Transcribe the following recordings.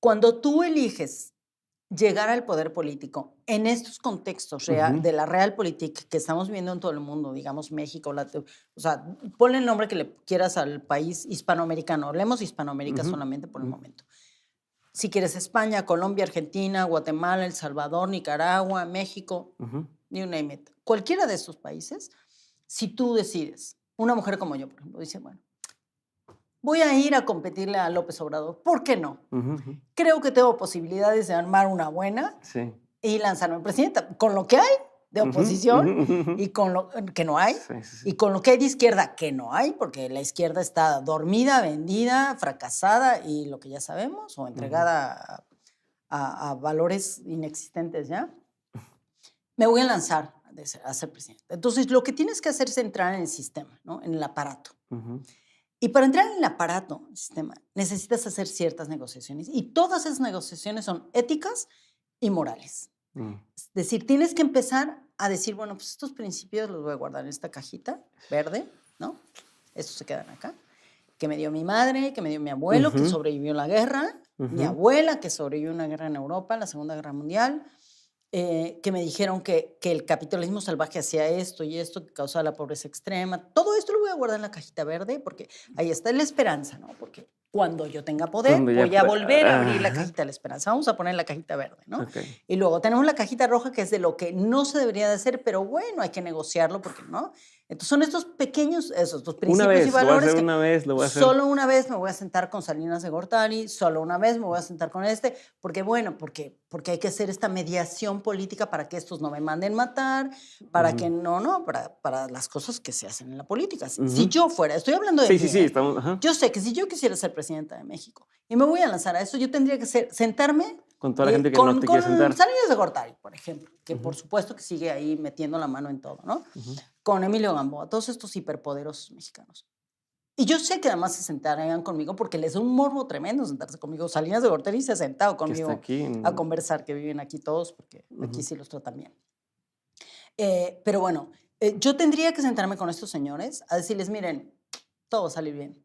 Cuando tú eliges llegar al poder político en estos contextos de la realpolitik que estamos viendo en todo el mundo, digamos México, o sea, ponle el nombre que le quieras al país hispanoamericano, hablemos Hispanoamérica solamente por el momento. Si quieres España, Colombia, Argentina, Guatemala, El Salvador, Nicaragua, México, you name it. Cualquiera de estos países, si tú decides, una mujer como yo, por ejemplo, dice, bueno, voy a ir a competirle a López Obrador. ¿Por qué no? Creo que tengo posibilidades de armar una buena y lanzarme presidenta. Con lo que hay de oposición y con lo que no hay, y con lo que hay de izquierda que no hay, porque la izquierda está dormida, vendida, fracasada y lo que ya sabemos, o entregada a valores inexistentes ya, me voy a lanzar a ser presidenta. Entonces, lo que tienes que hacer es entrar en el sistema, ¿no? En el aparato. Y para entrar en el aparato, el sistema, necesitas hacer ciertas negociaciones. Y todas esas negociaciones son éticas y morales. Es decir, tienes que empezar a decir, bueno, pues estos principios los voy a guardar en esta cajita verde, ¿no? Estos se quedan acá. Que me dio mi madre, que me dio mi abuelo, que sobrevivió a la guerra, mi abuela, que sobrevivió a una guerra en Europa, la Segunda Guerra Mundial, que me dijeron que el capitalismo salvaje hacía esto y esto, que causaba la pobreza extrema. Todo esto lo voy a guardar en la cajita verde porque ahí está la esperanza, ¿no? Porque cuando yo tenga poder, voy a volver a abrir la cajita de la esperanza. Vamos a poner la cajita verde, ¿no? Y luego tenemos la cajita roja, que es de lo que no se debería de hacer, pero bueno, hay que negociarlo porque, ¿no? Entonces son estos pequeños, estos principios y valores que una vez, lo voy a hacer. solo una vez me voy a sentar con Salinas de Gortari, solo una vez me voy a sentar con porque bueno, porque hay que hacer esta mediación política para que estos no me manden matar, para que para las cosas que se hacen en la política. Si yo fuera, estoy hablando de mí, estamos, yo sé que si yo quisiera ser presidenta de México y me voy a lanzar a eso, yo tendría que sentarme con toda la gente que no te quiere sentar. Con Salinas de Gortari, por ejemplo, que por supuesto que sigue ahí metiendo la mano en todo, ¿no? Con Emilio Gamboa, todos estos hiperpoderosos mexicanos. Y yo sé que además se sentarían conmigo porque les da un morbo tremendo sentarse conmigo. Salinas de Gortari se ha sentado conmigo aquí, a conversar, que viven aquí todos, porque aquí sí los tratan bien. Pero bueno, yo tendría que sentarme con estos señores a decirles, miren, todo va a salir bien.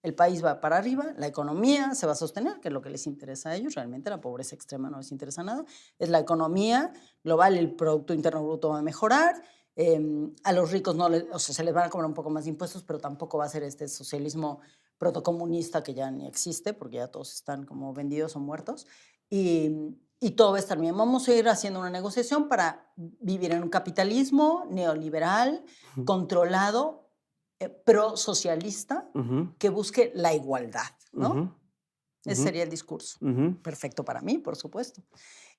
El país va para arriba, la economía se va a sostener, que es lo que les interesa a ellos. Realmente la pobreza extrema no les interesa nada. Es la economía global, el Producto Interno Bruto va a mejorar. A los ricos se les van a cobrar un poco más de impuestos, pero tampoco va a ser este socialismo protocomunista que ya ni existe, porque ya todos están como vendidos o muertos. Y todo va a estar bien. Vamos a ir haciendo una negociación para vivir en un capitalismo neoliberal, controlado, pro-socialista, que busque la igualdad, ¿no? Ese sería el discurso. Perfecto para mí, por supuesto.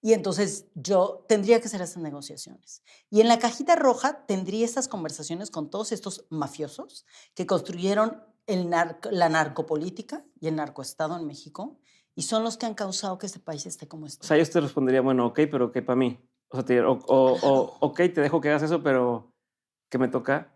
Y entonces yo tendría que hacer esas negociaciones. Y en la cajita roja tendría estas conversaciones con todos estos mafiosos que construyeron la narcopolítica y el narcoestado en México y son los que han causado que este país esté como está. O sea, yo te respondería, bueno, ok, pero ok para mí. O sea, ok, te dejo que hagas eso, pero ¿qué me toca?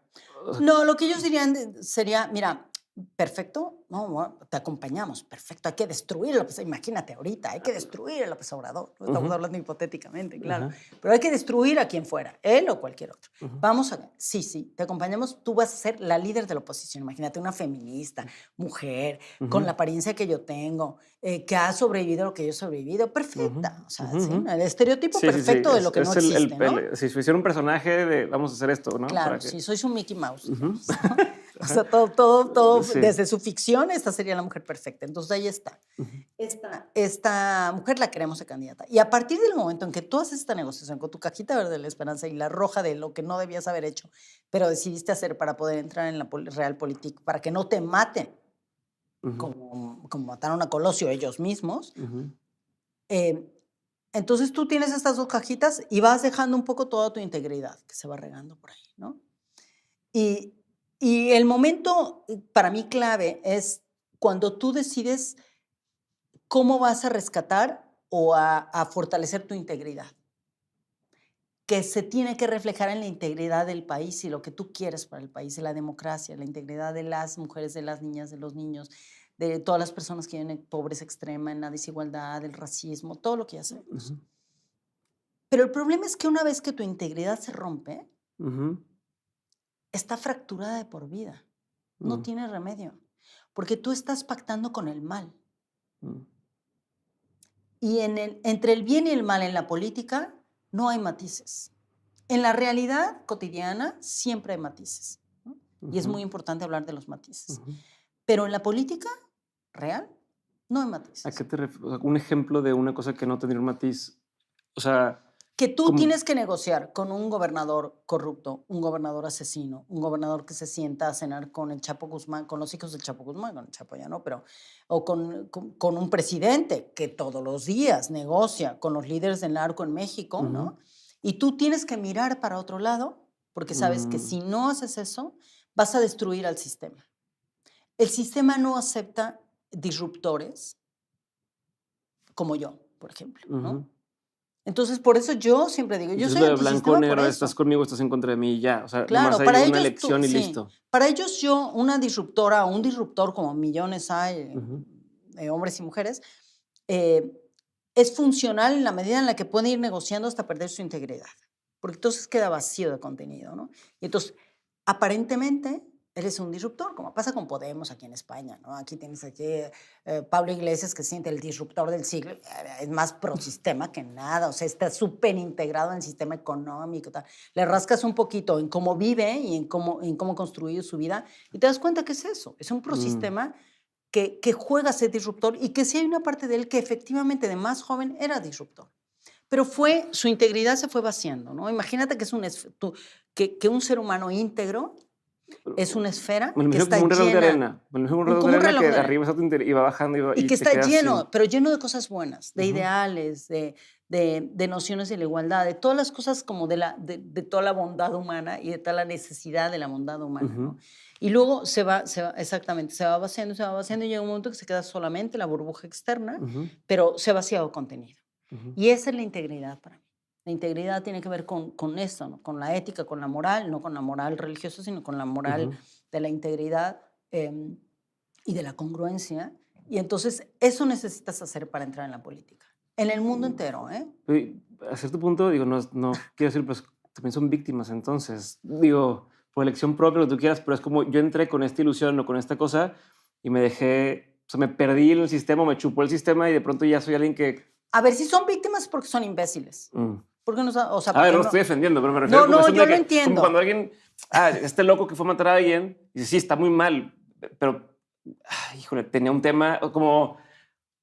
No, lo que ellos dirían sería, mira, perfecto, no, te acompañamos, perfecto, hay que destruirlo, pues imagínate ahorita, hay que destruir a López Obrador, no estamos hablando hipotéticamente, claro, pero hay que destruir a quien fuera, él o cualquier otro. Vamos a, sí, te acompañamos, tú vas a ser la líder de la oposición, imagínate una feminista, mujer, con la apariencia que yo tengo, que ha sobrevivido a lo que yo he sobrevivido, perfecta, o sea, ¿sí? El estereotipo perfecto de lo que no existe, ¿no? Si fuera un personaje de vamos a hacer esto, ¿no? Claro, si sois un Mickey Mouse, digamos, ¿no? O sea, todo desde su ficción, esta sería la mujer perfecta. Entonces, ahí está. Esta mujer la queremos de candidata. Y a partir del momento en que tú haces esta negociación con tu cajita verde de la esperanza y la roja de lo que no debías haber hecho, pero decidiste hacer para poder entrar en la realpolitik, para que no te maten, como mataron a Colosio ellos mismos, entonces tú tienes estas dos cajitas y vas dejando un poco toda tu integridad que se va regando por ahí, ¿no? Y el momento para mí clave es cuando tú decides cómo vas a rescatar o a fortalecer tu integridad, que se tiene que reflejar en la integridad del país y lo que tú quieres para el país, la democracia, la integridad de las mujeres, de las niñas, de los niños, de todas las personas que viven en pobreza extrema, en la desigualdad, el racismo, todo lo que ya sabemos. Pero el problema es que una vez que tu integridad se rompe, está fracturada de por vida. No tiene remedio. Porque tú estás pactando con el mal. Y entre el bien y el mal en la política no hay matices. En la realidad cotidiana siempre hay matices, ¿no? Y es muy importante hablar de los matices. Pero en la política real no hay ¿A matices. qué te refieres? O sea, un ejemplo de una cosa que no tendría un matiz. O sea, Que tú como- tienes que negociar con un gobernador corrupto, un gobernador asesino, un gobernador que se sienta a cenar con el Chapo Guzmán, con los hijos del Chapo Guzmán, con el Chapo ya no, pero, o con un presidente que todos los días negocia con los líderes del narco en México, ¿no? Y tú tienes que mirar para otro lado porque sabes que si no haces eso, vas a destruir al sistema. El sistema no acepta disruptores como yo, por ejemplo, ¿no? Entonces, por eso yo siempre digo, yo Entonces soy lo de blanco o antisistema por negro, eso. estás conmigo, estás en contra de mí y ya. O sea, nomás Claro, hay para una ellos elección y sí, listo. para ellos yo, una disruptora o un disruptor, como millones hay, hombres y mujeres, es funcional en la medida en la que pueden ir negociando hasta perder su integridad, porque entonces queda vacío de contenido, ¿no? Y entonces, aparentemente, eres un disruptor, como pasa con Podemos aquí en España, ¿no? Aquí tienes Pablo Iglesias, que siente el disruptor del siglo, es más prosistema que nada, o sea, está súper integrado en el sistema económico, tal. Le rascas un poquito en cómo vive y en cómo construir su vida y te das cuenta que es eso, es un prosistema que juega a ser disruptor y que sí hay una parte de él que efectivamente de más joven era disruptor. Pero su integridad se fue vaciando, ¿no? Imagínate que que un ser humano íntegro es una esfera Me lo que imagino está como un reloj de llena, arena. Me lo imagino como un reloj como de un arena reloj que de arena, arriba está y va bajando y y que te está quedas lleno, sin... pero lleno de cosas buenas, de ideales, de nociones de la igualdad, de todas las cosas como de toda la bondad humana y de toda la necesidad de la bondad humana, ¿no? Y luego exactamente, se va vaciando y llega un momento que se queda solamente la burbuja externa, pero se ha vaciado contenido. Y esa es la integridad para mí. La integridad tiene que ver con esto, ¿no? Con la ética, con la moral, no con la moral religiosa, sino con la moral de la integridad y de la congruencia. Y entonces eso necesitas hacer para entrar en la política. En el mundo entero, ¿eh? A cierto punto, digo, no quiero decir, pues también son víctimas, entonces, digo, por elección propia, lo que tú quieras, pero es como yo entré con esta ilusión o con esta cosa y me dejé, o sea, me perdí en el sistema, me chupó el sistema y de pronto ya soy alguien que... A ver, si son víctimas es porque son imbéciles. Porque no, o sea, A ver, porque no lo no. estoy defendiendo, pero me refiero No, a yo lo que, entiendo. como cuando alguien, este loco que fue a matar a alguien, dice, sí, está muy mal, pero, híjole, tenía un tema como,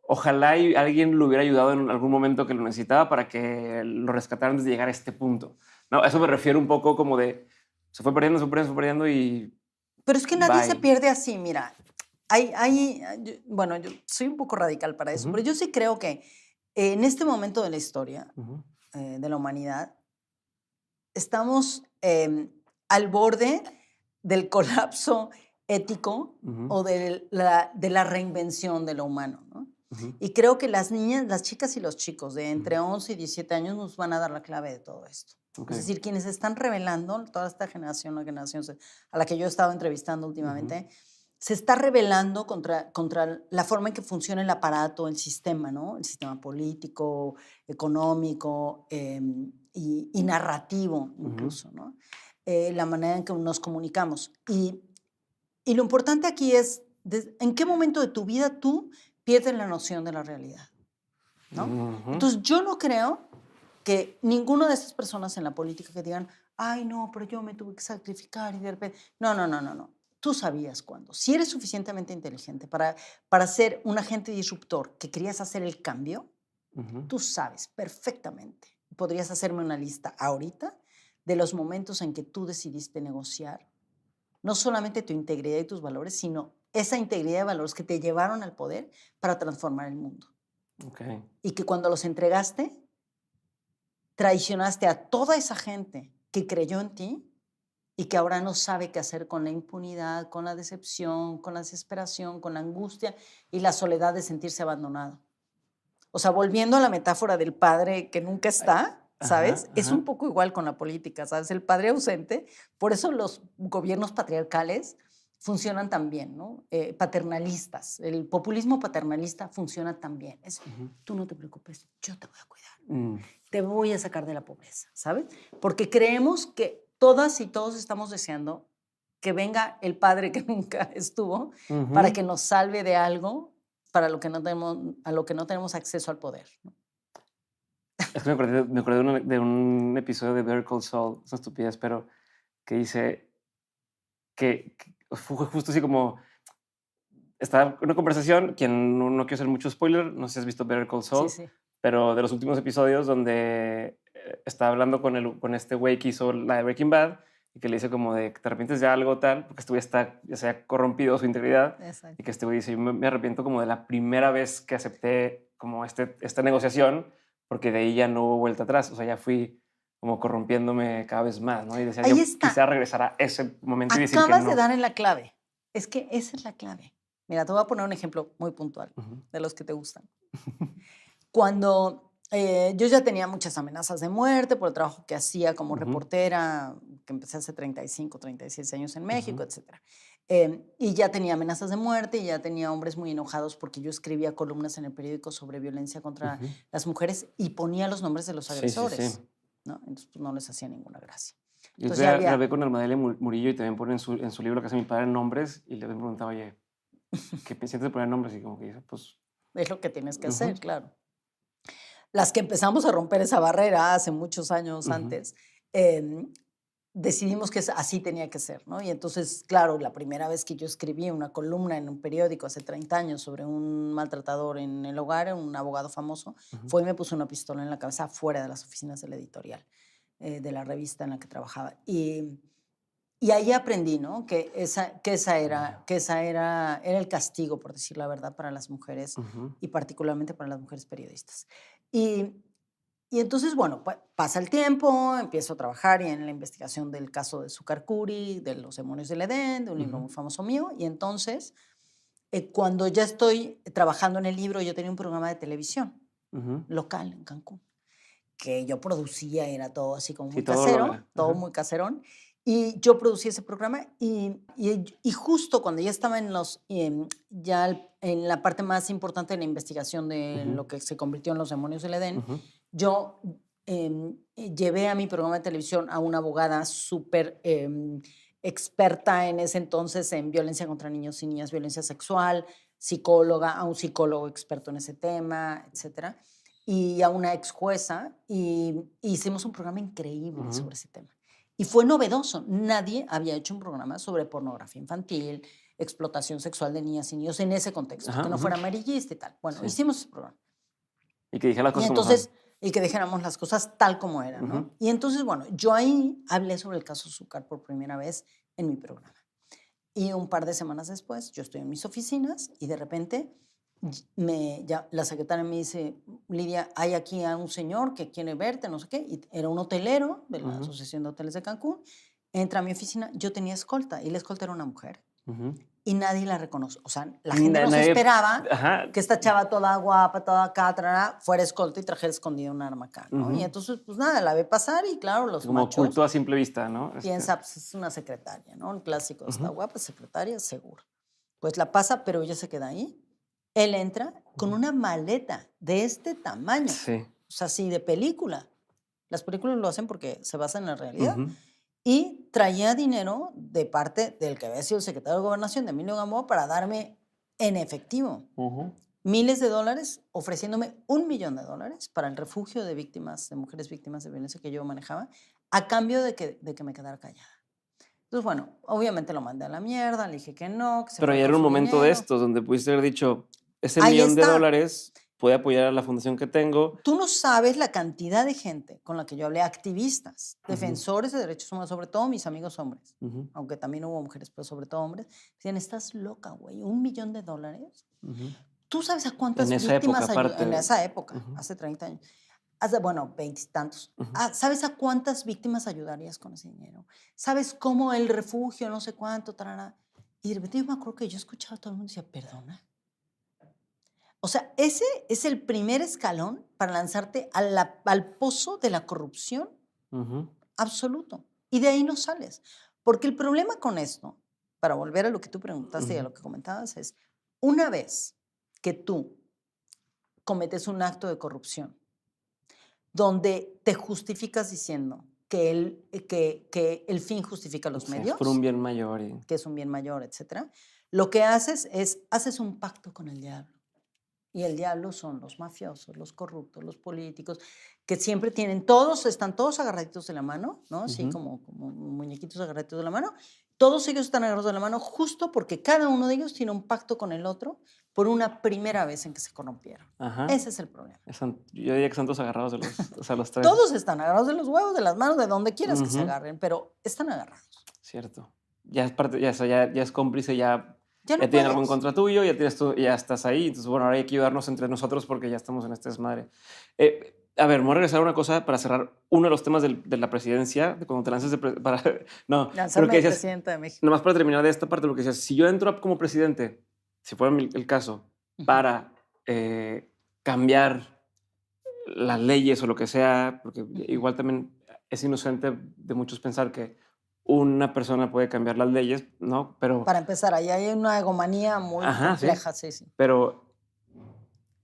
ojalá y alguien lo hubiera ayudado en algún momento que lo necesitaba para que lo rescataran antes de llegar a este punto. No, a eso me refiero un poco como de, se fue perdiendo y... Pero es que nadie se bye. pierde así, mira. Bueno, yo soy un poco radical para eso, pero yo sí creo que en este momento de la historia de la humanidad estamos al borde del colapso ético o de la reinvención de lo humano, ¿no? Y creo que las niñas, las chicas y los chicos de entre 11 y 17 años nos van a dar la clave de todo esto. Es decir, quienes están revelando, toda esta generación, la generación a la que yo he estado entrevistando últimamente, se está rebelando contra la forma en que funciona el aparato, el sistema, ¿no? El sistema político, económico y narrativo incluso, ¿no? La manera en que nos comunicamos. Y lo importante aquí es en qué momento de tu vida tú pierdes la noción de la realidad, ¿no? Entonces yo no creo que ninguna de estas personas en la política que digan, ay, no, pero yo me tuve que sacrificar y de repente... No. Tú sabías cuándo. Si eres suficientemente inteligente para ser un agente disruptor que querías hacer el cambio, tú sabes perfectamente. Podrías hacerme una lista ahorita de los momentos en que tú decidiste negociar no solamente tu integridad y tus valores, sino esa integridad y valores que te llevaron al poder para transformar el mundo. Y que cuando los entregaste, traicionaste a toda esa gente que creyó en ti y que ahora no sabe qué hacer con la impunidad, con la decepción, con la desesperación, con la angustia y la soledad de sentirse abandonado. O sea, volviendo a la metáfora del padre que nunca está, ¿sabes? Es un poco igual con la política, ¿sabes? El padre ausente, por eso los gobiernos patriarcales funcionan tan bien, ¿no? Paternalistas. El populismo paternalista funciona tan bien. Tú no te preocupes, yo te voy a cuidar. Te voy a sacar de la pobreza, ¿sabes? Porque creemos que todas y todos estamos deseando que venga el padre que nunca estuvo para que nos salve de algo para lo que no tenemos, a lo que no tenemos acceso al poder, ¿no? Es que me acordé de un episodio de Better Call Saul, es una estupidez, pero que dice que fue justo así como estaba una conversación, quien no quiero hacer mucho spoiler, no sé si has visto Better Call Sí, Saul, sí. pero de los últimos episodios donde está hablando con este güey que hizo la de Breaking Bad y que le dice como de que te arrepientes de algo tal, porque este güey está, ya se ha corrompido su integridad y Exacto. que este güey dice, yo me arrepiento como de la primera vez que acepté como esta negociación, porque de ahí ya no hubo vuelta atrás, o sea, ya fui como corrompiéndome cada vez más, ¿no? Y decía, yo Ahí está. quisiera regresar a ese momento y decir que Acabas no. de dar en la clave. Es que esa es la clave. Mira, te voy a poner un ejemplo muy puntual de los que te gustan. Cuando yo ya tenía muchas amenazas de muerte por el trabajo que hacía como reportera, que empecé hace 35, 36 años en México, etcétera. Y ya tenía amenazas de muerte y ya tenía hombres muy enojados porque yo escribía columnas en el periódico sobre violencia contra las mujeres y ponía los nombres de los Sí, sí, agresores, sí. ¿no? Entonces pues, no les hacía ninguna gracia. Yo Entonces ya había... grabé con Armadillo Murillo y también pone en su libro que hace mi padre nombres y le preguntaba, oye, ¿qué sientes de poner nombres? Y como que dice, pues... Es lo que tienes que hacer, claro. Las que empezamos a romper esa barrera hace muchos años antes, decidimos que así tenía que ser, ¿no? Y entonces, claro, la primera vez que yo escribí una columna en un periódico hace 30 años sobre un maltratador en el hogar, un abogado famoso, fue y me puso una pistola en la cabeza fuera de las oficinas de la editorial, de la revista en la que trabajaba. Y ahí aprendí, ¿no? Que esa era el castigo, por decir la verdad, para las mujeres y particularmente para las mujeres periodistas. Y, y entonces, bueno, pasa el tiempo, empiezo a trabajar en la investigación del caso de Zucar Curi, de Los demonios del Edén, de un libro muy famoso mío. Y entonces, cuando ya estoy trabajando en el libro, yo tenía un programa de televisión local en Cancún, que yo producía, era todo así como muy casero, todo muy caserón. Y yo producí ese programa y justo cuando ya estaba ya en la parte más importante de la investigación de lo que se convirtió en Los demonios del Edén, yo llevé a mi programa de televisión a una abogada súper experta en ese entonces en violencia contra niños y niñas, violencia sexual, psicóloga, a un psicólogo experto en ese tema, etcétera, y a una ex jueza, y hicimos un programa increíble sobre ese tema. Y fue novedoso. Nadie había hecho un programa sobre pornografía infantil, explotación sexual de niñas y niños en ese contexto, que no fuera amarillista y tal. Bueno, hicimos ese programa. Y que dijera las cosas como son. Y que dijéramos las cosas tal como eran, ¿no? Y entonces, bueno, yo ahí hablé sobre el caso Zucar por primera vez en mi programa. Y un par de semanas después, yo estoy en mis oficinas y de repente la secretaria me dice, Lidia, hay aquí a un señor que quiere verte, no sé qué. Y era un hotelero de la Asociación de Hoteles de Cancún. Entra a mi oficina, yo tenía escolta y la escolta era una mujer. Y nadie la reconoce. O sea, la gente no se esperaba que esta chava toda guapa, toda acá, fuera escolta y trajera escondida un arma acá, ¿no? Y entonces, pues nada, la ve pasar y claro, los como machos... oculto a simple vista, ¿no? Piensa, pues es una secretaria, ¿no? El clásico, está guapa, secretaria, seguro. Pues la pasa, pero ella se queda ahí. Él entra con una maleta de este tamaño. Sí. O sea, sí, de película. Las películas lo hacen porque se basan en la realidad. Y traía dinero de parte del que había sido el secretario de Gobernación, de Emilio Gamboa, para darme en efectivo miles de dólares, ofreciéndome $1 millón para el refugio de víctimas, de mujeres víctimas de violencia que yo manejaba, a cambio de que me quedara callada. Entonces, bueno, obviamente lo mandé a la mierda, le dije que no, que se Pero fuera ya con era un su momento de dinero. estos donde pudiste haber dicho, ese Ahí $1 está. millón puede apoyar a la fundación que tengo. Tú no sabes la cantidad de gente con la que yo hablé, activistas, defensores de derechos humanos, sobre todo mis amigos hombres, aunque también hubo mujeres, pero sobre todo hombres, decían, estás loca, güey, $1 millón. ¿Tú sabes a cuántas víctimas ayudarías? En esa época, hace 30 años. Bueno, 20 y tantos. ¿Sabes a cuántas víctimas ayudarías con ese dinero? ¿Sabes cómo el refugio, no sé cuánto, tarara? Y de repente yo me acuerdo que yo escuchaba a todo el mundo y decía, perdona. O sea, ese es el primer escalón para lanzarte al pozo de la corrupción absoluto. Y de ahí no sales. Porque el problema con esto, para volver a lo que tú preguntaste y a lo que comentabas, es una vez que tú cometes un acto de corrupción donde te justificas diciendo que el fin justifica los medios, por un bien mayor. que es un bien mayor, etcétera, lo que haces es un pacto con el diablo. Y el diablo son los mafiosos, los corruptos, los políticos, que siempre tienen, todos, están todos agarraditos de la mano, ¿no? Así como muñequitos agarraditos de la mano. Todos ellos están agarrados de la mano justo porque cada uno de ellos tiene un pacto con el otro por una primera vez en que se corrompieron. Ajá. Ese es el problema. Yo diría que están todos agarrados de los, o sea, los tres. Todos están agarrados de los huevos, de las manos, de donde quieras que se agarren, pero están agarrados. Cierto. Ya es parte, ya es cómplice, ya no tiene algo en contra tuyo, ya tienes tú, ya estás ahí. Entonces, bueno, ahora hay que ayudarnos entre nosotros porque ya estamos en este desmadre. A ver, me voy a regresar a una cosa para cerrar uno de los temas de la presidencia, de cuando te lances Lanzarme de presidente de México. Nomás para terminar de esta parte, lo que decías, si yo entro como presidente, si fuera el caso, para cambiar las leyes o lo que sea, porque igual también es inocente de muchos pensar que una persona puede cambiar las leyes, ¿no? Pero para empezar, ahí hay una egomanía muy compleja, sí. Pero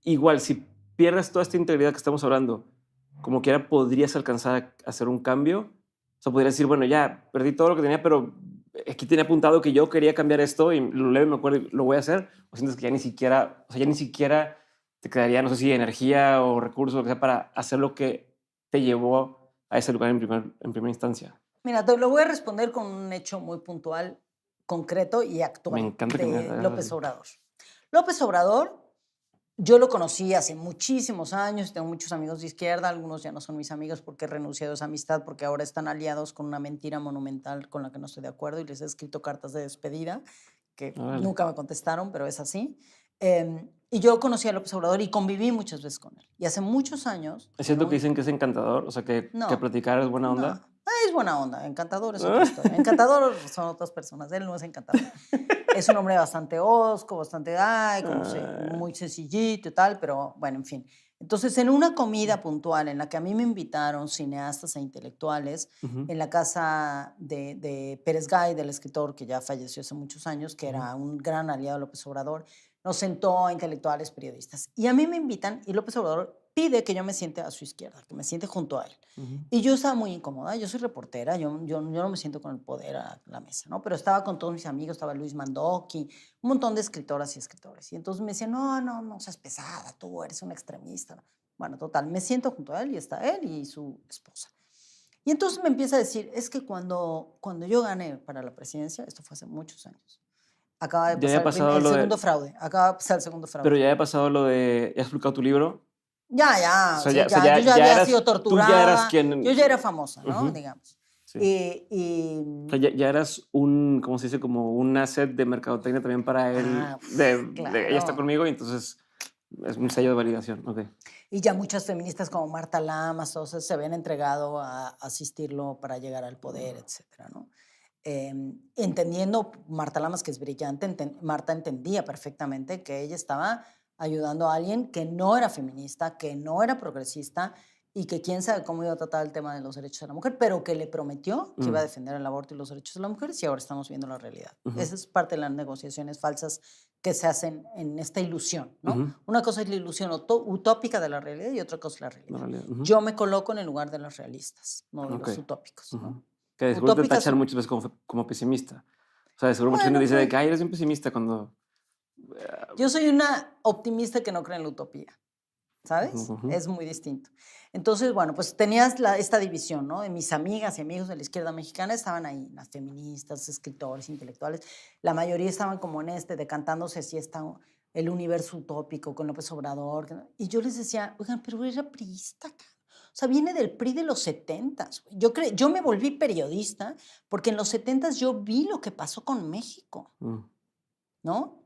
igual, si pierdes toda esta integridad que estamos hablando, como quiera podrías alcanzar a hacer un cambio. O sea, podrías decir, bueno, ya perdí todo lo que tenía, pero aquí tenía apuntado que yo quería cambiar esto y lo leo y me acuerdo y lo voy a hacer. O sientes que ya ni siquiera te quedaría, no sé si energía o recursos, lo que sea, para hacer lo que te llevó a ese lugar en primera instancia. Mira, te lo voy a responder con un hecho muy puntual, concreto y actual. Me encanta de López Obrador. López Obrador, yo lo conocí hace muchísimos años, tengo muchos amigos de izquierda, algunos ya no son mis amigos porque he renunciado a esa amistad, porque ahora están aliados con una mentira monumental con la que no estoy de acuerdo y les he escrito cartas de despedida que nunca me contestaron, pero es así. Y yo conocí a López Obrador y conviví muchas veces con él. Y hace muchos años... ¿Es cierto que dicen que es encantador? O sea, que platicar es buena onda. No. Es buena onda, encantador es otra historia. Encantador son otras personas, él no es encantador. Es un hombre bastante hosco, bastante, muy sencillito y tal, pero bueno, en fin. Entonces, en una comida puntual en la que a mí me invitaron cineastas e intelectuales, en la casa de Pérez Gay, del escritor que ya falleció hace muchos años, que era un gran aliado de López Obrador, nos sentó a intelectuales, periodistas. Y a mí me invitan y López Obrador pide que yo me siente a su izquierda, que me siente junto a él. Y yo estaba muy incómoda, yo soy reportera, yo no me siento con el poder a la mesa, ¿no? Pero estaba con todos mis amigos, estaba Luis Mandoki, un montón de escritoras y escritores. Y entonces me decían, no seas pesada, tú eres un extremista. Bueno, total, me siento junto a él y está él y su esposa. Y entonces me empieza a decir, es que cuando yo gané para la presidencia, esto fue hace muchos años, acaba de pasar el segundo fraude. Acaba de pasar el segundo fraude. Pero ya he pasado lo de... ¿Ya has publicado tu libro? Ya. Yo ya había sido torturada. Tú ya eras quien... Yo ya era famosa, ¿no? Digamos. Sí. O sea, ya eras un, ¿cómo se dice? Como un asset de mercadotecnia también para él. Claro. Ella está conmigo y entonces es un sello de validación. Okay. Y ya muchas feministas como Marta Lamas, todos se habían entregado a asistirlo para llegar al poder, etcétera, ¿no? Entendiendo Marta Lamas, que es brillante, Marta entendía perfectamente que ella estaba ayudando a alguien que no era feminista, que no era progresista y que quién sabe cómo iba a tratar el tema de los derechos de la mujer, pero que le prometió que iba a defender el aborto y los derechos de la mujer, y ahora estamos viendo la realidad. Esa es parte de las negociaciones falsas que se hacen en esta ilusión, ¿no? Una cosa es la ilusión utópica de la realidad y otra cosa es la realidad. Yo me coloco en el lugar de los realistas, no de los utópicos, ¿no? Que seguro te tachan muchas veces como pesimista. O sea, seguro mucha gente dice de que eres un pesimista cuando... Yo soy una optimista que no cree en la utopía, ¿sabes? Es muy distinto. Entonces, bueno, pues tenías esta división, ¿no? De mis amigas y amigos de la izquierda mexicana estaban ahí, las feministas, escritores, intelectuales. La mayoría estaban como en decantándose si está el universo utópico con López Obrador. Y yo les decía, oigan, pero era priista, o sea, viene del PRI de los 70s. Yo me volví periodista porque en los 70s yo vi lo que pasó con México, ¿no?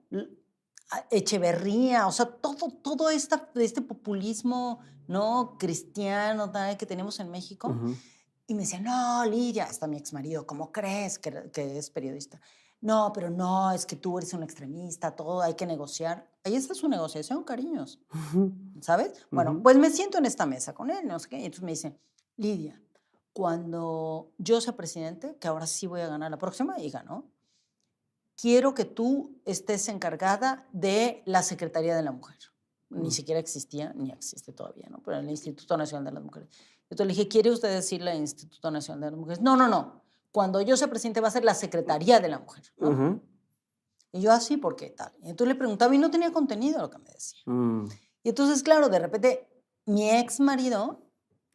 Echeverría, o sea, todo este populismo, ¿no? Cristiano que tenemos en México. Y me decían, no, Lidia, hasta mi exmarido, ¿cómo crees que es periodista? No, pero no, es que tú eres un extremista, todo hay que negociar. Ahí está su negociación, cariños, ¿sabes? Bueno, pues me siento en esta mesa con él, no sé qué, y entonces me dice, Lidia, cuando yo sea presidente, que ahora sí voy a ganar la próxima, y ganó, quiero que tú estés encargada de la Secretaría de la Mujer. Ni siquiera existía, ni existe todavía, ¿no? Pero el Instituto Nacional de las Mujeres. Entonces le dije, ¿quiere usted decirle al Instituto Nacional de las Mujeres? No. Cuando yo sea presidente va a ser la Secretaría de la Mujer, ¿no? Y yo así, ¿por qué tal? Y entonces le preguntaba y no tenía contenido lo que me decía. Y entonces, claro, de repente mi ex marido,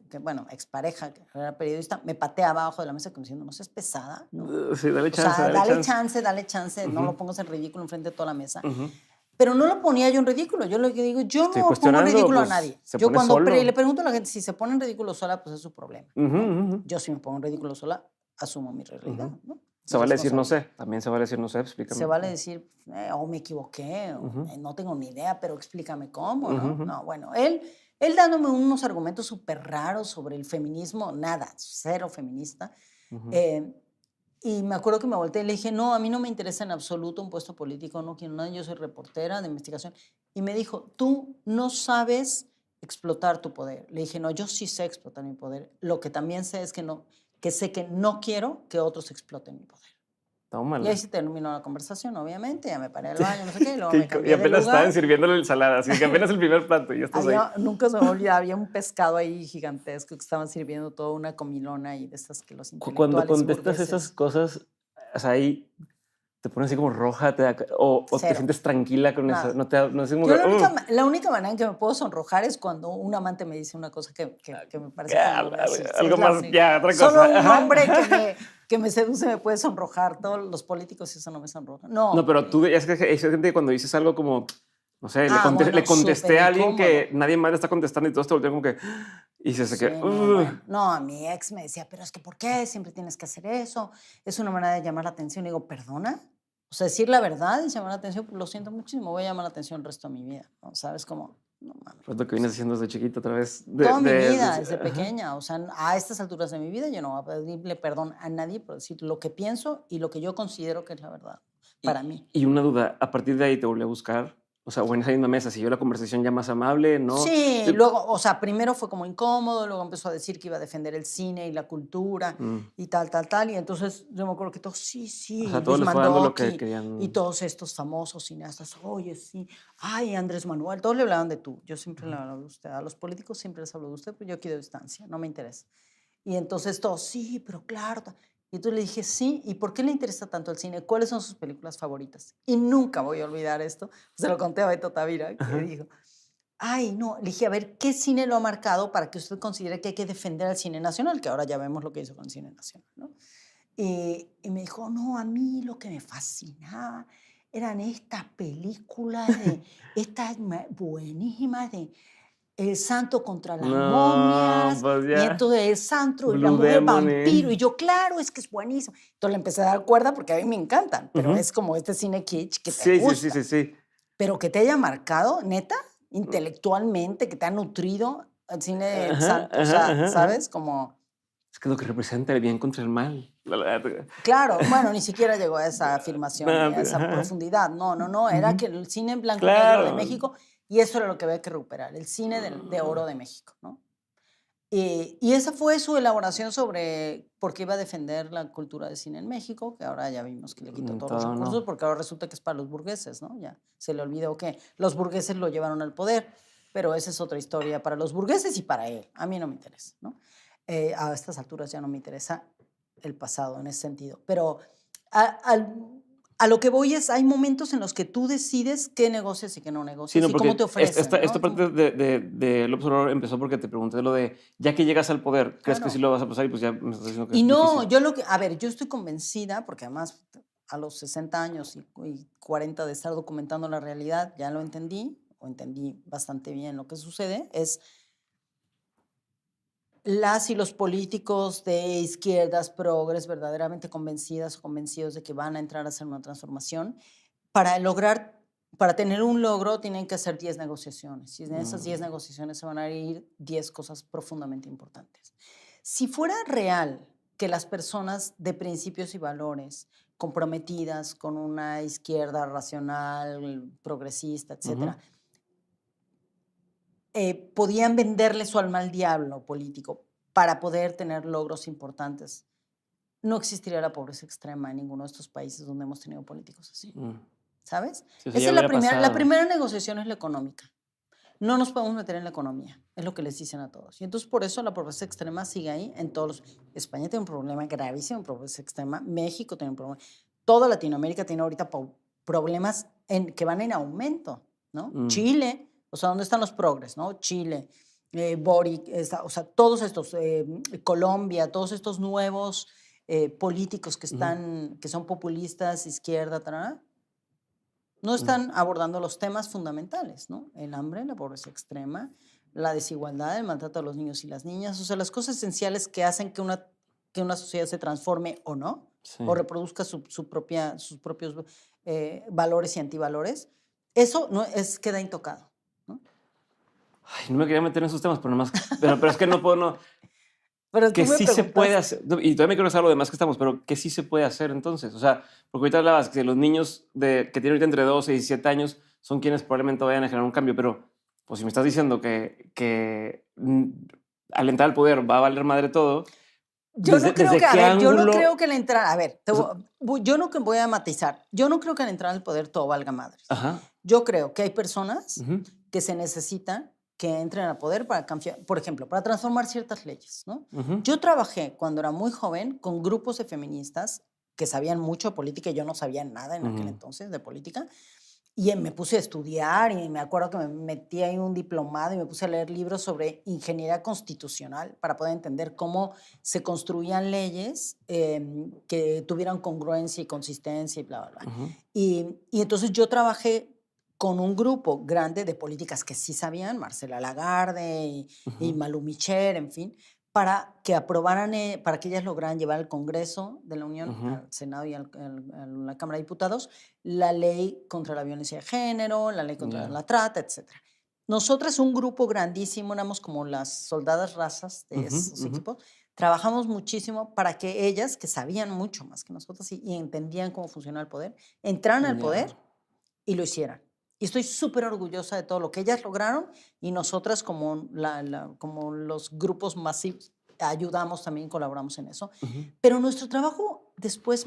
que bueno, expareja, que era periodista, me pateaba abajo de la mesa como diciendo, no seas pesada, ¿no? Sí, dale O chance, sea, dale chance. dale chance, no lo pongas en ridículo enfrente de toda la mesa. Ujú. Pero no lo ponía yo en ridículo. Yo lo que digo, yo Estoy no pongo en cuestionando, ridículo a pues, nadie. se Yo pone cuando solo. le pregunto a la gente si se pone en ridículo sola, pues es su problema, ¿no? Yo si me pongo en ridículo sola, asumo mi realidad, ¿no? Se vale decir no sé. También se vale decir no sé, explícame. Se vale decir, me equivoqué, no tengo ni idea, pero explícame cómo, ¿no? No, bueno, él dándome unos argumentos súper raros sobre el feminismo, nada, cero feminista. Y me acuerdo que me volteé y le dije, no, a mí no me interesa en absoluto un puesto político, no quiero nada, yo soy reportera de investigación. Y me dijo, tú no sabes explotar tu poder. Le dije, no, yo sí sé explotar mi poder. Lo que también sé es que sé que no quiero que otros exploten mi poder. Tómala. Y ahí se terminó la conversación, obviamente, ya me paré al baño, no sé qué, y luego me cambié Y apenas de lugar. estaban sirviéndole la ensalada, así que apenas el primer plato y ya estás ahí. Nunca se me olvida, había un pescado ahí gigantesco que estaban sirviendo toda una comilona y de estas que los intelectuales Cuando contestas burgueses. esas cosas, o sea, ahí te pones así como roja, o te sientes tranquila con Nada. eso. No es como Yo que, la única manera en que me puedo sonrojar es cuando un amante me dice una cosa que me parece como graciosa. algo más, ya, otra cosa. Solo un hombre que me seduce me puede sonrojar. Todos los políticos eso no me sonroja. No. No, pero tú, es que hay gente que cuando dices algo como, no sé, bueno, le contesté a alguien superincómodo. que nadie más le está contestando y todos te voltean como que, y se Sí, que, bueno. No, mi ex me decía, pero es que ¿por qué siempre tienes que hacer eso? Es una manera de llamar la atención. Y digo, ¿perdona? O sea, decir la verdad y llamar la atención, pues lo siento muchísimo, voy a llamar la atención el resto de mi vida, ¿no? ¿Sabes? Como, no mames. Pues lo que vienes haciendo desde chiquito otra vez. Toda mi vida, desde pequeña. O sea, a estas alturas de mi vida yo no voy a pedirle perdón a nadie por decir lo que pienso y lo que yo considero que es la verdad para mí. Y una duda, a partir de ahí te volví a buscar, o sea, o en esa misma mesa, siguió la conversación ya más amable, ¿no? Sí, luego, o sea, primero fue como incómodo, luego empezó a decir que iba a defender el cine y la cultura y tal, y entonces yo me acuerdo que todos, sí, O sea, Luis todos les fue dando lo que Mandoki querían. y todos estos famosos cineastas, oye, sí, ay, Andrés Manuel, todos le hablaban de tú, yo siempre le hablaba de usted, a los políticos siempre les hablo de usted, pero yo aquí de distancia, no me interesa. Y entonces todos, sí, pero claro. Y entonces le dije, sí, ¿y por qué le interesa tanto el cine? ¿Cuáles son sus películas favoritas? Y nunca voy a olvidar esto, se lo conté a Beto Tavira, que dijo, ay, no, le dije, a ver, ¿qué cine lo ha marcado para que usted considere que hay que defender al cine nacional? Que ahora ya vemos lo que hizo con el cine nacional, ¿no? Y me dijo, no, a mí lo que me fascinaba eran estas películas, estas buenísimas de El Santo contra las momias, pues y entonces El Santo y la Blue mujer Demon, vampiro, y yo, claro, es que es buenísimo. Entonces le empecé a dar cuerda porque a mí me encantan, pero es como este cine kitsch que te gusta. Sí. Pero que te haya marcado, neta, intelectualmente, que te ha nutrido el cine del Santo, o sea, ¿sabes? Como... Es que lo que representa el bien contra el mal. Claro, bueno, ni siquiera llegó a esa afirmación, ni a esa profundidad. No, era que el cine en blanco y negro de México, y eso era lo que había que recuperar, el cine de oro de México, ¿no? Y esa fue su elaboración sobre por qué iba a defender la cultura de cine en México, que ahora ya vimos que le quitó todos los recursos, porque ahora resulta que es para los burgueses, ¿no? Ya se le olvidó que los burgueses lo llevaron al poder, pero esa es otra historia para los burgueses y para él. A mí no me interesa, ¿no? A estas alturas ya no me interesa el pasado en ese sentido. Pero a lo que voy es, hay momentos en los que tú decides qué negocias y qué no negocias, y cómo te ofrecen. Esta parte de López Obrador empezó porque te pregunté lo de, ya que llegas al poder, ¿crees que sí lo vas a pasar? Y pues ya me estás diciendo que y es no, difícil. a ver, yo estoy convencida, porque además a los 60 años y 40 de estar documentando la realidad, ya lo entendí, o entendí bastante bien lo que sucede, es las y los políticos de izquierdas, progres, verdaderamente convencidas o convencidos de que van a entrar a hacer una transformación, para tener un logro tienen que hacer 10 negociaciones, y en esas 10 negociaciones se van a ir 10 cosas profundamente importantes. Si fuera real que las personas de principios y valores comprometidas con una izquierda racional, progresista, etcétera, podían venderle su alma al diablo político para poder tener logros importantes, no existiría la pobreza extrema en ninguno de estos países donde hemos tenido políticos así. ¿Sabes? Sí, Esa es la primera negociación, es la económica. No nos podemos meter en la economía, es lo que les dicen a todos. Y entonces por eso la pobreza extrema sigue ahí en todos los... España tiene un problema gravísimo, pobreza extrema. México tiene un problema. Toda Latinoamérica tiene ahorita problemas que van en aumento, ¿no? Chile, o sea, ¿dónde están los progres, no? Chile, Boric, o sea, todos estos, Colombia, todos estos nuevos políticos que son populistas, izquierda, tarara, no están abordando los temas fundamentales, ¿no? El hambre, la pobreza extrema, la desigualdad, el maltrato a los niños y las niñas, o sea, las cosas esenciales que hacen que una sociedad se transforme o no, o reproduzca sus propios valores y antivalores, eso no queda intocado, ¿no? Ay, no me quería meter en esos temas, pero es que no puedo, no. Pero Que tú me sí se puede preguntaste. hacer, y todavía me quiero saber lo demás que estamos, pero que sí se puede hacer entonces. O sea, porque ahorita hablabas que los niños que tienen ahorita entre 12 y 17 años son quienes probablemente vayan a generar un cambio, pero pues si me estás diciendo que al entrar al poder va a valer madre todo, Yo no creo ¿desde que, a qué ver, yo no ángulo? creo que la entrada, a ver, O sea, yo no que voy a matizar, yo no creo que al entrar al poder todo valga madres. ajá. Yo creo que hay personas Ujú, que se necesitan que entren al poder para cambiar, por ejemplo, para transformar ciertas leyes, ¿no? ujú, Yo trabajé cuando era muy joven con grupos de feministas que sabían mucho de política y yo no sabía nada en aquel entonces de política. Y me puse a estudiar y me acuerdo que me metí ahí un diplomado y me puse a leer libros sobre ingeniería constitucional para poder entender cómo se construían leyes que tuvieran congruencia y consistencia y bla, bla, bla. ujú. Y entonces yo trabajé con un grupo grande de políticas que sí sabían, Marcela Lagarde y Malú Micher, en fin, para que aprobaran, para que ellas lograran llevar al Congreso de la Unión, al Senado y a la Cámara de Diputados, la ley contra la violencia de género, la ley contra Ya. la trata, etc. Nosotras, un grupo grandísimo, éramos como las soldadas razas de esos equipos, trabajamos muchísimo para que ellas, que sabían mucho más que nosotros y entendían cómo funcionaba el poder, entraran al Ya. poder y lo hicieran. Y estoy súper orgullosa de todo lo que ellas lograron y nosotras como, como los grupos masivos ayudamos también, colaboramos en eso. Pero nuestro trabajo después,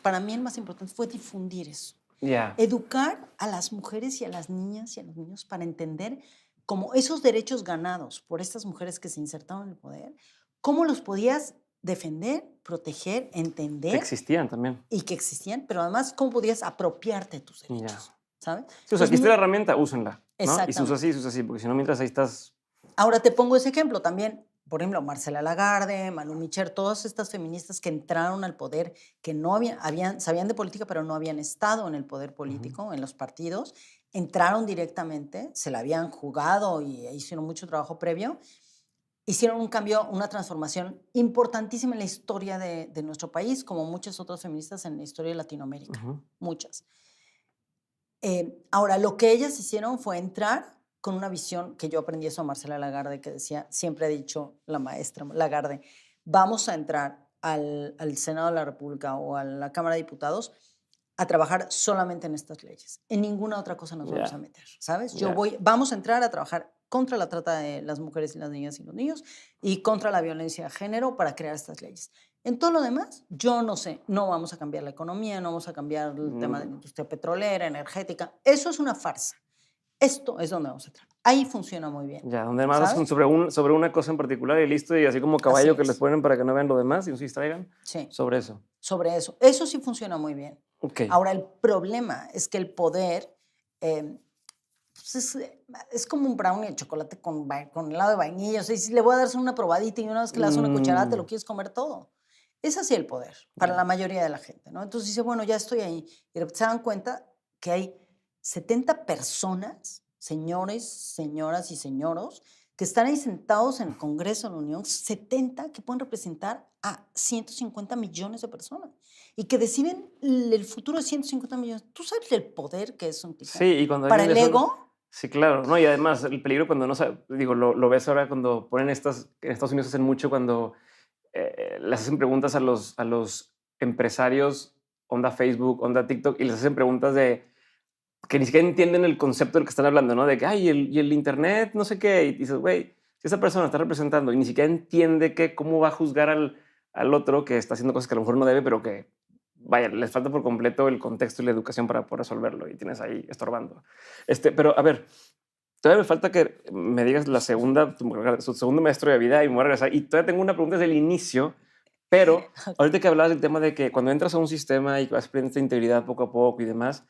para mí el más importante fue difundir eso. Ya. Educar a las mujeres y a las niñas y a los niños para entender cómo esos derechos ganados por estas mujeres que se insertaron en el poder, cómo los podías defender, proteger, Que entender existían también. y que existían, pero además cómo podías apropiarte de tus derechos. Ya. ¿Sabes? Sí, o sea, aquí está la herramienta, úsenla, ¿no? Y se Exactamente. usa así, porque si no, mientras ahí estás. Ahora te pongo ese ejemplo también. Por ejemplo, Marcela Lagarde, Malú Micher, todas estas feministas que entraron al poder, que no sabían de política, pero no habían estado en el poder político, en los partidos, entraron directamente, se la habían jugado y hicieron mucho trabajo previo, hicieron un cambio, una transformación importantísima en la historia de nuestro país, como muchas otras feministas en la historia de Latinoamérica, muchas. Ahora, lo que ellas hicieron fue entrar con una visión que yo aprendí eso a Marcela Lagarde, que decía, siempre ha dicho la maestra Lagarde, vamos a entrar al Senado de la República o a la Cámara de Diputados a trabajar solamente en estas leyes. En ninguna otra cosa nos vamos a meter, ¿sabes? Vamos a entrar a trabajar contra la trata de las mujeres y las niñas y los niños y contra la violencia de género para crear estas leyes. En todo lo demás, yo no sé, no vamos a cambiar la economía, no vamos a cambiar el tema de la industria petrolera, energética. Eso es una farsa. Esto es donde vamos a entrar. Ahí funciona muy bien. Ya, donde más hacen sobre una cosa en particular y listo, y así como caballo que les ponen para que no vean lo demás y no se distraigan. Sí. Sobre eso. Sobre eso. Eso sí funciona muy bien. Okay. Ahora, el problema es que el poder pues es como un brownie de chocolate con helado de vainilla. O sea, si le voy a dar una probadita y una vez que le das una cucharada, te lo quieres comer todo. Es así el poder para la mayoría de la gente, ¿no? Entonces dice, bueno, ya estoy ahí. Y se dan cuenta que hay 70 personas, señores, señoras y señoros, que están ahí sentados en el Congreso de la Unión, 70 que pueden representar a 150 millones de personas y que deciden el futuro de 150 millones. ¿Tú sabes el poder que es un tipo? Sí, y cuando para el ego. Sí, claro, ¿no? Y además el peligro cuando no sabe, digo, lo ves ahora cuando ponen en Estados Unidos hacen mucho cuando les hacen preguntas a los empresarios, onda Facebook, onda TikTok, y les hacen preguntas de que ni siquiera entienden el concepto del que están hablando, ¿no? De que, ay, y el internet, no sé qué, y dices, güey, si esa persona está representando y ni siquiera entiende cómo va a juzgar al otro que está haciendo cosas que a lo mejor no debe, pero que, vaya, les falta por completo el contexto y la educación para poder resolverlo y tienes ahí estorbando. Pero, a ver, todavía me falta que me digas su segundo maestro de vida y me voy a regresar. Y todavía tengo una pregunta desde el inicio, pero ahorita que hablabas del tema de que cuando entras a un sistema y vas aprendiendo esta integridad poco a poco y demás,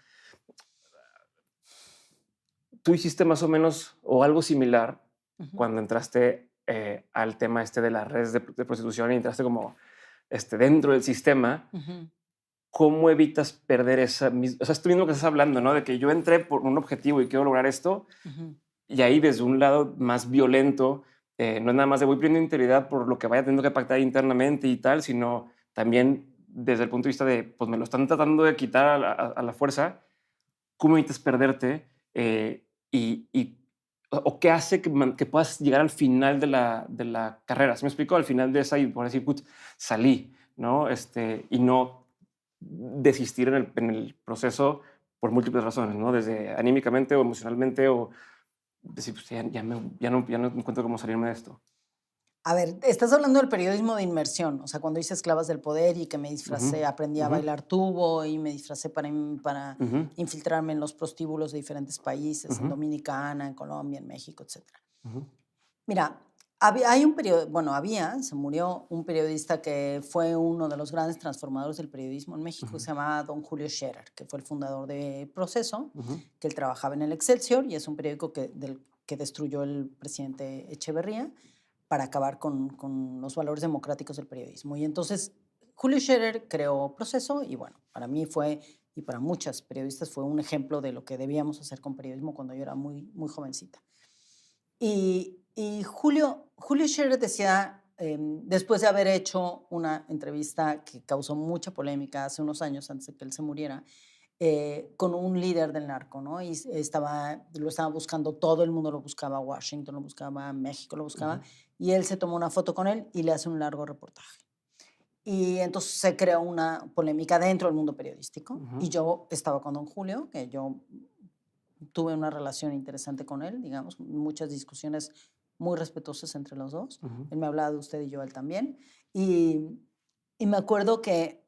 tú hiciste más o menos o algo similar Ujú. cuando entraste al tema de las redes de prostitución y entraste como dentro del sistema. Ujú. ¿Cómo evitas perder o sea, esto mismo que estás hablando, ¿no? De que yo entré por un objetivo y quiero lograr esto, Ujú. y ahí desde un lado más violento, no es nada más de voy perdiendo integridad por lo que vaya teniendo que pactar internamente y tal, sino también desde el punto de vista de, pues me lo están tratando de quitar a la fuerza. ¿Cómo evitas perderte? O qué hace que puedas llegar al final de la carrera. ¿Se me explicó? Al final de esa y por decir, putz, salí, ¿no? Y no desistir en el proceso por múltiples razones, ¿no? Desde anímicamente o emocionalmente o decir, pues ya no encuentro cómo salirme de esto. A ver, estás hablando del periodismo de inmersión, o sea, cuando hice Esclavas del Poder y que me Ujú, disfracé, aprendí a ujú, bailar tubo y me disfracé para ujú, infiltrarme en los prostíbulos de diferentes países, en ujú, Dominicana, en Colombia, en México, etcétera. ujú, Mira, se murió un periodista que fue uno de los grandes transformadores del periodismo en México, ujú, se llamaba don Julio Scherer, que fue el fundador de Proceso, ujú, que él trabajaba en el Excelsior y es un periódico que destruyó el presidente Echeverría para acabar con los valores democráticos del periodismo. Y entonces Julio Scherer creó Proceso y bueno, para mí fue, y para muchas periodistas fue un ejemplo de lo que debíamos hacer con periodismo cuando yo era muy jovencita. Y Julio Scherer decía, después de haber hecho una entrevista que causó mucha polémica hace unos años antes de que él se muriera, con un líder del narco, ¿no? Y lo estaba buscando, todo el mundo lo buscaba, Washington lo buscaba, México lo buscaba, ujú, y él se tomó una foto con él y le hace un largo reportaje. Y entonces se creó una polémica dentro del mundo periodístico, ujú, y yo estaba con don Julio, que yo tuve una relación interesante con él, digamos, muchas discusiones muy respetuosas entre los dos. ujú. Él me hablaba de usted y yo, él también. Y, y me acuerdo que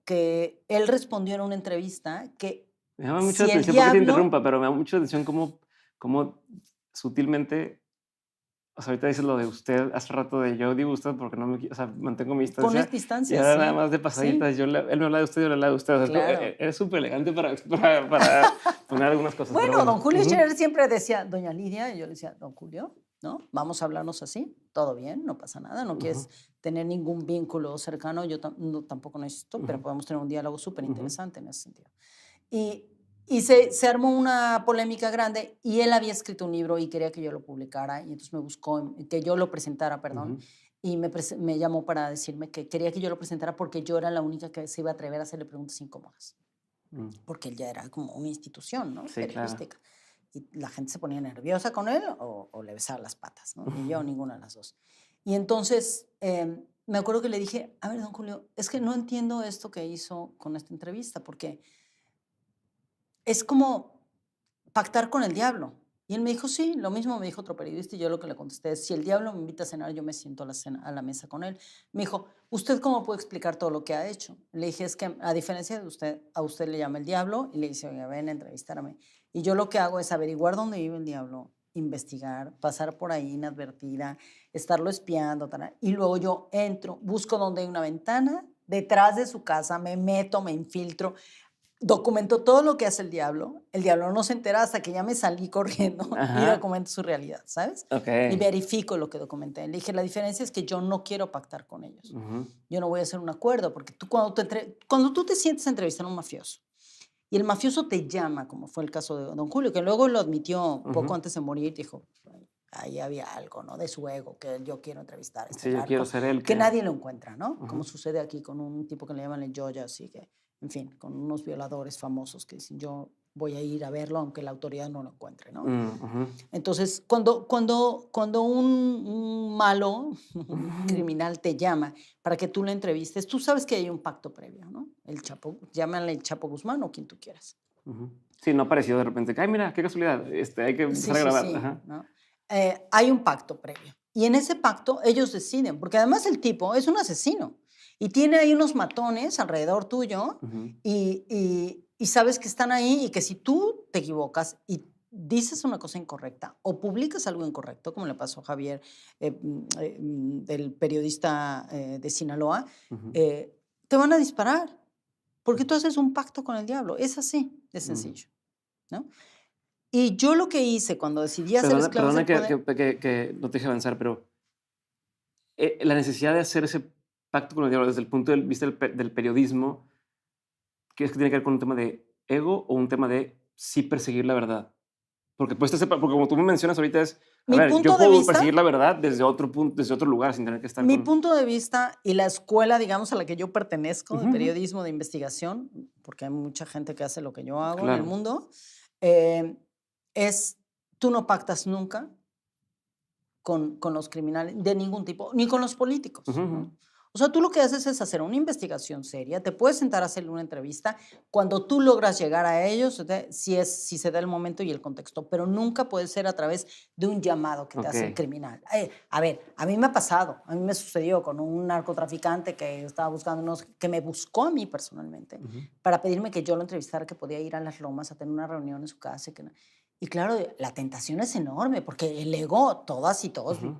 él respondió en una entrevista que Me llama mucho la si el atención, porque te diablo, interrumpa, pero me llama mucho la atención cómo sutilmente, o sea, ahorita dices lo de usted, hace rato de yo digo usted porque no o sea, mantengo mi pones distancia, y distancia, ahora nada sí, más de sí, pasaditas, él me habla de usted, yo le habla de usted. O sea, claro. eres súper elegante para poner algunas cosas, pero Bueno, don bueno. Julio Ujú, Scherer siempre decía, doña Lidia, y yo le decía, don Julio, ¿no? Vamos a hablarnos así, todo bien, no pasa nada, no ujú, quieres tener ningún vínculo cercano, yo tampoco necesito, ujú, pero podemos tener un diálogo súper ujú, interesante en ese sentido. Y, y se armó una polémica grande y él había escrito un libro y quería que yo lo publicara y entonces me buscó, que yo lo presentara, perdón, ujú, y me llamó para decirme que quería que yo lo presentara porque yo era la única que se iba a atrever a hacerle preguntas incómodas, mm. porque él ya era como una institución, ¿no? Sí, claro. Periodística. Y la gente se ponía nerviosa con él o le besaba las patas, ¿no? Ni yo, ninguna de las dos. Y entonces me acuerdo que le dije, a ver, don Julio, es que no entiendo esto que hizo con esta entrevista, porque es como pactar con el diablo. Y él me dijo, sí, lo mismo me dijo otro periodista y yo lo que le contesté es, si el diablo me invita a cenar, yo me siento a la mesa con él. Me dijo, ¿usted cómo puede explicar todo lo que ha hecho? Le dije, es que a diferencia de usted, a usted le llama el diablo y le dice, oiga, ven a entrevistarme. Y yo lo que hago es averiguar dónde vive el diablo, investigar, pasar por ahí inadvertida, estarlo espiando, y luego yo entro, busco donde hay una ventana, detrás de su casa, me meto, me infiltro, documento todo lo que hace el diablo no se entera hasta que ya me salí corriendo y Ajá, documento su realidad, ¿sabes? Y okey. verifico lo que documenté. Le dije, la diferencia es que yo no quiero pactar con ellos. Ujú, Yo no voy a hacer un acuerdo, porque tú cuando tú te sientes a entrevistar a un mafioso y el mafioso te llama, como fue el caso de don Julio, que luego lo admitió poco ujú. antes de morir, dijo, ahí había algo, ¿no? De su ego, que yo quiero entrevistar a este Sí, yo quiero narco, ser el que que nadie lo encuentra, ¿no? Como ujú, sucede aquí con un tipo que le llaman el Joya, así que, en fin, con unos violadores famosos que dicen, yo voy a ir a verlo aunque la autoridad no lo encuentre, ¿no? ujú. Entonces, cuando un malo, un criminal te llama para que tú le entrevistes, tú sabes que hay un pacto previo, ¿no? El Chapo, llámale el Chapo Guzmán o quien tú quieras. Ujú. Sí, no apareció de repente que: "Ay, mira, qué casualidad, hay que Sí, empezar a sí, grabar". sí, Ajá. ¿no? Hay un pacto previo. Y en ese pacto ellos deciden, porque además el tipo es un asesino y tiene ahí unos matones alrededor tuyo Ujú, y sabes que están ahí y que si tú te equivocas y dices una cosa incorrecta o publicas algo incorrecto, como le pasó a Javier, el periodista de Sinaloa, ujú, eh, te van a disparar porque tú haces un pacto con el diablo. Es así de mm, sencillo, ¿no? Y yo lo que hice cuando decidí hacer Esclavos Perdona del Poder... que no te deje avanzar, pero la necesidad de hacer ese pacto con el diablo desde el punto de vista del periodismo, ¿crees que tiene que ver con un tema de ego o un tema de sí perseguir la verdad? Porque, pues, porque como tú me mencionas ahorita es, a Mi ver, yo punto de puedo vista perseguir la verdad desde otro punto, desde otro lugar, sin tener que estar Mi con... punto de vista y la escuela, digamos, a la que yo pertenezco, de Ujú, ujú. periodismo de investigación, porque hay mucha gente que hace lo que yo hago en el Claro. mundo, eh, es tú no pactas nunca con los criminales de ningún tipo, ni con los políticos, Ujú, ujú. ¿no? O sea, tú lo que haces es hacer una investigación seria, te puedes sentar a hacerle una entrevista cuando tú logras llegar a ellos, si se da el momento y el contexto, pero nunca puede ser a través de un llamado que te hace el Ok. criminal. A ver, a mí me ha pasado, a mí me sucedió con un narcotraficante que estaba buscando que me buscó a mí personalmente Ujú. para pedirme que yo lo entrevistara, que podía ir a Las Lomas a tener una reunión en su casa. Y claro, la tentación es enorme, porque el ego, todas y todos Ujú.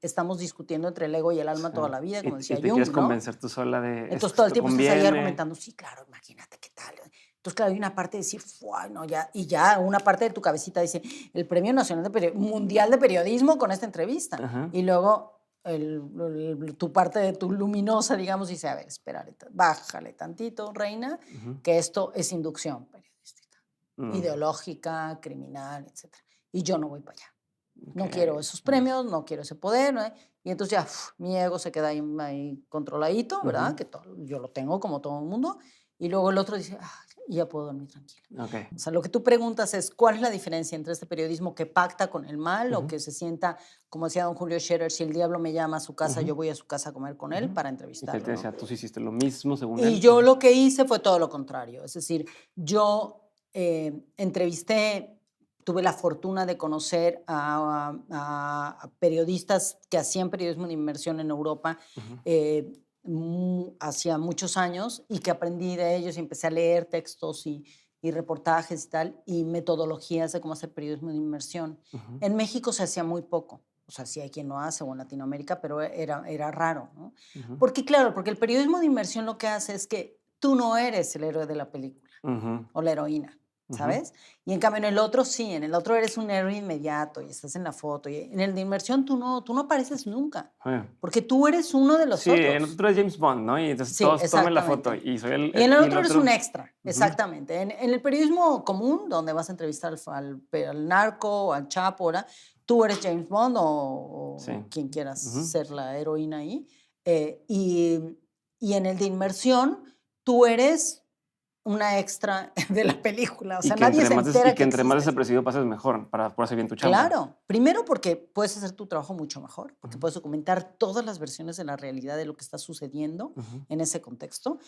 estamos discutiendo entre el ego y el alma Sí. toda la vida, como Y decía te quieres Jung, ¿no? convencer tú sola de Entonces todo el esto tiempo estás ahí conviene. argumentando, sí, claro, imagínate qué tal. Entonces, claro, hay una parte de decir, "Fua, no, ya", y ya una parte de tu cabecita dice, el Premio Nacional Mundial de Periodismo con esta entrevista. Ajá. Y luego tu parte de tu luminosa, digamos, dice, a ver, espérale, bájale tantito, reina, Ujú. que esto es inducción periodística, Mm, ideológica, criminal, etcétera. Y yo no voy para allá. No quiero okey. esos premios, no quiero ese poder, ¿no? Y entonces ya mi ego se queda ahí controladito, ¿verdad? Ujú. Que yo lo tengo como todo el mundo. Y luego el otro dice, ah, ya puedo dormir tranquilo. Okey. O sea, lo que tú preguntas es, ¿cuál es la diferencia entre este periodismo que pacta con el mal o Ujú. que se sienta, como decía don Julio Scherer, si el diablo me llama a su casa, Ujú. yo voy a su casa a comer con él Ujú. para Y que él te entrevistarlo, ¿no? decía, tú sí hiciste lo mismo según Y él. yo Ujú. lo que hice fue todo lo contrario. Es decir, yo entrevisté, tuve la fortuna de conocer a periodistas que hacían periodismo de inmersión en Europa Ujú. hacía muchos años y que aprendí de ellos y empecé a leer textos y reportajes y tal, y metodologías de cómo hacer periodismo de inmersión. Ujú. En México se hacía muy poco. O sea, sí hay quien lo hace, o en Latinoamérica, pero era raro, ¿no? Ujú. Porque claro, porque el periodismo de inmersión lo que hace es que tú no eres el héroe de la película Ujú. o la heroína, Ujú. ¿sabes? Y en cambio en el otro sí, en el otro eres un héroe inmediato y estás en la foto. Y en el de inmersión tú no apareces nunca, Sí. porque tú eres uno de los Sí, en otros. otro es James Bond, ¿no? Y entonces Sí, todos tomen la foto exactamente. y soy Y en el y el otro eres un otro. extra, Ujú. exactamente. En el periodismo común, donde vas a entrevistar al narco, al chapo, ¿verdad? Tú eres James Bond Sí. o quien quieras Ujú. ser la heroína ahí. Y en el de inmersión, tú eres una extra de la película. O sea, nadie se Y entera que que entre más existes. desapercibido pases mejor para poder hacer bien tu chamba. Claro, primero porque puedes hacer tu trabajo mucho mejor, porque Ujú. puedes documentar todas las versiones de la realidad de lo que está sucediendo Ujú. en ese contexto.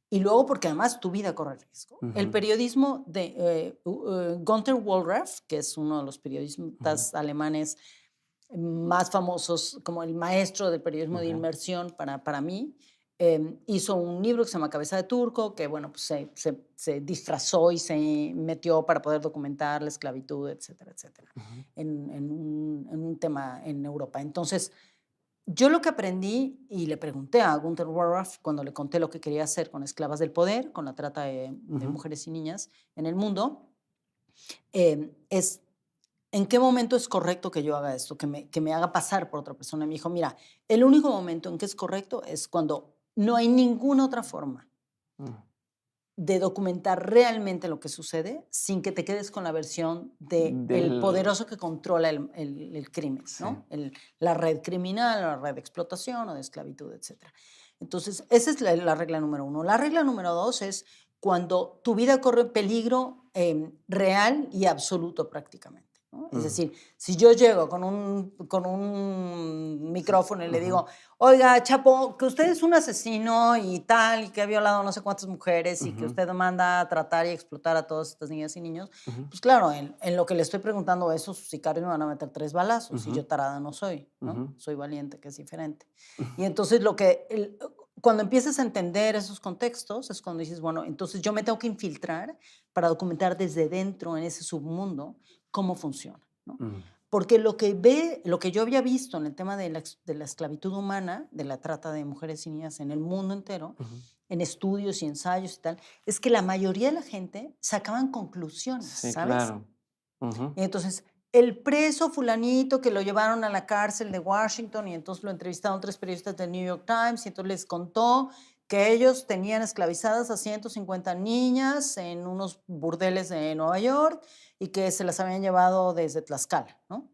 Y luego porque además tu vida corre riesgo. El Ujú. periodismo de Gunther Wohlraff, que es uno de los Ujú. periodistas alemanes más famosos, como el maestro del periodismo de Okey. inmersión para mí, hizo un libro que se llama Cabeza de Turco, que bueno, pues se disfrazó y se metió para poder documentar la esclavitud, etcétera, etcétera, Ujú. en un tema en Europa. Entonces, yo lo que aprendí y le pregunté a Gunther Warraff cuando le conté lo que quería hacer con Esclavas del Poder, con la trata de Ujú. mujeres y niñas en el mundo, es en qué momento es correcto que yo haga esto, que me haga pasar por otra persona. Me dijo, mira, el único momento en que es correcto es cuando no hay ninguna otra forma Mm. de documentar realmente lo que sucede sin que te quedes con la versión de el Del poderoso que controla el crimen, Sí. ¿no? La red criminal, la red de explotación o de esclavitud, etcétera. Entonces, esa es la regla número uno. La regla número dos es cuando tu vida corre peligro real y absoluto prácticamente, ¿no? Es Mm. decir, si yo llego con un Sí. micrófono y le Ujú. digo, oiga, Chapo, que usted es un asesino y tal, y que ha violado no sé cuántas mujeres y que Ujú. usted manda a tratar y explotar a todas estas niñas y niños, Ujú. pues claro, en lo que le estoy preguntando eso, sus sicarios me van a meter 3 balazos y Ujú. yo tarada no soy, ¿no? Ujú. Soy valiente, que es diferente. Y entonces cuando empiezas a entender esos contextos es cuando dices, bueno, entonces yo me tengo que infiltrar para documentar desde dentro, en ese submundo, cómo funciona, ¿no? Mm. Porque lo que yo había visto en el tema de la esclavitud humana, de la trata de mujeres y niñas en el mundo entero, Ujú. en estudios y ensayos y tal, es que la mayoría de la gente sacaban conclusiones, Sí, ¿sabes? claro. Y entonces, el preso fulanito que lo llevaron a la cárcel de Washington y entonces lo entrevistaron 3 periodistas del New York Times y entonces les contó que ellos tenían esclavizadas a 150 niñas en unos burdeles de Nueva York y que se las habían llevado desde Tlaxcala, ¿no?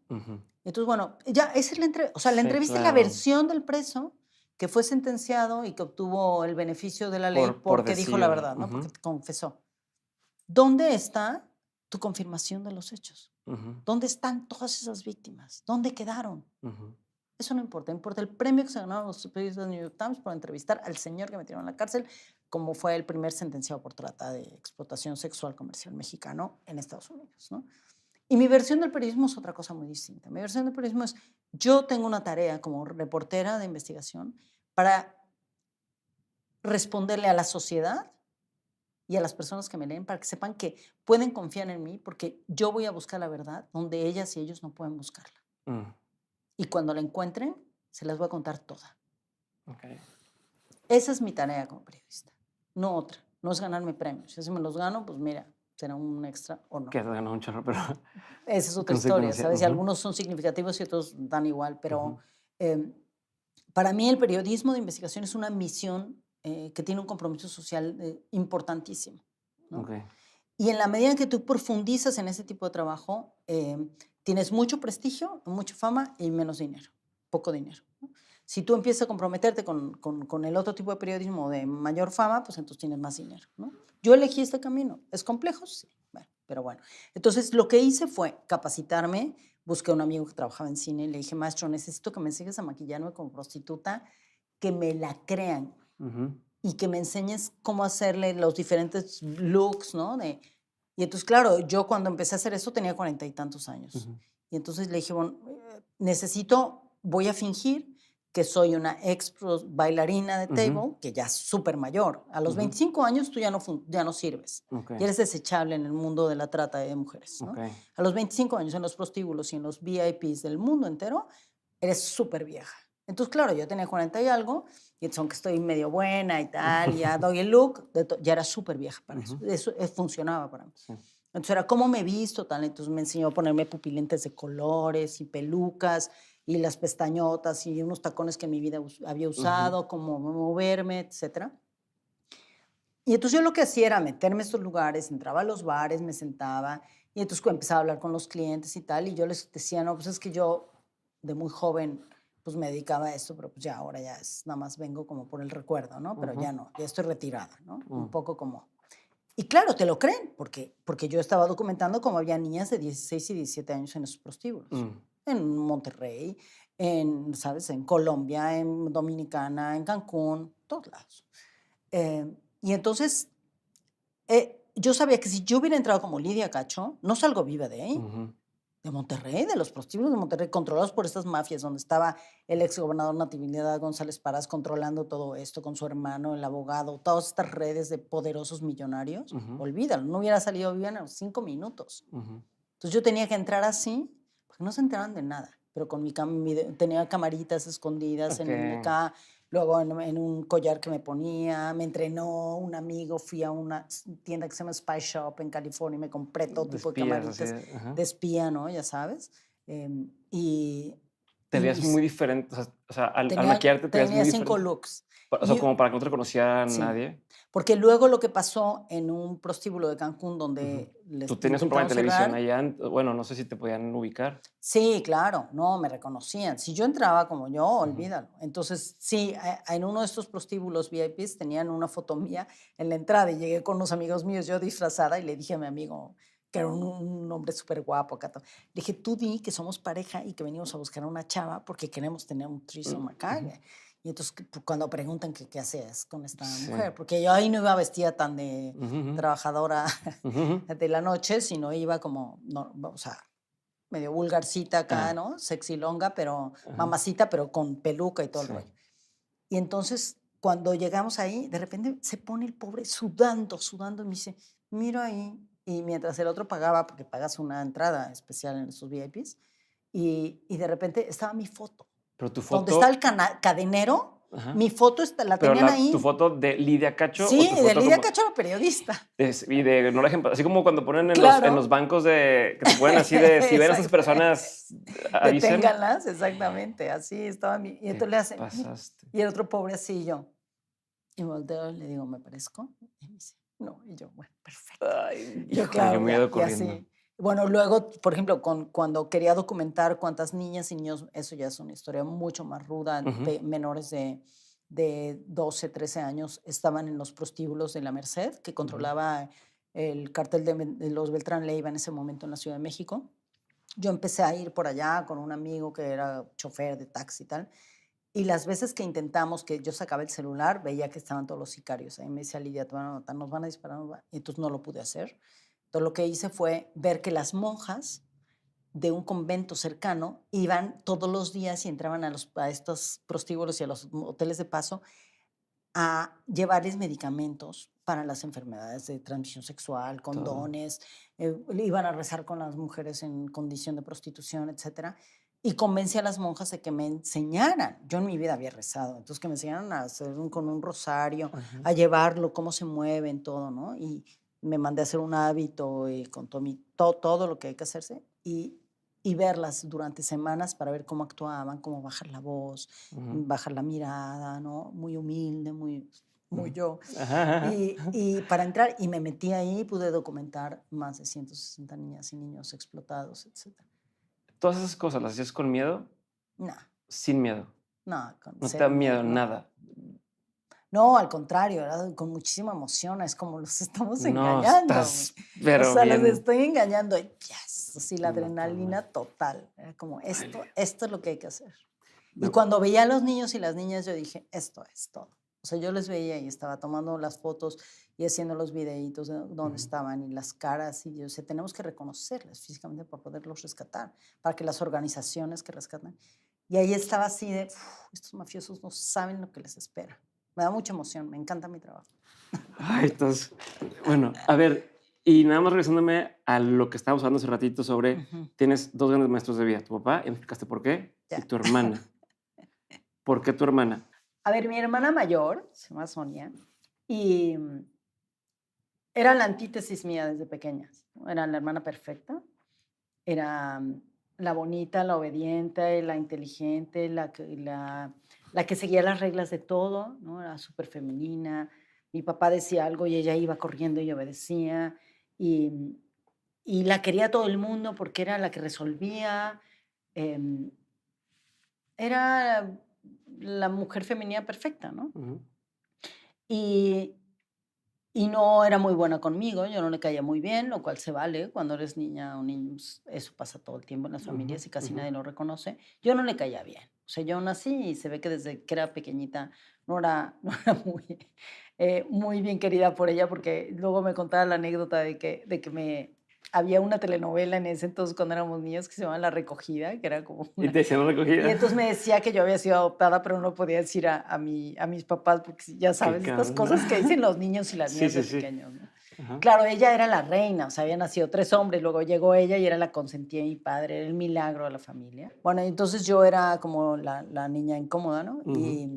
Entonces, bueno, ya esa es la entrevista. O sea, la Sí, entrevista es la versión del preso que fue sentenciado y que obtuvo el beneficio de la ley por porque dijo la decir. verdad, ¿no? Porque confesó. ¿Dónde está tu confirmación de los hechos? ¿Dónde están todas esas víctimas? ¿Dónde quedaron? Eso no importa. Importa el premio que se ganaron los periodistas del New York Times por entrevistar al señor que metieron en la cárcel, como fue el primer sentenciado por trata de explotación sexual comercial mexicano en Estados Unidos, ¿no? Y mi versión del periodismo es otra cosa muy distinta. Mi versión del periodismo es, yo tengo una tarea como reportera de investigación para responderle a la sociedad y a las personas que me leen para que sepan que pueden confiar en mí porque yo voy a buscar la verdad donde ellas y ellos no pueden buscarla. Y cuando la encuentren, se las voy a contar toda. Okay. Esa es mi tarea como periodista, no otra. No es ganarme premios. Si me los gano, pues mira, será un extra o no. Que has ganado un chorro, pero... Esa es otra historia, ¿sabes? Y algunos son significativos y otros dan igual, pero para mí el periodismo de investigación es una misión que tiene un compromiso social importantísimo, ¿no? Okay. Y en la medida en que tú profundizas en ese tipo de trabajo, tienes mucho prestigio, mucha fama y menos dinero, poco dinero, ¿no? Si tú empiezas a comprometerte con el otro tipo de periodismo de mayor fama, pues entonces tienes más dinero, ¿no? Yo elegí este camino. ¿Es complejo? Sí. Bueno, pero bueno. Entonces, lo que hice fue capacitarme. Busqué a un amigo que trabajaba en cine y le dije, maestro, necesito que me enseñes a maquillarme como prostituta, que me la crean y que me enseñes cómo hacerle los diferentes looks, ¿no? Y entonces, claro, yo cuando empecé a hacer eso tenía 40 y tantos años. Y entonces le dije, bueno, voy a fingir que soy una ex bailarina de table, que ya es súper mayor. A los 25 años tú ya no sirves. Y eres desechable en el mundo de la trata de mujeres, ¿no? A los 25 años en los prostíbulos y en los VIPs del mundo entero, eres súper vieja. Entonces, claro, yo tenía 40 y algo, y entonces, aunque estoy medio buena y tal, ya doy el look, ya era súper vieja para eso. Eso funcionaba para mí. Sí. Entonces, era cómo me visto, tal. Entonces, me enseñó a ponerme pupilentes de colores y pelucas y las pestañotas y unos tacones que en mi vida había usado, cómo moverme, etc. Y entonces, yo lo que hacía era meterme a estos lugares, entraba a los bares, me sentaba, y entonces empezaba a hablar con los clientes y tal, y yo les decía, no, pues es que yo, de muy joven, pues me dedicaba a esto, pero pues ya ahora ya es, nada más vengo como por el recuerdo, ¿no? Pero ya no, ya estoy retirada, ¿no? Un poco como... Y claro, te lo creen, porque yo estaba documentando cómo había niñas de 16 y 17 años en esos prostíbulos. En Monterrey, ¿sabes? En Colombia, en Dominicana, en Cancún, todos lados. Y entonces, yo sabía que si yo hubiera entrado como Lidia Cacho, no salgo viva de ahí. De Monterrey, de los prostíbulos de Monterrey, controlados por estas mafias, donde estaba el exgobernador Natividad González Parás controlando todo esto con su hermano, el abogado, todas estas redes de poderosos millonarios. Olvídalo, no hubiera salido bien en 5 minutos. Entonces yo tenía que entrar así, porque no se enteraban de nada, pero con tenía camaritas escondidas en el acá, luego en un collar que me ponía, me entrenó un amigo, fui a una tienda que se llama Spy Shop en California y me compré todo tipo de camaritas de espía, ¿no? Ya sabes. Te veías muy diferente, o sea al maquillarte te veías muy diferente. Tenía 5 looks. O sea, como para que no te conociera nadie. Porque luego lo que pasó en un prostíbulo de Cancún donde Tú tenías un programa de televisión allá, bueno, no sé si te podían ubicar. Sí, claro, no, me reconocían. Si yo entraba como yo, olvídalo. Entonces, sí, en uno de estos prostíbulos VIPs tenían una foto mía en la entrada y llegué con unos amigos míos, yo disfrazada, y le dije a mi amigo, que era un hombre súper guapo acá, le dije, tú di que somos pareja y que venimos a buscar a una chava porque queremos tener un threesome acá. Y entonces cuando preguntan qué haces con esta mujer, porque yo ahí no iba vestida tan de trabajadora de la noche, sino iba como, no, o sea, medio vulgarcita acá, ¿no? Sexy longa, pero mamacita, pero con peluca y todo el rollo. Y entonces, cuando llegamos ahí, de repente se pone el pobre sudando, y me dice, mira ahí. Y mientras el otro pagaba, porque pagas una entrada especial en esos VIPs, y de repente estaba mi foto. Pero tu foto... Donde está el cadenero, Ajá. Mi foto la Pero tenían ahí. tu foto de Lidia Cacho. Sí, o tu de foto Lidia como, Cacho, la periodista. y de no la ejemplo, así como cuando ponen en Claro. los bancos que te ponen así de si ven a esas personas, avisen. Deténganlas, exactamente. Así estaba mi. Y entonces le hacen. Pasaste. Y el otro pobre así y yo. Y volteo y le digo, ¿me parezco? Y me dice, no. Y yo, bueno, perfecto. Ay, Yo, híjole, claro, yo me he ya, ido y corriendo. así. Bueno, luego, por ejemplo, cuando quería documentar cuántas niñas y niños, eso ya es una historia mucho más ruda, menores de 12, 13 años, estaban en los prostíbulos de la Merced, que controlaba el cártel de los Beltrán Leiva en ese momento en la Ciudad de México. Yo empecé a ir por allá con un amigo que era chofer de taxi y tal. Y las veces que intentamos, que yo sacaba el celular, veía que estaban todos los sicarios. Ahí me decía Lidia, te van a matar, nos van a disparar. Y entonces no lo pude hacer. Entonces lo que hice fue ver que las monjas de un convento cercano iban todos los días y entraban a estos prostíbulos y a los hoteles de paso a llevarles medicamentos para las enfermedades de transmisión sexual, condones, iban a rezar con las mujeres en condición de prostitución, etcétera, y convencí a las monjas de que me enseñaran. Yo en mi vida había rezado, entonces que me enseñaran a hacer con un rosario, a llevarlo, cómo se mueven, todo, ¿no? Y me mandé a hacer un hábito y con todo lo que hay que hacerse y verlas durante semanas para ver cómo actuaban, cómo bajar la voz, bajar la mirada, ¿no? Muy humilde, muy yo. Y para entrar, y me metí ahí y pude documentar más de 160 niñas y niños explotados, etc. ¿Todas esas cosas las hacías con miedo? No, Sin miedo. no, con No te cero da miedo miedo, no. nada. No, al contrario, era con muchísima emoción, es como los estamos No, engañando. estás, O pero sea, los bien. estoy engañando, yes, así la No, adrenalina total. Era como, Órale. esto es lo que hay que hacer. Y No. cuando veía a los niños y las niñas, yo dije, esto es todo. O sea, yo les veía y estaba tomando las fotos y haciendo los videitos de dónde estaban y las caras. Y yo decía, tenemos que reconocerles físicamente para poderlos rescatar, para que las organizaciones que rescatan. Y ahí estaba así de, estos mafiosos no saben lo que les espera. Me da mucha emoción, me encanta mi trabajo. Ay, entonces, bueno, a ver, y nada más regresándome a lo que estábamos hablando hace ratito sobre, tienes dos grandes maestros de vida, tu papá, y me explicaste por qué, y Ya. tu hermana. ¿Por qué tu hermana? A ver, mi hermana mayor, se llama Sonia, y era la antítesis mía desde pequeña, ¿no? Era la hermana perfecta, era la bonita, la obediente, la inteligente, la que seguía las reglas de todo, ¿no? Era súper femenina. Mi papá decía algo y ella iba corriendo y obedecía. Y, y la quería todo el mundo porque era la que resolvía. em, Era la mujer femenina perfecta, ¿no? Y, y no era muy buena conmigo, yo no le caía muy bien, lo cual se vale. Cuando eres niña o niño, eso pasa todo el tiempo en las familias y casi nadie lo reconoce. Yo no le caía bien. O sea, yo nací y se ve que desde que era pequeñita no era muy bien querida por ella, porque luego me contaba la anécdota había una telenovela en ese entonces cuando éramos niños que se llamaba La Recogida, que era como Y te decían y recogida. entonces me decía que yo había sido adoptada, pero no podía decir a mis papás, porque ya sabes, estas cabrón. cosas que dicen los niños y las niñas de Sí. pequeños, ¿no? Claro, ella era la reina, o sea, habían nacido 3 hombres, luego llegó ella y era la consentida de mi padre, era el milagro de la familia. Bueno, entonces yo era como la niña incómoda, ¿no? Y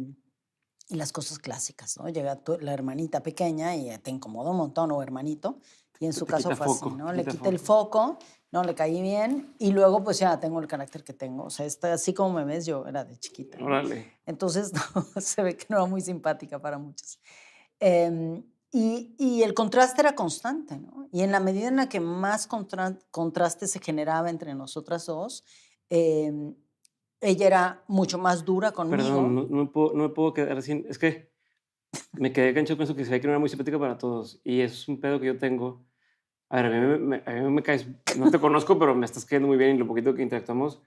las cosas clásicas, ¿no? Llega la hermanita pequeña y te incomoda un montón, o hermanito, y en su Te caso quita fue así, foco, ¿no? te Le quita quité el foco. foco, no le caí bien, y luego pues ya tengo el carácter que tengo. O sea, así como me ves, yo era de chiquita, ¿no? Órale. Entonces, no, se ve que no era muy simpática para muchos. Y el contraste era constante, ¿no? Y en la medida en la que más contraste se generaba entre nosotras dos, ella era mucho más dura Perdón, conmigo. no me puedo quedar sin. Es que me quedé gancho con eso que se ve que no era muy simpática para todos. Y es un pedo que yo tengo. A ver, a mí me caes. No te conozco, pero me estás cayendo muy bien y lo poquito que interactuamos.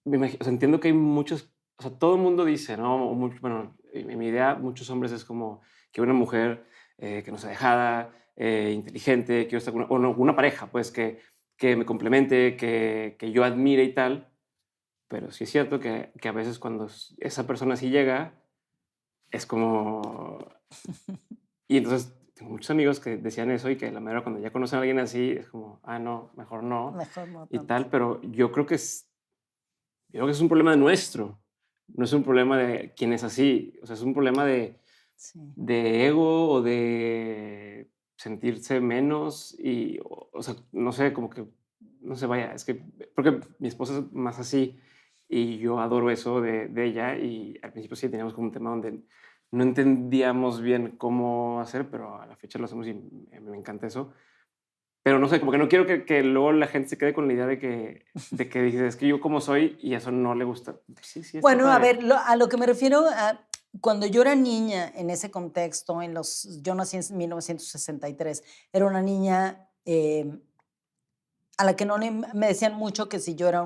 O sea, entiendo que hay muchos. O sea, todo el mundo dice, ¿no? Bueno, en mi idea, muchos hombres es como que una mujer que no sea dejada, inteligente, quiero estar con una pareja, pues que me complemente, que yo admire y tal. Pero sí es cierto que a veces cuando esa persona sí llega, es como... Y entonces tengo muchos amigos que decían eso y que la manera cuando ya conocen a alguien así es como, ah, no, mejor no Mejor no y tanto. tal, pero yo creo que es un problema nuestro, no es un problema de quién es así, o sea, es un problema Sí. de ego o de sentirse menos y, o sea, no sé, como que, no sé, vaya, es que, porque mi esposa es más así y yo adoro eso de ella y al principio sí teníamos como un tema donde no entendíamos bien cómo hacer, pero a la fecha lo hacemos y me encanta eso. Pero no sé, como que no quiero que luego la gente se quede con la idea de que dices, es que yo como soy y eso no le gusta. Sí, sí, está Bueno, a padre. ver, a lo que me refiero cuando yo era niña en ese contexto, yo nací en 1963, era una niña a la que no me decían mucho que si yo era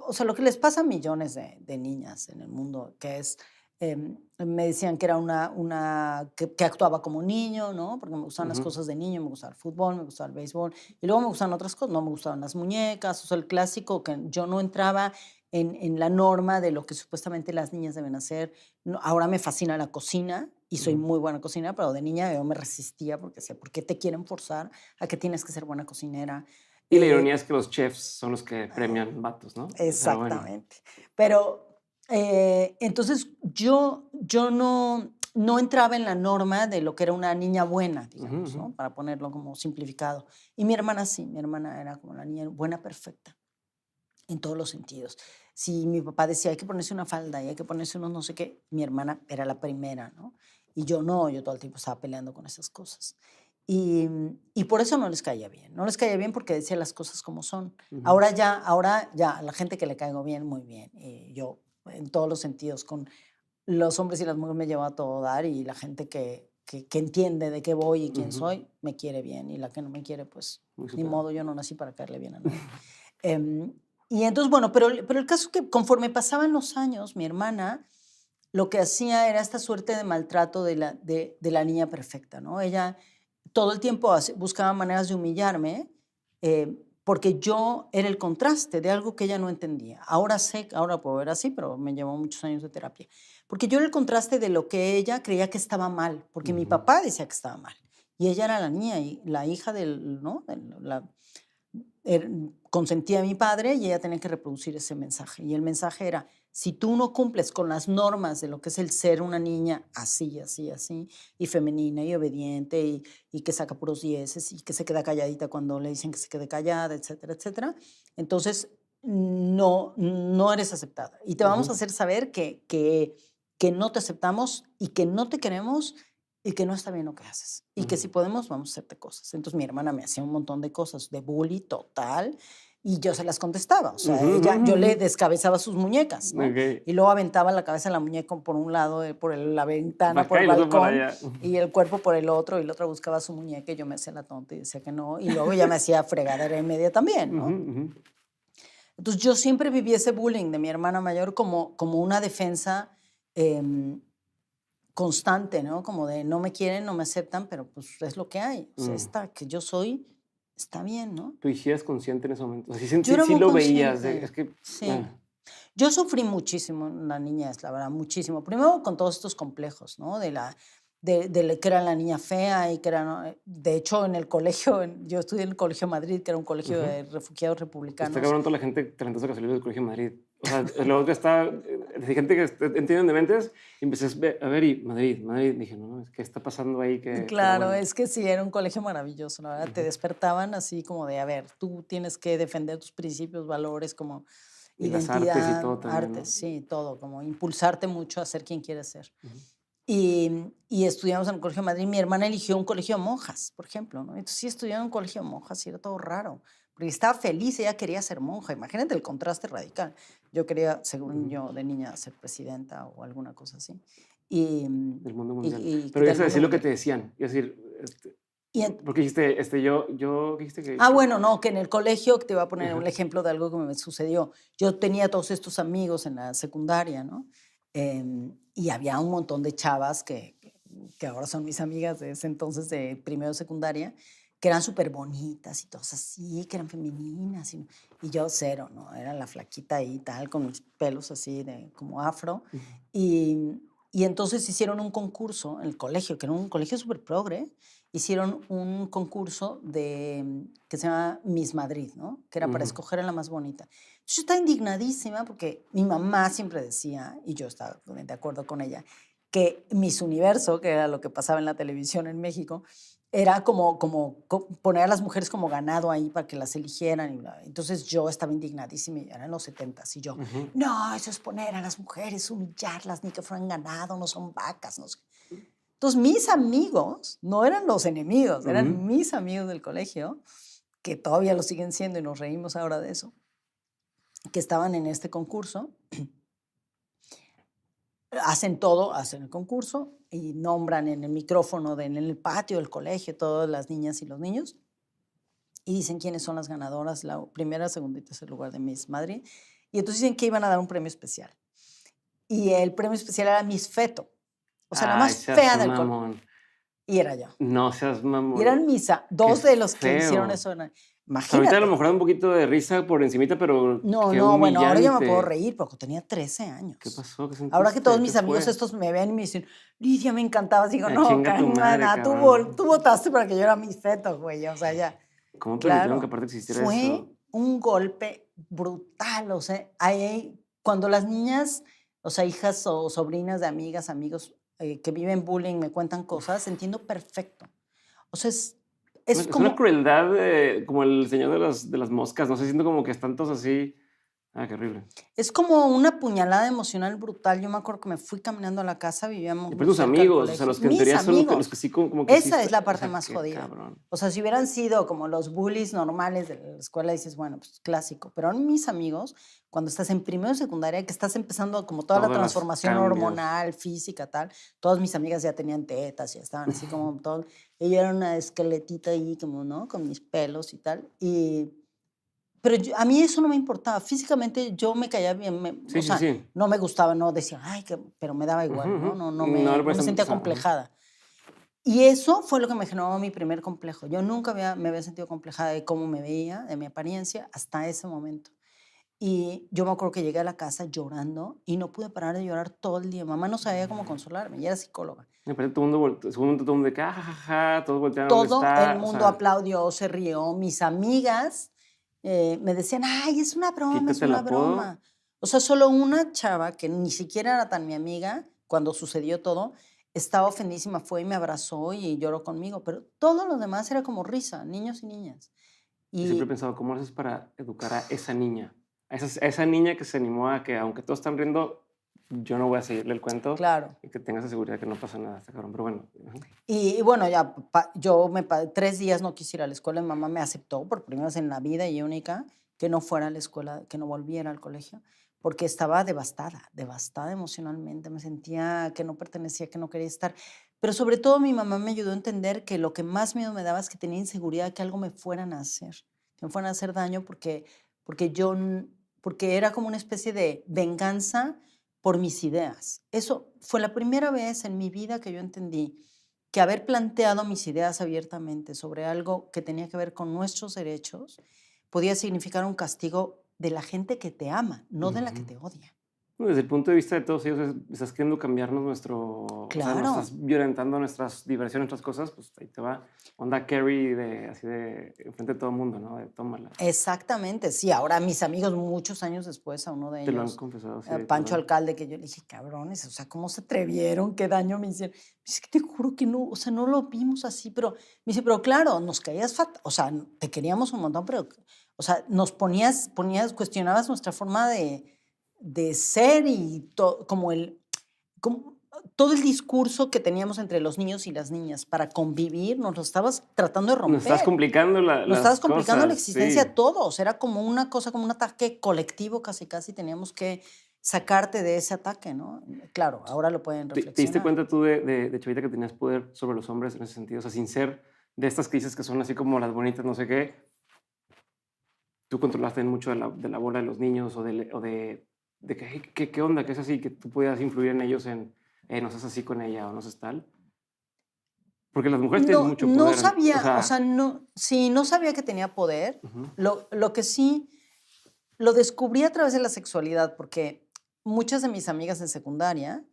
o sea, lo que les pasa a millones de niñas en el mundo, que es, me decían que era que actuaba como niño, ¿no? Porque me gustaban las Ujú. cosas de niño, me gustaba el fútbol, me gustaba el béisbol, y luego me gustaban otras cosas, no me gustaban las muñecas, o sea, el clásico que yo no entraba en la norma de lo que supuestamente las niñas deben hacer. Ahora me fascina la cocina y soy Ujú. muy buena cocinera, pero de niña yo me resistía porque decía, ¿por qué te quieren forzar a que tienes que ser buena cocinera? Y la Eh, ironía es que los chefs son los que premian vatos, ¿no? Pero bueno. Exactamente. Pero, entonces, yo no entraba en la norma de lo que era una niña buena, Ujú, digamos, ujú. ¿no? Para ponerlo como simplificado. Y mi hermana sí, mi hermana era como la niña buena perfecta, en todos los sentidos. Si mi papá decía: "Hay que ponerse una falda y hay que ponerse unos no sé qué", mi hermana era la primera, ¿no? Y yo no, yo todo el tiempo estaba peleando con esas cosas. Y por eso no les caía bien. No les caía bien porque decía las cosas como son. Ujú. Ahora ya, a la gente que le caigo bien, muy bien. Yo, en todos los sentidos, con los hombres y las mujeres me llevo a todo dar y la gente que entiende de qué voy y quién Ujú. soy, me quiere bien. Y la que no me quiere, pues, Muy ni superado. modo, yo no nací para caerle bien a nadie. Y entonces, bueno, pero el caso es que conforme pasaban los años, mi hermana lo que hacía era esta suerte de maltrato de la niña perfecta, ¿no? Ella todo el tiempo buscaba maneras de humillarme porque yo era el contraste de algo que ella no entendía. Ahora puedo ver así, pero me llevó muchos años de terapia. Porque yo era el contraste de lo que ella creía que estaba mal, porque mi Ujú. papá decía que estaba mal. Y ella era la niña, y la hija del, ¿no? Consentía a mi padre y ella tenía que reproducir ese mensaje. Y el mensaje era, si tú no cumples con las normas de lo que es el ser una niña así, así, así, y femenina y obediente y que saca puros dieces y que se queda calladita cuando le dicen que se quede callada, etcétera, etcétera, entonces no eres aceptada. Y te vamos a Ujú. hacer saber que no te aceptamos y que no te queremos y que no está bien lo que haces. Y que si Ujú. podemos, vamos a hacerte cosas. Entonces mi hermana me hacía un montón de cosas de bully total y yo se las contestaba. O sea, Ujú, ujú, yo ujú. le descabezaba sus muñecas, ¿no? Okey. Y luego aventaba la cabeza de la muñeca por un lado, la Para ventana, por acá el y el otro para balcón, allá. y el cuerpo por el otro, y la otra buscaba su muñeca y yo me hacía la tonta y decía que no. Y luego ya me hacía fregadera y media también, Ujú, ¿no? ujú. Entonces yo siempre viví ese bullying de mi hermana mayor como una defensa em, constante, ¿no? Como de no me quieren, no me aceptan, pero pues es lo que hay. O sea, Mm. esta que yo soy está bien, ¿no? ¿Tú hicieras consciente en ese momento? O sea, Yo sí era sí muy lo veías de es consciente, que sí. Yo sufrí muchísimo en la niñez, la verdad, muchísimo. Primero con todos estos complejos, ¿no? Que era la niña fea y que era, ¿no? De hecho, en el colegio, yo estudié en el Colegio Madrid, que era un colegio ujú. de refugiados Está republicanos. cabrón toda la gente talentosa que salió del Colegio de Madrid. O sea, luego que está, gente que entienden de mentes, y empecé a ver y Madrid, Madrid. Dije, no, es que está pasando ahí que, pero Claro, bueno. es que sí, era un colegio maravilloso, la verdad. Te Ujú. despertaban así como de, a ver, tú tienes que defender tus principios, valores, como Y las artes y identidad, todo también, arte, ¿no? sí, todo, como impulsarte mucho a ser quien quieres ser. Ujú. Y estudiamos en el Colegio de Madrid. Mi hermana eligió un colegio de monjas, por ejemplo, ¿no? Entonces sí estudiaba en un colegio de monjas y era todo raro, porque estaba feliz, ella quería ser monja. Imagínate el contraste radical. Yo quería, según Ujú. yo, de niña ser presidenta o alguna cosa así. Y, Del mundo y, mundial. y Pero del ibas a mundo decir lo que te mundial. decían. Ibas a decir, Y, porque dijiste, ¿qué dijiste que? bueno, no, que en el colegio, que te voy a poner un Ajá. ejemplo de algo que me sucedió. Yo tenía todos estos amigos en la secundaria, ¿no? Y había un montón de chavas que ahora son mis amigas de ese entonces de primero de secundaria, que eran súper bonitas y todas así, que eran femeninas. Y yo cero, ¿no? Era la flaquita ahí tal, con mis pelos así de como afro. Ujú. Y, Y entonces hicieron un concurso en el colegio, que era un colegio súper progre, hicieron un concurso que se llama Miss Madrid, ¿no? Que era para escoger a la más bonita. Yo estaba indignadísima porque mi mamá siempre decía, y yo estaba de acuerdo con ella, que Miss Universo, que era lo que pasaba en la televisión en México, era como poner a las mujeres como ganado ahí para que las eligieran. Entonces yo estaba indignadísima, y eran los 70s, y yo, no, eso es poner a las mujeres, humillarlas, ni que fueran ganado, no son vacas, no sé. Entonces mis amigos no eran los enemigos, eran mis amigos del colegio, que todavía lo siguen siendo y nos reímos ahora de eso, que estaban en este concurso. Hacen todo, hacen el concurso y nombran en el micrófono, en el patio del colegio, todas las niñas y los niños, y dicen quiénes son las ganadoras, la primera, segunda y tercer lugar de Miss Madrid. Y entonces dicen que iban a dar un premio especial. Y el premio especial era Miss Feto, o sea, la más fea del colegio. Y era yo. No seas mamón. Y eran dos de los que hicieron eso. Imagínate. Ahorita a lo mejor da un poquito de risa por encimita, pero no, bueno, ahora ya me puedo reír porque tenía 13 años. ¿Qué pasó? ¿Qué sentiste? Ahora que todos mis amigos estos me ven y me dicen, Lidia, me encantabas. Digo, no, Carnana, tú votaste para que yo era Miss Feto, güey. O sea, ya. ¿Cómo permitieron que aparte existiera eso? Fue un golpe brutal. O sea, cuando las niñas, o sea, hijas o sobrinas de amigas, amigos que viven bullying me cuentan cosas, entiendo perfecto. O sea, es como una crueldad como el señor de las moscas. No sé, siento como que están todos así. Ah, qué horrible. Es como una puñalada emocional brutal. Yo me acuerdo que me fui caminando a la casa, vivíamos. Y tus amigos, o sea, los que en teoría son los que sí como que esa es la parte más jodida. Cabrón. O sea, si hubieran sido como los bullies normales de la escuela, dices, bueno, pues clásico. Pero mis amigos, cuando estás en primero y secundaria, que estás empezando como toda la transformación hormonal, física, tal, todas mis amigas ya tenían tetas, ya estaban así como todo. Ella era una esqueletita ahí, como, ¿no? Con mis pelos y tal. Pero a mí eso no me importaba. Físicamente yo me caía bien. O sea, no me gustaba, no decía, ay, pero me daba igual, ¿no? No me sentía complejada. Y eso fue lo que me generó mi primer complejo. Yo nunca me había sentido complejada de cómo me veía, de mi apariencia, hasta ese momento. Y yo me acuerdo que llegué a la casa llorando y no pude parar de llorar todo el día. Mamá no sabía cómo consolarme, ella era psicóloga. Todo el mundo de jajaja, todos voltearon. Todo el mundo aplaudió, se rió. Mis amigas me decían, ay, es una broma, es una broma. O sea, solo una chava que ni siquiera era tan mi amiga, cuando sucedió todo, estaba ofendísima, fue y me abrazó y lloró conmigo. Pero todos los demás era como risa, niños y niñas. Y siempre he pensado, ¿cómo haces para educar a esa niña? A esa niña que se animó a que, aunque todos están riendo, yo no voy a seguirle el cuento. Claro. Y que tengas la seguridad que no pasa nada, está cabrón. Pero bueno. Y bueno, ya, yo 3 días no quise ir a la escuela. Mi mamá me aceptó por primera vez en la vida y única que no fuera a la escuela, que no volviera al colegio, porque estaba devastada emocionalmente. Me sentía que no pertenecía, que no quería estar. Pero sobre todo mi mamá me ayudó a entender que lo que más miedo me daba es que tenía inseguridad de que algo me fueran a hacer, que me fueran a hacer daño porque era como una especie de venganza por mis ideas. Eso fue la primera vez en mi vida que yo entendí que haber planteado mis ideas abiertamente sobre algo que tenía que ver con nuestros derechos podía significar un castigo de la gente que te ama, no de la que te odia. Desde el punto de vista de todos ellos, estás queriendo cambiarnos Claro. O sea, no estás violentando nuestras diversiones, nuestras cosas, pues ahí te va. Onda Carrie así de enfrente de todo el mundo, ¿no? De tómala. Exactamente, sí. Ahora mis amigos, muchos años después, a uno de ellos. Te lo han confesado. Sí, Pancho Alcalde, que yo le dije, cabrones, o sea, ¿cómo se atrevieron? ¿Qué daño me hicieron? Es que te juro que no, o sea, no lo vimos así, pero me dice, pero claro, nos caías fatal, o sea, te queríamos un montón, pero, o sea, cuestionabas nuestra forma de ser y como todo el discurso que teníamos entre los niños y las niñas para convivir, nos lo estabas tratando de romper. Nos estás complicando Nos estabas complicando la existencia a todos. Era como una cosa, como un ataque colectivo, casi teníamos que sacarte de ese ataque, ¿no? Claro, ahora lo pueden reflexionar. ¿Te diste cuenta tú de chavita que tenías poder sobre los hombres en ese sentido? O sea, sin ser de estas crisis que son así como las bonitas, no sé qué. Tú controlaste mucho de la bola de los niños o de que qué onda, que es así, que tú podías influir en ellos en no seas así con ella o no seas tal. Porque las mujeres tienen mucho poder. No sabía, no sabía que tenía poder. Lo que sí, lo descubrí a través de la sexualidad, porque muchas de mis amigas en secundaria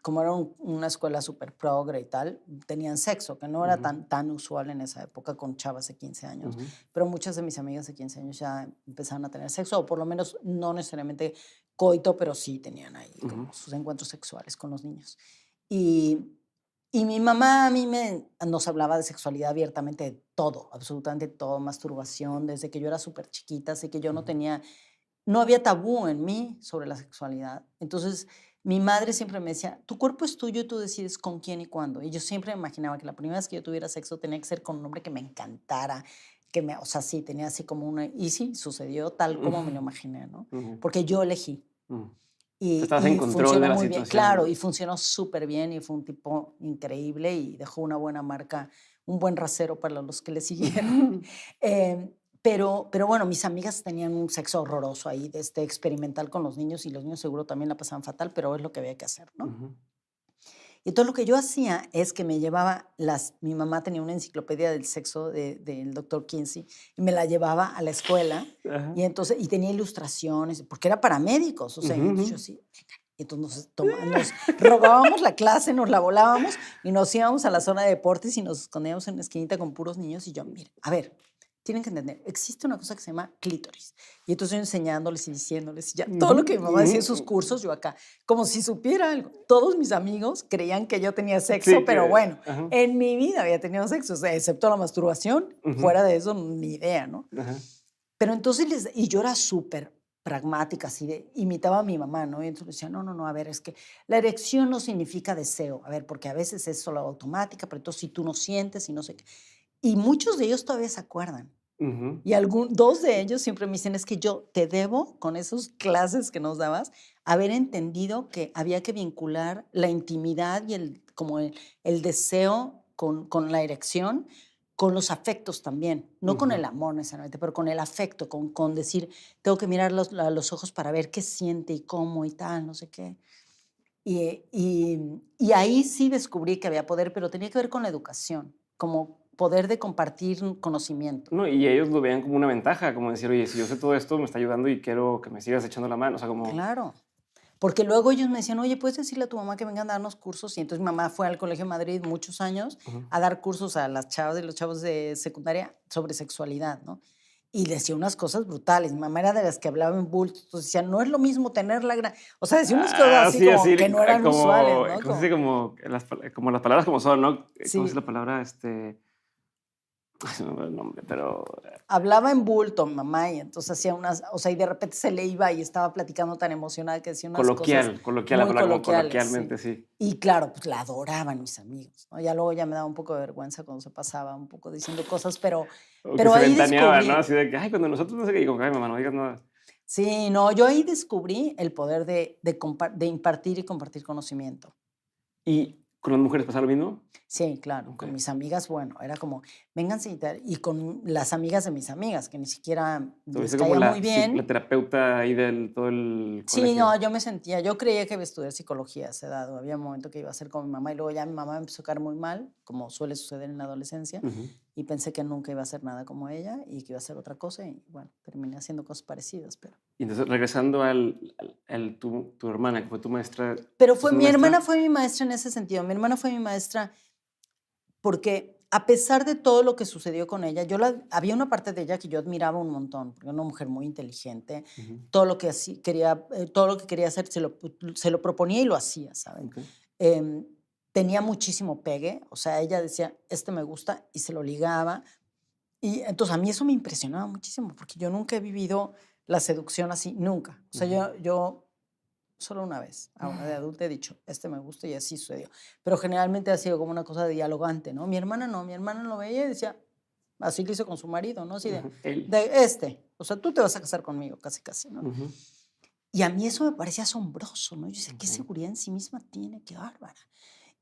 como era una escuela súper progre y tal, tenían sexo, que no era tan usual en esa época con chavas de 15 años. Pero muchas de mis amigas de 15 años ya empezaron a tener sexo, o por lo menos no necesariamente coito, pero sí tenían ahí como sus encuentros sexuales con los niños. Y mi mamá a mí nos hablaba de sexualidad abiertamente, de todo, absolutamente todo, masturbación, desde que yo era súper chiquita, así que yo no había tabú en mí sobre la sexualidad. Entonces, mi madre siempre me decía, tu cuerpo es tuyo y tú decides con quién y cuándo. Y yo siempre me imaginaba que la primera vez que yo tuviera sexo tenía que ser con un hombre que me encantara, o sea, sí, tenía así como una... Y sí, sucedió tal como me lo imaginé, ¿no? Porque yo elegí. Estabas en Y control de funcionó la muy bien, situación. claro, y funcionó súper bien y fue un tipo increíble y dejó una buena marca, un buen rasero para los que le siguieron. Pero bueno, mis amigas tenían un sexo horroroso ahí, experimental con los niños, y los niños seguro también la pasaban fatal, pero es lo que había que hacer, ¿no? Y todo lo que yo hacía es que me llevaba mi mamá tenía una enciclopedia del sexo del doctor Kinsey y me la llevaba a la escuela y tenía ilustraciones, porque era para médicos, o sea, y entonces yo así, y entonces nos robábamos la clase, nos la volábamos y nos íbamos a la zona de deportes y nos escondíamos en una esquinita con puros niños y yo, mira, a ver, tienen que entender, existe una cosa que se llama clítoris. Y entonces yo enseñándoles y diciéndoles, ya, todo lo que mi mamá decía en sus cursos, yo acá, como si supiera algo. Todos mis amigos creían que yo tenía sexo, pero bueno, en mi vida había tenido sexo, o sea, excepto la masturbación, fuera de eso, ni idea, ¿no? Pero entonces, y yo era súper pragmática, así imitaba a mi mamá, ¿no? Y entonces decía, no, a ver, es que la erección no significa deseo, a ver, porque a veces es solo automática, pero entonces si tú no sientes y no sé qué. Y muchos de ellos todavía se acuerdan. Y dos de ellos siempre me dicen, es que yo te debo, con esas clases que nos dabas, haber entendido que había que vincular la intimidad y como el deseo con la erección, con los afectos también, no con el amor necesariamente, pero con el afecto, con decir, tengo que mirar a los ojos para ver qué siente y cómo y tal, no sé qué. Y ahí sí descubrí que había poder, pero tenía que ver con la educación, como poder de compartir conocimiento. No, y ellos lo veían como una ventaja, como decir, oye, si yo sé todo esto, me está ayudando y quiero que me sigas echando la mano. O sea, como... Claro. Porque luego ellos me decían, oye, ¿puedes decirle a tu mamá que vengan a darnos cursos? Y entonces mi mamá fue al Colegio de Madrid muchos años a dar cursos a las chavas y los chavos de secundaria sobre sexualidad, ¿no? Y decía unas cosas brutales. Mi mamá era de las que hablaba en bulto. Entonces decía, no es lo mismo tenerla grande. O sea, decía unas cosas así sí, como así, que no eran como, usuales, ¿no? ¿cómo se dice? Como las palabras como son, ¿no? Sí. ¿Cómo es la palabra? Ay, se me olvidó el nombre, pero... Hablaba en bulto mi mamá y entonces hacía o sea, y de repente se le iba y estaba platicando tan emocionada que decía unas cosas Coloquial, la muy palabra como coloquiales, coloquialmente, sí. Y claro, pues la adoraban mis amigos, ¿no? Ya luego ya me daba un poco de vergüenza cuando se pasaba un poco diciendo cosas, O que pero se ahí ventaneaba, descubrí. ¿no? Así de que, ay, cuando nosotros no sé qué, digo, ay, mamá, no digas nada. Sí, no, yo ahí descubrí el poder de impartir y compartir conocimiento. ¿Y con las mujeres pasa lo mismo? Sí, claro, con mis amigas, bueno, era como, vénganse y tal, y con las amigas de mis amigas, que ni siquiera les Como caía muy la bien. terapeuta ahí del todo el Sí, colegio. no, yo creía que iba a estudiar psicología a esa edad, había un momento que iba a ser con mi mamá, y luego ya mi mamá me empezó a caer muy mal, como suele suceder en la adolescencia, y pensé que nunca iba a hacer nada como ella, y que iba a hacer otra cosa, y bueno, terminé haciendo cosas parecidas, pero... Y entonces, regresando tu hermana, que fue tu maestra. Pero ¿Es una mi hermana maestra? fue mi maestra en ese sentido, mi hermana fue mi maestra porque a pesar de todo lo que sucedió con ella, había una parte de ella que yo admiraba un montón, porque era una mujer muy inteligente, todo lo que todo lo que quería hacer se lo proponía y lo hacía, ¿saben? Em, tenía muchísimo pegue, o sea, ella decía, me gusta, y se lo ligaba, y entonces a mí eso me impresionaba muchísimo, porque yo nunca he vivido la seducción así, nunca. O sea, yo solo una vez, a una de adulta he dicho, me gusta y así sucedió. Pero generalmente ha sido como una cosa dialogante, ¿no? Mi hermana no, mi hermana lo veía y decía, así lo hizo con su marido, ¿no? Así o sea, tú te vas a casar conmigo, casi, casi, ¿no? Y a mí eso me parecía asombroso, ¿no? Yo decía, qué seguridad en sí misma tiene, qué bárbara.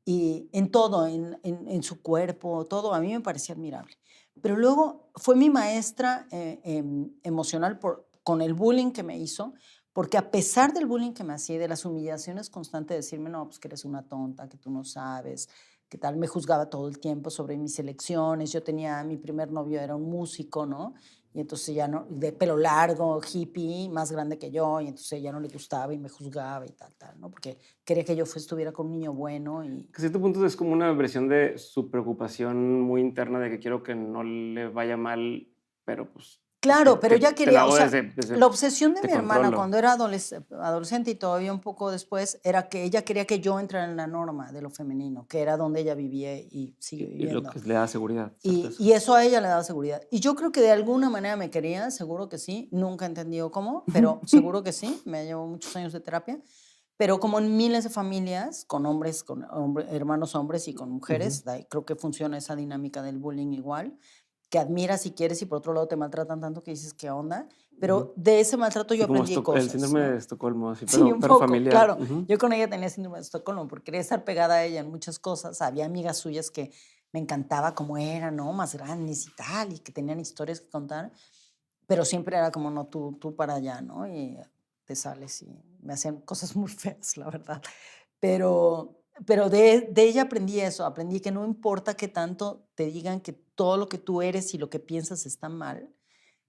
Y en todo, en su cuerpo, todo, a mí me parecía admirable. Pero luego fue mi maestra emocional con el bullying que me hizo, porque a pesar del bullying que me hacía y de las humillaciones constantes de decirme, no, pues que eres una tonta, que tú no sabes, que tal, me juzgaba todo el tiempo sobre mis elecciones. Yo tenía, mi primer novio era un músico, ¿no? y entonces ya no, de pelo largo, hippie, más grande que yo, y entonces ya no le gustaba y me juzgaba y tal, ¿no? Porque quería que yo estuviera con un niño bueno y... Que a cierto punto es como una versión de su preocupación muy interna de que quiero que no le vaya mal, pero pues Claro, pero ella te lo quería, o hago sea, desde la obsesión de te mi hermana controlo. cuando era adolescente y todavía un poco después era que ella quería que yo entrara en la norma de lo femenino, que era donde ella vivía y sigue Y lo viviendo. que le da seguridad, certeza. Y eso a ella le daba seguridad. Y yo creo que de alguna manera me quería, seguro que sí. Nunca he entendido cómo, pero seguro que sí. Me llevó muchos años de terapia. Pero como en miles de familias, con hombres, hermanos hombres y con mujeres, creo que funciona esa dinámica del bullying igual, que admiras y quieres y por otro lado te maltratan tanto que dices, ¿qué onda? Pero de ese maltrato yo Sí, como aprendí el cosas, síndrome de ¿no? Estocolmo, así, Sí, un pero poco, familiar. claro. Yo con ella tenía síndrome de Estocolmo porque quería estar pegada a ella en muchas cosas. Había amigas suyas que me encantaba cómo eran, ¿no? Más grandes y tal, y que tenían historias que contar, pero siempre era como, no, tú para allá, ¿no? Y te sales y me hacían cosas muy feas, la verdad. Pero de ella aprendí eso, aprendí que no importa que tanto te digan que todo lo que tú eres y lo que piensas está mal,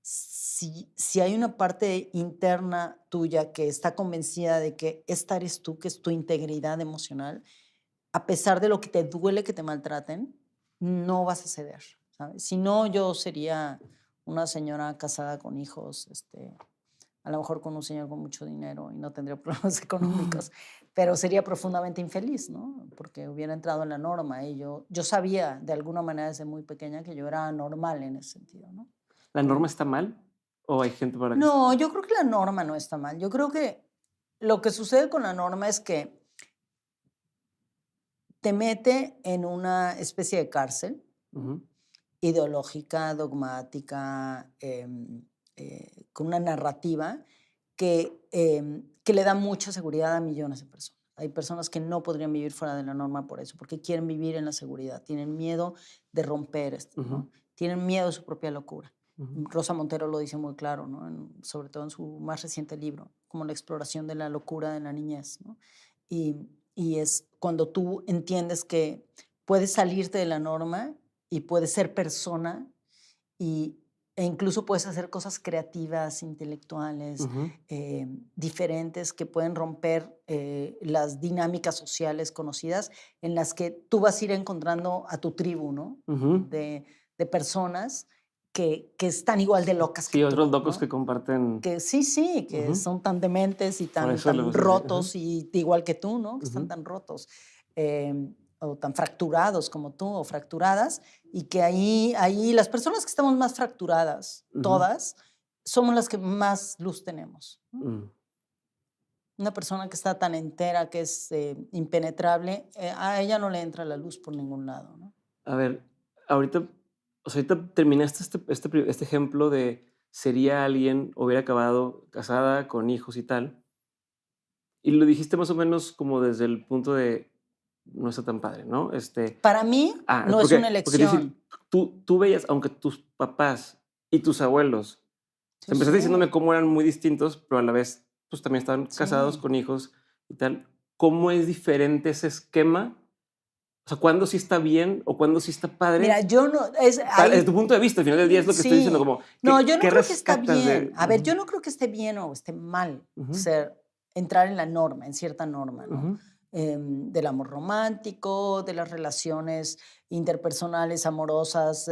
si hay una parte interna tuya que está convencida de que esta eres tú, que es tu integridad emocional, a pesar de lo que te duele que te maltraten, no vas a ceder, ¿sabes? Si no, yo sería una señora casada con hijos, a lo mejor con un señor con mucho dinero y no tendría problemas económicos, pero sería profundamente infeliz, ¿no? Porque hubiera entrado en la norma y yo sabía de alguna manera desde muy pequeña que yo era normal en ese sentido, ¿no? ¿La norma está mal? ¿O hay gente para que No, yo creo que la norma no está mal. Yo creo que lo que sucede con la norma es que te mete en una especie de cárcel, ¿no? Ideológica, dogmática, con una narrativa que le da mucha seguridad a millones de personas. Hay personas que no podrían vivir fuera de la norma por eso, porque quieren vivir en la seguridad, tienen miedo de romper esto, ¿no? Tienen miedo de su propia locura. Rosa Montero lo dice muy claro, ¿no? Sobre todo en su más reciente libro, como la exploración de la locura de la niñez, ¿no? Y es cuando tú entiendes que puedes salirte de la norma y puedes ser persona y, e incluso puedes hacer cosas creativas, intelectuales, diferentes, que pueden romper las dinámicas sociales conocidas en las que tú vas a ir encontrando a tu tribu, ¿no? De personas que están igual de locas que Sí, otros tú, locos que ¿no? comparten. Que sí, que son tan dementes y Por eso le tan gusta decir. rotos y igual que tú, ¿no? Que están tan rotos o tan fracturados como tú o fracturadas y que ahí las personas que estamos más fracturadas, todas, somos las que más luz tenemos, ¿no? Una persona que está tan entera, que es impenetrable, a ella no le entra la luz por ningún lado, ¿no? A ver, ahorita, o sea, ahorita terminaste este ejemplo de sería alguien, hubiera acabado casada, con hijos y tal, y lo dijiste más o menos como desde el punto de no está tan padre, ¿no? Para mí no es una Porque te decir, elección. tú veías, aunque tus papás y tus abuelos, o Sí, sea, empezaste diciéndome sí, cómo eran muy distintos, pero a la vez, pues también estaban casados sí. con hijos y tal. ¿Cómo es diferente ese esquema? O sea, ¿cuándo sí está bien o cuándo sí está Mira, padre? yo no, es Desde tu ahí, punto de vista, al final del día es lo que estoy diciendo, sí. como, No, yo no qué creo que está rescatas bien. de? A ver, yo no creo que esté bien o esté mal entrar en la norma, en cierta norma, ¿no? Del amor romántico, de las relaciones interpersonales, amorosas,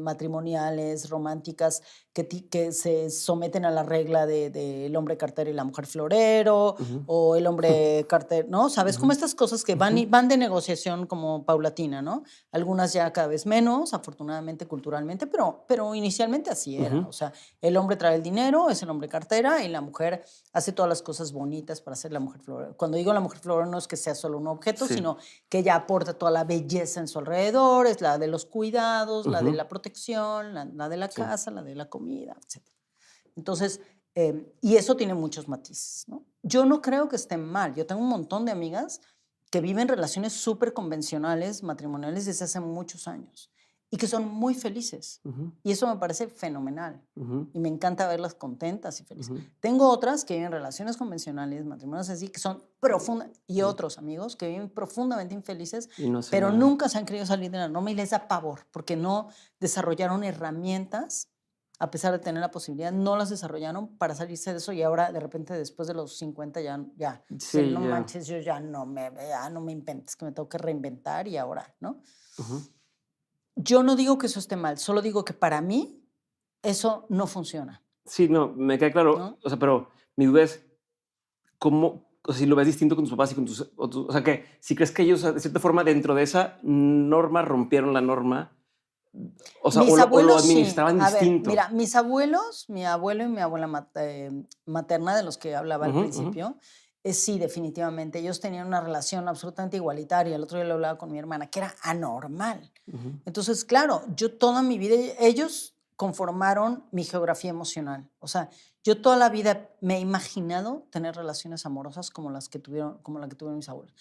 matrimoniales, románticas, que se someten a la regla del hombre cartero y la mujer florero, o el hombre cartero, ¿no? ¿Sabes? Como estas cosas que van de negociación como paulatina, ¿no? Algunas ya cada vez menos, afortunadamente, culturalmente, pero inicialmente así era. O sea, el hombre trae el dinero, es el hombre cartera, y la mujer hace todas las cosas bonitas para ser la mujer florero. Cuando digo la mujer florero no es que sea solo un objeto, Sí. sino que ella aporta toda la belleza en su alrededor, es la de los cuidados, la de la protección, la de la casa, la de la comida, etc. Entonces, y eso tiene muchos matices, ¿no? Yo no creo que esté mal. Yo tengo un montón de amigas que viven relaciones súper convencionales, matrimoniales, desde hace muchos años y que son muy felices. Y eso me parece fenomenal. Y me encanta verlas contentas y felices. Tengo otras que viven relaciones convencionales, matrimonios así, que son profundas, y otros amigos que viven profundamente infelices, Y no sé pero nada. nunca se han querido salir de la norma y les da pavor, porque no desarrollaron herramientas a pesar de tener la posibilidad, no las desarrollaron para salirse de eso y ahora de repente después de los 50 ya Sí, dicen, no ya. manches, yo ya no me inventes, que me tengo que reinventar y ahora, ¿no? Ujú. Yo no digo que eso esté mal, solo digo que para mí eso no funciona, Sí, no, me queda claro. ¿no? O sea, pero mi duda es cómo, o sea, si lo ves distinto con tus papás y con o sea, que si crees que ellos, de cierta forma, dentro de esa norma, rompieron la norma, o sea, Mis o lo abuelos sí. administraban A ver, distinto. mira, mis abuelos, mi abuelo y mi abuela materna, de los que hablaba al Ujú, ujú. principio, sí, definitivamente. Ellos tenían una relación absolutamente igualitaria. El otro día lo hablaba con mi hermana, que era anormal. Ujú. Entonces, claro, yo toda mi vida, ellos conformaron mi geografía emocional. O sea, yo toda la vida me he imaginado tener relaciones amorosas como las que tuvieron, como la que tuvieron mis abuelos.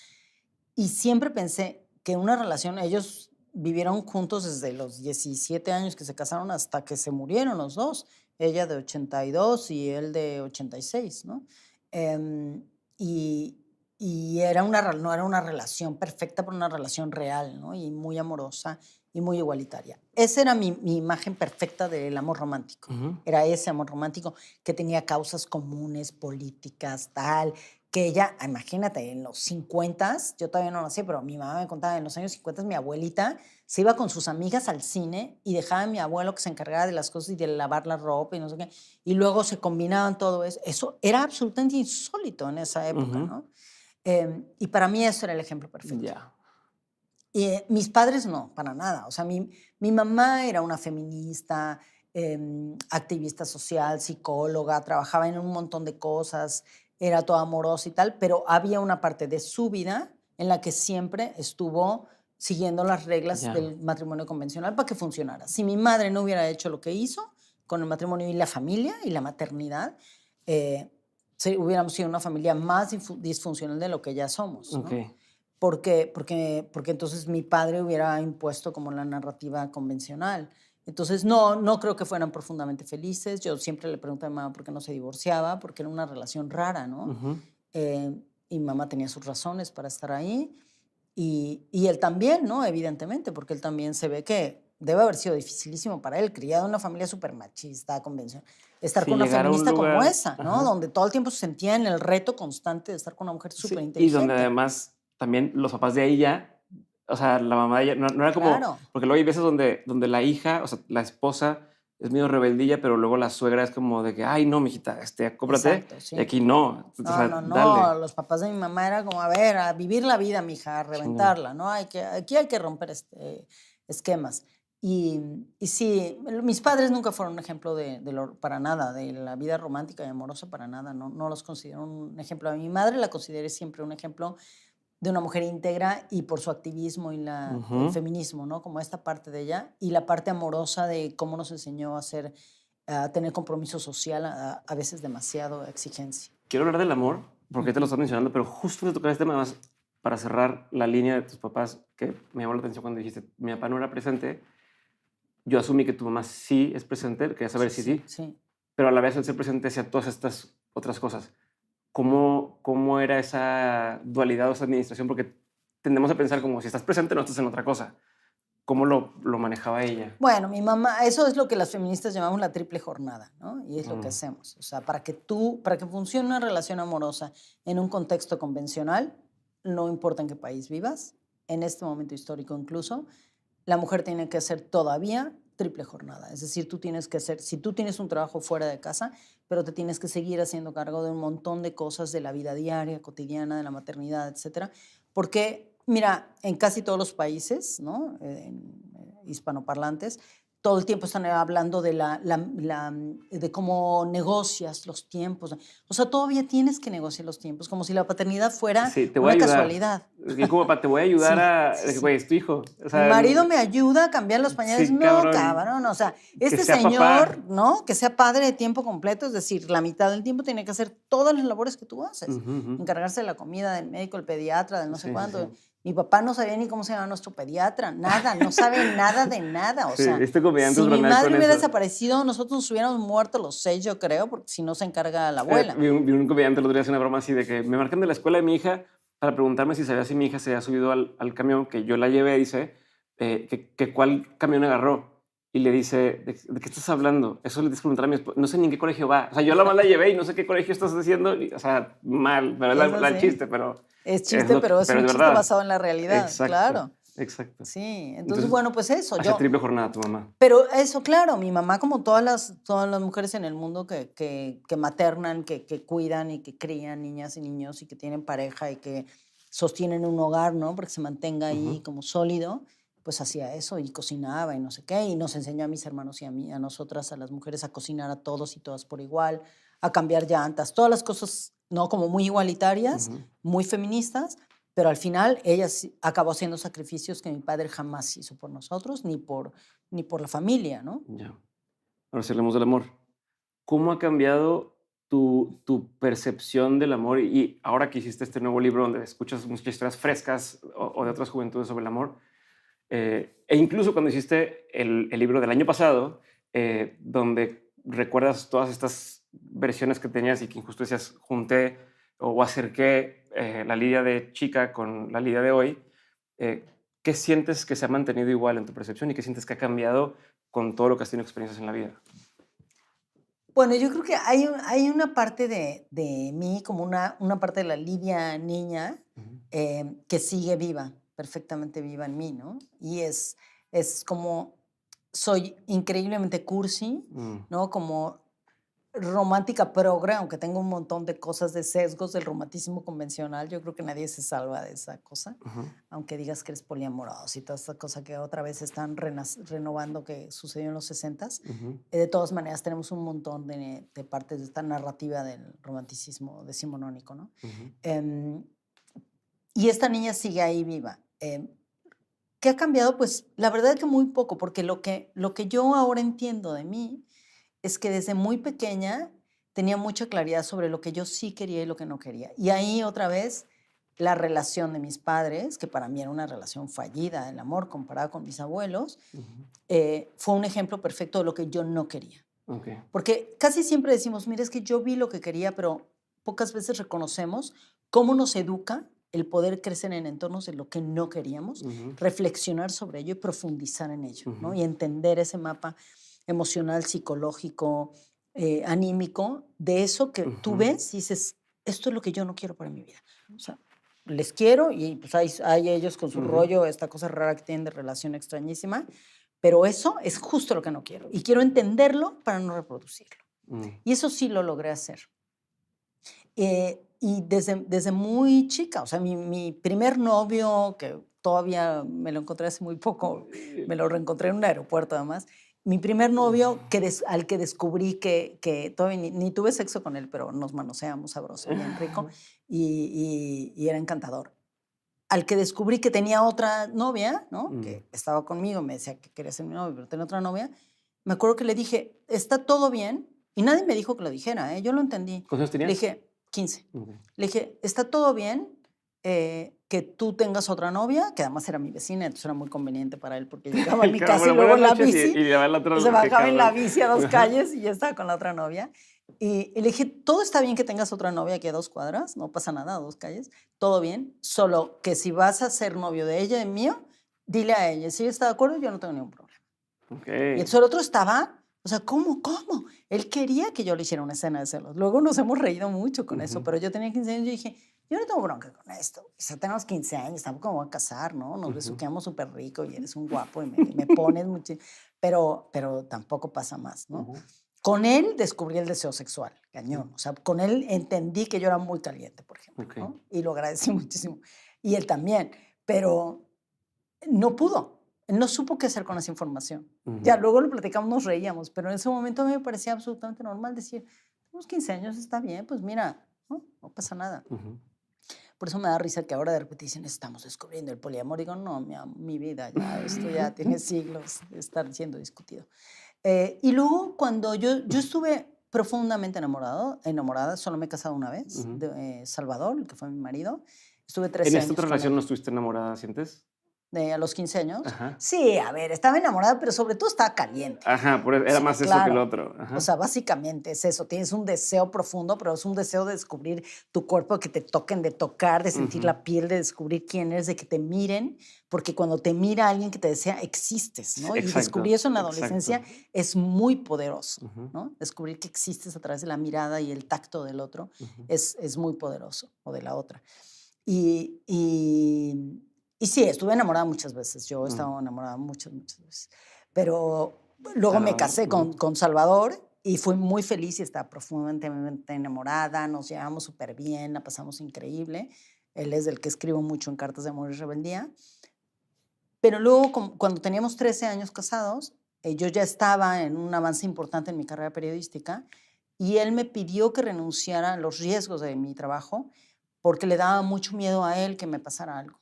Y siempre pensé que una relación, ellos vivieron juntos desde los 17 años que se casaron hasta que se murieron los dos. Ella de 82 y él de 86, ¿no? Em, y era no era una relación perfecta, pero una relación real, ¿no? Y muy amorosa y muy igualitaria. Esa era mi imagen perfecta del amor romántico. Ujú. Era ese amor romántico que tenía causas comunes, políticas, tal, que ella, imagínate, en los 50, yo todavía no nací, pero mi mamá me contaba, en los años 50 mi abuelita se iba con sus amigas al cine y dejaba a mi abuelo que se encargara de las cosas y de lavar la ropa y no sé qué, y luego se combinaban todo eso. Eso era absolutamente insólito en esa época, Ujú. ¿no? Y para mí eso era el ejemplo perfecto. Ya. Y mis padres no, para nada. O sea, mi mamá era una feminista, activista social, psicóloga, trabajaba en un montón de cosas, era toda amorosa y tal, pero había una parte de su vida en la que siempre estuvo siguiendo las reglas Ya. del matrimonio convencional para que funcionara. Si mi madre no hubiera hecho lo que hizo con el matrimonio y la familia y la maternidad, hubiéramos sido una familia más disfuncional de lo que ya somos, Ok. ¿no? Porque entonces mi padre hubiera impuesto como la narrativa convencional. Entonces, no creo que fueran profundamente felices. Yo siempre le pregunto a mi mamá por qué no se divorciaba, porque era una relación rara, ¿no? Ujú. Y mi mamá tenía sus razones para estar ahí. Y él también, ¿no? Evidentemente, porque él también se ve que debe haber sido dificilísimo para él, criado en una familia súper machista, convencional. Estar Si con una llegara a un feminista como lugar, esa, ¿no? ajá. Donde todo el tiempo se sentía en el reto constante de estar con una mujer súper Sí, y donde inteligente. además también los papás de ella, o sea, la mamá de ella, no era como, Claro. porque luego hay veces donde la hija, o sea, la esposa es medio rebeldilla, pero luego la suegra es como de que, ay, no, mijita, cómprate, Exacto, y sí. aquí no, o No, sea, no, no. dale, Los papás de mi mamá era como, a ver, a vivir la vida, mija, a chinga. reventarla, ¿no? Aquí hay que romper esquemas. Y sí, mis padres nunca fueron un ejemplo para nada, de la vida romántica y amorosa, para nada. No los considero un ejemplo. A mi madre la consideré siempre un ejemplo de una mujer íntegra y por su activismo y el Ujú. feminismo, ¿no? Como esta parte de ella. Y la parte amorosa de cómo nos enseñó a tener compromiso social, a veces demasiado exigencia. Quiero hablar del amor, porque te lo Ujú. estás mencionando, pero justo de tocar este tema más para cerrar la línea de tus papás, que me llamó la atención cuando dijiste, mi papá no era presente, yo asumí que tu mamá sí es presente, quería saber Sí, si sí, sí, sí. pero a la vez el ser presente hacía todas estas otras cosas. ¿Cómo era esa dualidad o esa administración? Porque tendemos a pensar como si estás presente no estás en otra cosa. ¿Cómo lo manejaba ella? Bueno, mi mamá, eso es lo que las feministas llamamos la triple jornada, ¿no? Y es lo que Mm, hacemos. O sea, para que funcione una relación amorosa en un contexto convencional, no importa en qué país vivas, en este momento histórico incluso, la mujer tiene que hacer todavía triple jornada. Es decir, si tú tienes un trabajo fuera de casa, pero te tienes que seguir haciendo cargo de un montón de cosas de la vida diaria, cotidiana, de la maternidad, etcétera. Porque, mira, en casi todos los países, ¿no? Hispanoparlantes, todo el tiempo están hablando de cómo negocias los tiempos. O sea, todavía tienes que negociar los tiempos, como si la paternidad fuera sí, te voy a una ayudar. casualidad. Y como papá, te voy a ayudar Sí, sí, de que, sí. güey, es tu hijo. O Mi sea, marido me ayuda a cambiar los pañales. sí, No, cabrón, cabrón. O sea, que este sea señor, papá. ¿no? Que sea padre de tiempo completo, es decir, la mitad del tiempo tiene que hacer todas las labores que tú haces. Ujú, ujú. Encargarse de la comida, del médico, el pediatra, del no sé Sí, sí, sí. cuánto. Mi papá no sabía ni cómo se llama nuestro pediatra, nada, no sabe nada de nada. O Sí, sea, este comediante es si mi bromear madre con hubiera eso. desaparecido, nosotros nos hubiéramos muerto los 6, yo creo, porque si no se encarga la Sí, abuela. vi un comediante el otro día hacer una broma así de que me marcan de la escuela de mi hija para preguntarme si sabía si mi hija se había subido al camión que yo la llevé, dice, que cuál camión agarró. y le dice, ¿de qué estás hablando? Eso le tienes que preguntar a mi esposa. No sé ni en qué colegio va. O sea, yo la más la llevé y no sé qué colegio estás haciendo. O sea, mal, pero Eso el sí. chiste, pero Es chiste, pero es pero un es chiste verdad. basado en la realidad, Exacto, claro. exacto. Sí, entonces, bueno, pues eso. Hacía triple jornada tu mamá. Pero eso, claro, mi mamá, como todas las mujeres en el mundo que maternan, que cuidan y que crían niñas y niños y que tienen pareja y que sostienen un hogar, ¿no? Para que se mantenga ahí como sólido, pues hacía eso y cocinaba y no sé qué. Y nos enseñó a mis hermanos y a mí, a nosotras, a las mujeres, a cocinar a todos y todas por igual, a cambiar llantas, todas las cosas, ¿no? Como muy igualitarias, muy feministas. Pero al final ella acabó haciendo sacrificios que mi padre jamás hizo por nosotros, ni por la familia, ¿no? Ya. Ahora sí hablemos del amor. ¿Cómo ha cambiado tu percepción del amor? Y ahora que hiciste este nuevo libro donde escuchas muchas historias frescas o de otras juventudes sobre el amor, e incluso cuando hiciste el libro del año pasado, donde recuerdas todas estas versiones que tenías y que justo decías, junté o acerqué la Lidia de chica con la Lidia de hoy, ¿qué sientes que se ha mantenido igual en tu percepción y qué sientes que ha cambiado con todo lo que has tenido experiencias en la vida? Bueno, yo creo que hay una parte de mí, como una parte de la Lidia niña, que sigue viva, perfectamente viva en mí, ¿no? Y es como, soy increíblemente cursi, ¿no? Como romántica progre, aunque tengo un montón de cosas de sesgos del romanticismo convencional, yo creo que nadie se salva de esa cosa, aunque digas que eres poliamoroso y toda esta cosa que otra vez están renovando que sucedió en los 60s. De todas maneras, tenemos un montón de partes de esta narrativa del romanticismo decimonónico, ¿no? Y esta niña sigue ahí viva. ¿Qué ha cambiado? Pues la verdad es que muy poco, porque lo que yo ahora entiendo de mí es que desde muy pequeña tenía mucha claridad sobre lo que yo sí quería y lo que no quería. Y ahí otra vez la relación de mis padres, que para mí era una relación fallida, el amor comparado con mis abuelos, fue un ejemplo perfecto de lo que yo no quería. Porque casi siempre decimos, mira, es que yo vi lo que quería, pero pocas veces reconocemos cómo nos educa el poder crecer en entornos de lo que no queríamos, reflexionar sobre ello y profundizar en ello, ¿no? Y entender ese mapa emocional, psicológico, anímico, de eso que tú ves y dices, esto es lo que yo no quiero para mi vida. O sea, les quiero y pues hay ellos con su rollo, esta cosa rara que tienen de relación extrañísima, pero eso es justo lo que no quiero y quiero entenderlo para no reproducirlo. Y eso sí lo logré hacer. Y desde muy chica, o sea, mi primer novio, que todavía me lo encontré hace muy poco, me lo reencontré en un aeropuerto además, mi primer novio al que descubrí que todavía ni tuve sexo con él, pero nos manoseamos sabroso, bien rico, y era encantador. Al que descubrí que tenía otra novia, ¿no? Que estaba conmigo, me decía que quería ser mi novio, pero tenía otra novia, me acuerdo que le dije, ¿está todo bien? Y nadie me dijo que lo dijera, ¿eh? Yo lo entendí. ¿Cuántos años tenías? Le dije, 15. Le dije, ¿está todo bien que tú tengas otra novia? Que además era mi vecina, entonces era muy conveniente para él porque llegaba a mi casa y luego en la bici. Y la otra, se bajaba en la bici a 2 calles y ya estaba con la otra novia. Y le dije, todo está bien que tengas otra novia aquí a 2 cuadras, no pasa nada, a 2 calles, todo bien, solo que si vas a ser novio de ella y mío, dile a ella, si ella está de acuerdo, yo no tengo ningún problema. Y entonces el otro estaba, o sea, ¿cómo? Él quería que yo le hiciera una escena de celos. Luego nos hemos reído mucho con eso, pero yo tenía 15 años y dije, yo no tengo bronca con esto. O sea, tenemos 15 años, tampoco me voy a casar, ¿no? Nos besuqueamos súper rico y eres un guapo y me pones mucho. Pero tampoco pasa más, ¿no? Con él descubrí el deseo sexual, cañón. O sea, con él entendí que yo era muy caliente, por ejemplo, ¿no? Y lo agradecí muchísimo. Y él también, pero no pudo. No supo qué hacer con esa información. Ya luego lo platicamos, nos reíamos, pero en ese momento a mí me parecía absolutamente normal decir, tenemos 15 años, está bien, pues mira, no pasa nada. Por eso me da risa que ahora de repente dicen, estamos descubriendo el poliamor. Digo, no, mi vida, ya esto ya tiene siglos de estar siendo discutido. Y luego cuando yo estuve profundamente enamorada, solo me he casado una vez, de Salvador, el que fue mi marido. Estuve 13 años ¿En esta otra relación no estuviste enamorada, sientes? a los 15 años. Ajá. Sí, a ver, estaba enamorada, pero sobre todo estaba caliente. Ajá, era Sí, más eso claro. que el otro. Ajá. O sea, básicamente es eso. Tienes un deseo profundo, pero es un deseo de descubrir tu cuerpo, que te toquen, de tocar, de sentir la piel, de descubrir quién eres, de que te miren, porque cuando te mira alguien que te desea, existes, ¿no? Exacto, y descubrir eso en la adolescencia es muy poderoso, Ujú. ¿no? Descubrir que existes a través de la mirada y el tacto del otro es muy poderoso, o de la otra. Y sí, estuve enamorada muchas veces. Yo he estado enamorada muchas veces. Pero luego me casé con Salvador y fui muy feliz y estaba profundamente enamorada. Nos llevamos súper bien, la pasamos increíble. Él es del que escribo mucho en Cartas de Amor y Rebeldía. Pero luego, cuando teníamos 13 años casados, yo ya estaba en un avance importante en mi carrera periodística y él me pidió que renunciara a los riesgos de mi trabajo porque le daba mucho miedo a él que me pasara algo.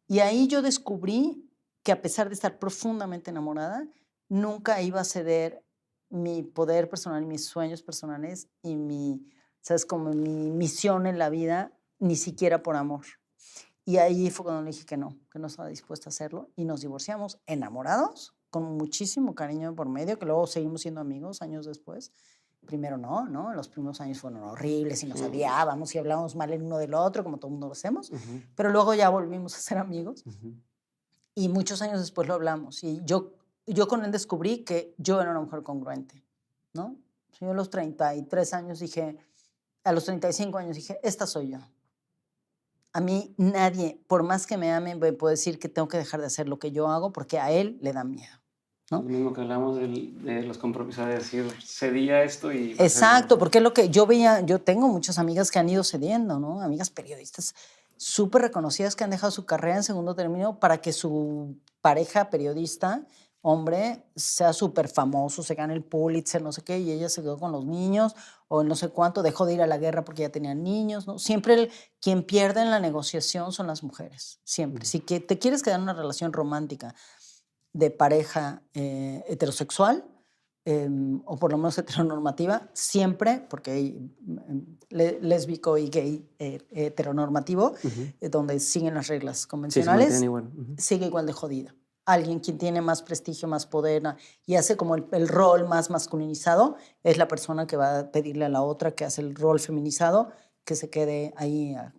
Y ahí yo descubrí que a pesar de estar profundamente enamorada, nunca iba a ceder mi poder personal, mis sueños personales y ¿sabes? Como mi misión en la vida, ni siquiera por amor. Y ahí fue cuando le dije que no estaba dispuesta a hacerlo y nos divorciamos enamorados, con muchísimo cariño por medio, que luego seguimos siendo amigos años después. Primero no, los primeros años fueron horribles y nos odiábamos y hablábamos mal el uno del otro, como todo el mundo lo hacemos, pero luego ya volvimos a ser amigos y muchos años después lo hablamos y yo con él descubrí que yo era una mujer congruente, ¿no? Yo a los 33 años dije, a los 35 años dije, esta soy yo. A mí nadie, por más que me ame, me puede decir que tengo que dejar de hacer lo que yo hago porque a él le da miedo, ¿no? Lo mismo que hablamos de los compromisos, de decir, cedía esto y... Exacto, porque es lo que yo veía, yo tengo muchas amigas que han ido cediendo, ¿no? Amigas periodistas súper reconocidas que han dejado su carrera en segundo término para que su pareja periodista, hombre, sea súper famoso, se gane el Pulitzer, no sé qué, y ella se quedó con los niños, o no sé cuánto, dejó de ir a la guerra porque ya tenía niños, ¿no? Siempre quien pierde en la negociación son las mujeres, siempre. Si que te quieres quedar en una relación romántica de pareja heterosexual, o por lo menos heteronormativa, siempre, porque hay lésbico y gay heteronormativo, donde siguen las reglas convencionales, sigue igual de jodida. Alguien quien tiene más prestigio, más poder y hace como el rol más masculinizado es la persona que va a pedirle a la otra que hace el rol feminizado que se quede ahí a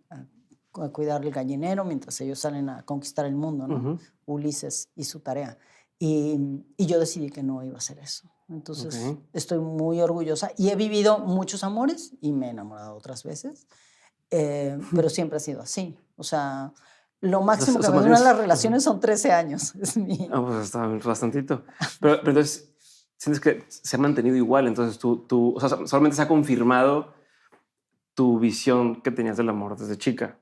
cuidar el gallinero mientras ellos salen a conquistar el mundo, ¿no? Ulises y su tarea. Y yo decidí que no iba a hacer eso. Entonces estoy muy orgullosa y he vivido muchos amores y me he enamorado otras veces, pero siempre ha sido así. O sea, lo máximo que me duran las relaciones son 13 años. Es mi... pues está bastantito. Pero entonces, sientes que se ha mantenido igual. Entonces o sea, solamente se ha confirmado tu visión que tenías del amor desde chica.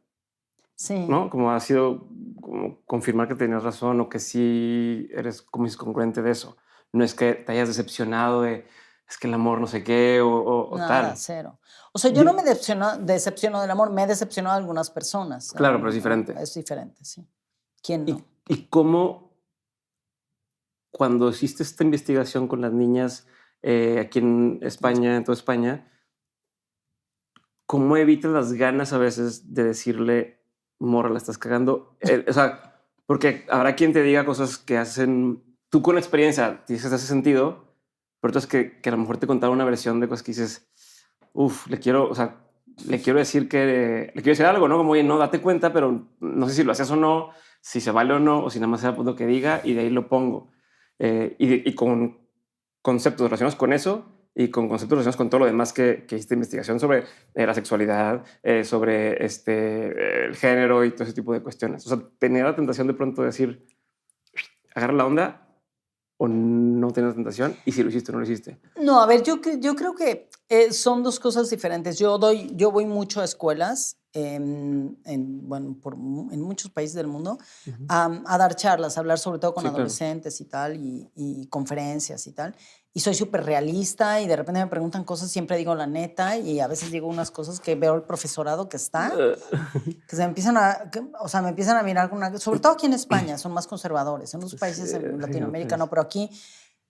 Sí. ¿No? Como ha sido como confirmar que tenías razón o que sí eres como congruente de eso. No es que te hayas decepcionado de es que el amor no sé qué o Nada, tal. Cero. O sea, yo no me decepciono del amor, me he decepcionado de algunas personas. Claro, pero es diferente. Es diferente, sí. ¿Quién no? ¿Y cómo cuando hiciste esta investigación con las niñas aquí en España, en toda España, cómo evitas las ganas a veces de decirle, morra, la estás cagando? O sea, porque habrá quien te diga cosas que hacen, tú con experiencia dices hace sentido, pero entonces que a lo mejor te contaron una versión de cosas que dices, le quiero decir algo, ¿no? Como, oye, no, date cuenta, pero no sé si lo haces o no, si se vale o no, o si nada más sea lo que diga y de ahí lo pongo. Y con conceptos relacionados con eso y con conceptos relacionados con todo lo demás que hiciste investigación sobre la sexualidad, sobre el género y todo ese tipo de cuestiones. O sea, tenía la tentación de pronto de decir, agarra la onda o no tener la tentación y si lo hiciste o no lo hiciste. No, a ver, yo creo que son dos cosas diferentes. Yo voy mucho a escuelas en muchos países del mundo a dar charlas, a hablar sobre todo con adolescentes y tal, y conferencias y tal. Y soy súper realista y de repente me preguntan cosas, siempre digo la neta y a veces digo unas cosas que veo el profesorado que está, que me empiezan a mirar con sobre todo aquí en España, son más conservadores. En otros países en Latinoamérica no, pero aquí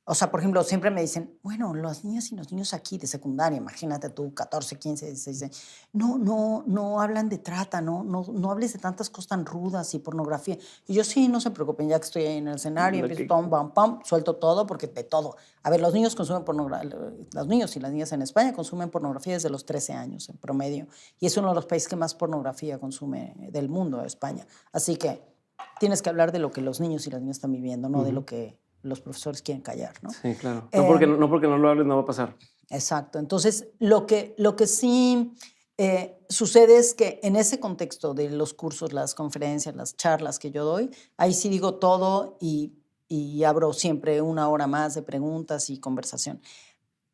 O sea, por ejemplo, siempre me dicen, bueno, las niñas y los niños aquí de secundaria, imagínate tú, 14, 15, 16, no hablan de trata, no hables de tantas cosas tan rudas y pornografía. Y yo, sí, no se preocupen, ya que estoy ahí en el escenario, empiezo, pam, pam, pam, suelto todo, porque de todo. A ver, los niños consumen pornografía, los niños y las niñas en España consumen pornografía desde los 13 años en promedio. Y es uno de los países que más pornografía consume del mundo, España. Así que tienes que hablar de lo que los niños y las niñas están viviendo, no de lo que los profesores quieren callar, ¿no? Sí, claro. No porque no lo hables no va a pasar. Exacto. Entonces, lo que sí sucede es que en ese contexto de los cursos, las conferencias, las charlas que yo doy, ahí sí digo todo y abro siempre una hora más de preguntas y conversación.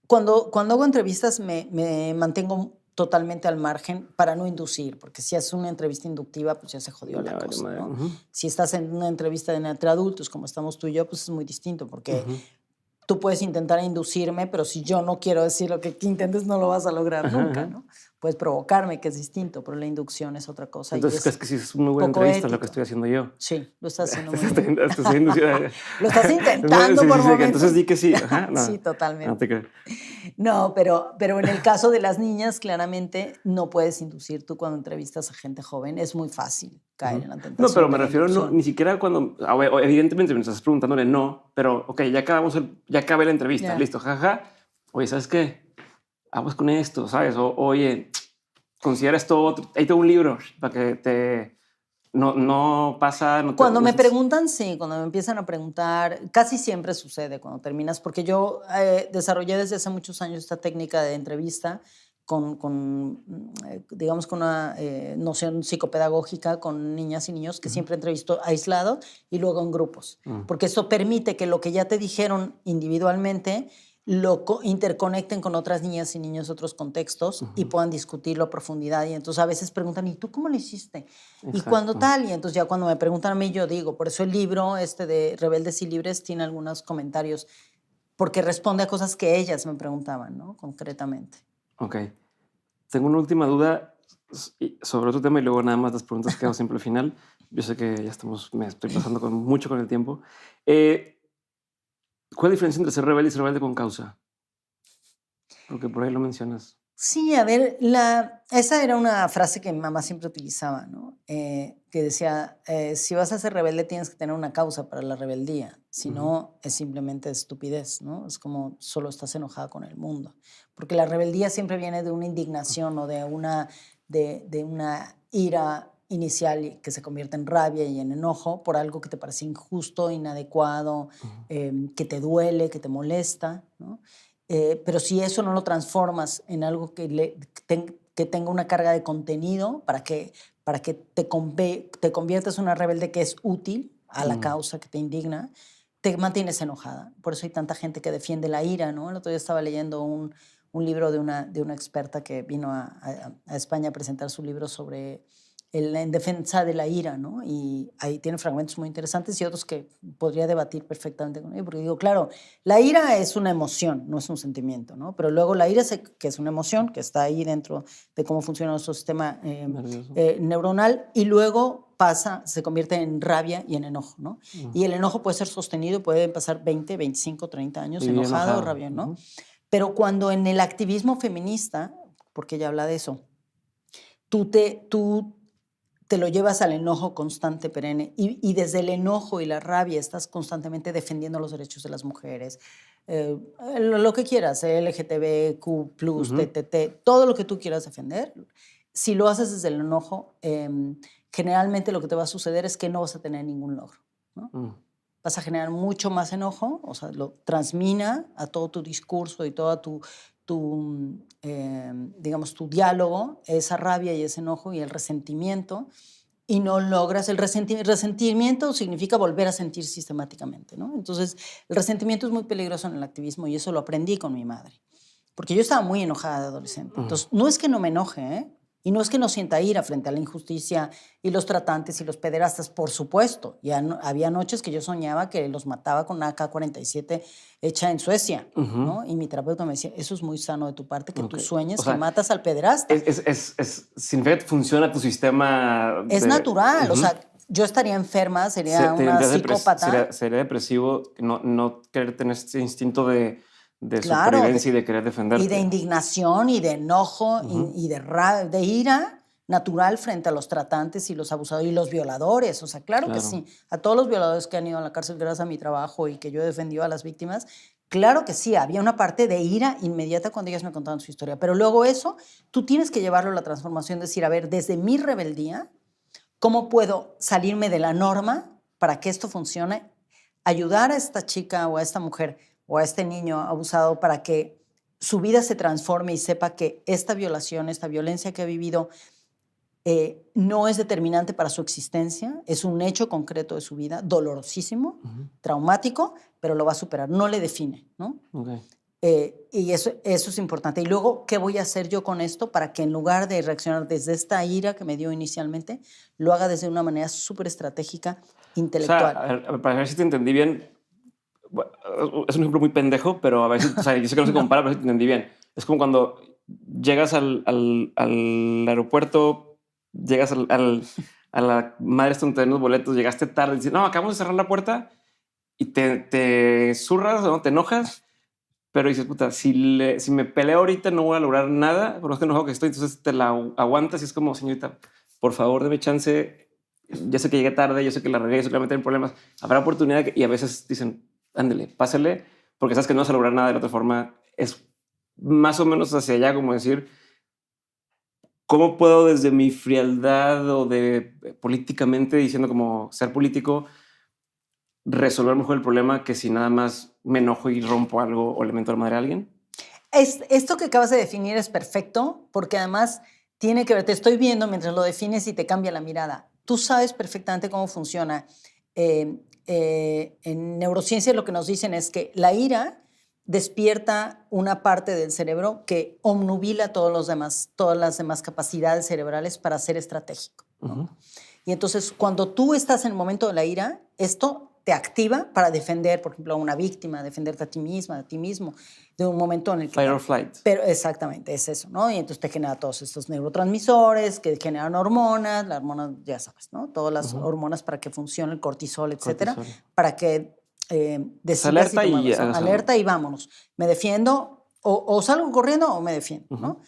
Cuando hago entrevistas me mantengo totalmente al margen para no inducir, porque si haces una entrevista inductiva, pues ya se jodió la cosa, ¿no? Si estás en una entrevista entre adultos, como estamos tú y yo, pues es muy distinto, porque tú puedes intentar inducirme, pero si yo no quiero decir lo que intentes, no lo vas a lograr nunca, ¿no? Puedes provocarme, que es distinto, pero la inducción es otra cosa. Entonces, ¿crees que sí es muy buena entrevista ético. Lo que estoy haciendo yo? Sí, lo estás haciendo muy bien. Lo estás intentando por momentos. Entonces di que sí. Ajá, no. Sí, totalmente. No te creo. No, pero en el caso de las niñas, claramente no puedes inducir. Tú cuando entrevistas a gente joven es muy fácil caer en la tentación. No, pero me refiero ni siquiera cuando, evidentemente me estás preguntándole no, pero ok, ya acabé la entrevista, listo, jaja. Oye, ¿sabes qué? Vamos con esto, ¿sabes? Oye, considera esto otro. Ahí tengo un libro para que te... No pasa... Cuando me preguntan, sí, cuando me empiezan a preguntar, casi siempre sucede cuando terminas, porque yo desarrollé desde hace muchos años esta técnica de entrevista digamos, con una noción psicopedagógica con niñas y niños que siempre entrevisto aislados y luego en grupos, porque eso permite que lo que ya te dijeron individualmente lo interconecten con otras niñas y niños de otros contextos y puedan discutirlo a profundidad. Y entonces a veces preguntan, ¿y tú cómo lo hiciste? Exacto. ¿Y cuándo tal? Y entonces ya cuando me preguntan a mí, yo digo, por eso el libro de Rebeldes y Libres tiene algunos comentarios, porque responde a cosas que ellas me preguntaban, ¿no? Concretamente. Ok. Tengo una última duda sobre otro tema y luego nada más las preguntas que hago siempre al final. Yo sé que ya me estoy pasando mucho con el tiempo. ¿Cuál es la diferencia entre ser rebelde y ser rebelde con causa? Porque por ahí lo mencionas. Sí, a ver, esa era una frase que mi mamá siempre utilizaba, ¿no? Que decía, si vas a ser rebelde tienes que tener una causa para la rebeldía, si no es simplemente estupidez, ¿no? Es como solo estás enojada con el mundo, porque la rebeldía siempre viene de una indignación o de una ira inicial que se convierte en rabia y en enojo por algo que te parece injusto, inadecuado, que te duele, que te molesta, ¿no? Pero si eso no lo transformas en algo que tenga una carga de contenido para que te conviertas en una rebelde que es útil a la causa que te indigna, te mantienes enojada. Por eso hay tanta gente que defiende la ira, ¿no? El otro día estaba leyendo un libro de una experta que vino a España a presentar su libro sobre en defensa de la ira, ¿no? Y ahí tiene fragmentos muy interesantes y otros que podría debatir perfectamente con ella, porque digo, claro, la ira es una emoción, no es un sentimiento, ¿no? Pero luego la ira, que es una emoción, que está ahí dentro de cómo funciona nuestro sistema neuronal, y luego se convierte en rabia y en enojo, ¿no? Y el enojo puede ser sostenido, puede pasar 20, 25, 30 años enojado, rabia, ¿no? Pero cuando en el activismo feminista, porque ella habla de eso, tú te lo llevas al enojo constante, perenne, y desde el enojo y la rabia estás constantemente defendiendo los derechos de las mujeres, lo que quieras, LGTBQ+, TTT, todo lo que tú quieras defender. Si lo haces desde el enojo, generalmente lo que te va a suceder es que no vas a tener ningún logro, ¿no? Vas a generar mucho más enojo, o sea, lo transmina a todo tu discurso y toda digamos, tu diálogo, esa rabia y ese enojo y el resentimiento, y no logras el resentimiento significa volver a sentir sistemáticamente, ¿no? Entonces, el resentimiento es muy peligroso en el activismo y eso lo aprendí con mi madre, porque yo estaba muy enojada de adolescente. Entonces, no es que no me enoje, ¿eh? Y no es que no sienta ira frente a la injusticia y los tratantes y los pederastas, por supuesto. Ya había noches que yo soñaba que los mataba con una AK-47 hecha en Suecia, ¿no? Y mi terapeuta me decía, eso es muy sano de tu parte, que tú sueñes que matas al pederasta. Sin fe funciona tu sistema. Es natural, o sea, yo estaría enferma, sería una tendrías psicópata. sería depresivo no querer tener este instinto de Claro, supervivencia y de querer y de defenderte. indignación y de enojo y de ira natural frente a los tratantes y los abusadores y los violadores. O sea, claro que sí. A todos los violadores que han ido a la cárcel gracias a mi trabajo y que yo he defendido a las víctimas, claro que sí. Había una parte de ira inmediata cuando ellas me contaban su historia. Pero luego eso, tú tienes que llevarlo a la transformación, decir, a ver, desde mi rebeldía, ¿cómo puedo salirme de la norma para que esto funcione? Ayudar a esta chica o a esta mujer o a este niño abusado para que su vida se transforme y sepa que esta violación, esta violencia que ha vivido no es determinante para su existencia, es un hecho concreto de su vida, dolorosísimo, traumático, pero lo va a superar, no le define, ¿no? Okay. Y eso es importante. Y luego, ¿qué voy a hacer yo con esto para que en lugar de reaccionar desde esta ira que me dio inicialmente, lo haga desde una manera súper estratégica, intelectual? O sea, para ver si te entendí bien, es un ejemplo muy pendejo, pero a ver si, o sea, yo sé que no se compara, pero si te entendí bien. Es como cuando llegas al aeropuerto, llegas a la madre donde los boletos, llegaste tarde, dices, no, acabamos de cerrar la puerta y te zurras, ¿no? Te enojas, pero dices, puta, si me peleo ahorita no voy a lograr nada, por más que enojado que estoy, entonces te la aguantas y es como, señorita, por favor, deme chance. Yo sé que llegué tarde, yo sé que la regué, yo sé que la metí en problemas. Habrá oportunidad y a veces dicen, ándele, pásale, porque sabes que no vas a lograr nada de la otra forma. Es más o menos hacia allá, como decir, ¿cómo puedo desde mi frialdad o de políticamente, diciendo como ser político, resolver mejor el problema que si nada más me enojo y rompo algo o le mento la madre a alguien? Esto que acabas de definir es perfecto, porque además tiene que ver, te estoy viendo mientras lo defines y te cambia la mirada. Tú sabes perfectamente cómo funciona. En neurociencia lo que nos dicen es que la ira despierta una parte del cerebro que obnubila todas las demás capacidades cerebrales para ser estratégico, ¿no? Y entonces, cuando tú estás en el momento de la ira, esto te activa para defender, por ejemplo, a una víctima, defenderte a ti misma, a ti mismo, de un momento en el que... Fight or flight. Pero exactamente, es eso, ¿no? Y entonces te genera todos estos neurotransmisores que generan hormonas, las hormonas, ya sabes, ¿no? Todas las hormonas para que funcione el cortisol, etcétera, para que decidas alerta si te mueves, ¿no? Alerta y vámonos. Me defiendo, o salgo corriendo o me defiendo, ¿no?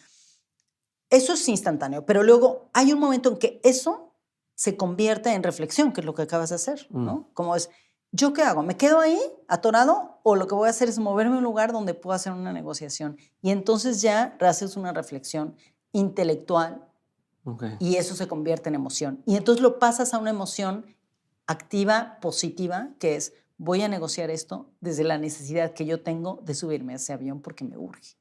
Eso es instantáneo, pero luego hay un momento en que eso se convierte en reflexión, que es lo que acabas de hacer, ¿no? Como es, ¿yo qué hago? ¿Me quedo ahí atorado o lo que voy a hacer es moverme a un lugar donde puedo hacer una negociación? Y entonces ya haces una reflexión intelectual y eso se convierte en emoción. Y entonces lo pasas a una emoción activa, positiva, que es, voy a negociar esto desde la necesidad que yo tengo de subirme a ese avión porque me urge.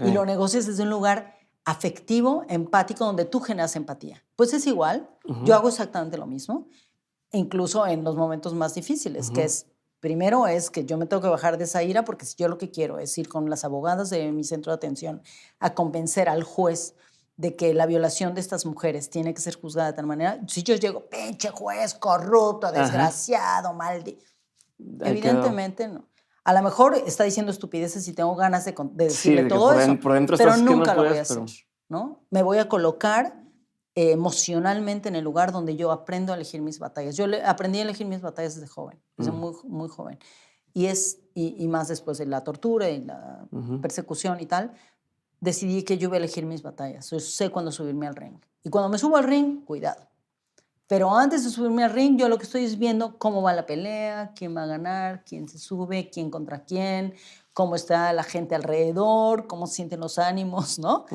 Y lo negocias desde un lugar afectivo, empático, donde tú generas empatía. Pues es igual, yo hago exactamente lo mismo, incluso en los momentos más difíciles, que es, primero es que yo me tengo que bajar de esa ira, porque si yo lo que quiero es ir con las abogadas de mi centro de atención a convencer al juez de que la violación de estas mujeres tiene que ser juzgada de tal manera, si yo llego, pinche juez, corrupto, desgraciado, maldito, evidentemente no. A lo mejor está diciendo estupideces y tengo ganas de decirle todo eso, por dentro pero estás nunca que no lo voy a puedes, hacer, ¿no? Me voy a colocar emocionalmente en el lugar donde yo aprendo a elegir mis batallas. Yo aprendí a elegir mis batallas desde joven, desde muy, muy joven. Y más después de la tortura y la persecución y tal, decidí que yo iba a elegir mis batallas. Yo sé cuándo subirme al ring. Y cuando me subo al ring, cuidado. Pero antes de subirme al ring, yo lo que estoy es viendo cómo va la pelea, quién va a ganar, quién se sube, quién contra quién, cómo está la gente alrededor, cómo se sienten los ánimos, ¿no?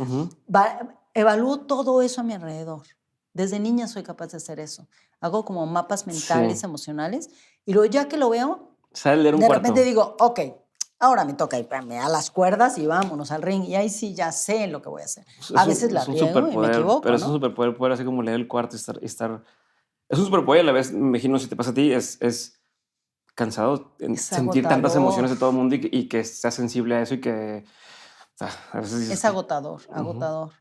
Evalúo todo eso a mi alrededor. Desde niña soy capaz de hacer eso. Hago como mapas mentales, emocionales, y luego ya que lo veo, de repente digo, ok, ahora me toca irme a las cuerdas y vámonos al ring. Y ahí sí ya sé lo que voy a hacer. A veces la riego y me equivoco, pero ¿no? es un superpoder, poder así como leer el cuarto y estar... Es un superpoder, a la vez, me imagino, si te pasa a ti, es cansado en sentir tantas emociones de todo el mundo y que seas sensible a eso y que o sea, a veces dices es agotador, agotador.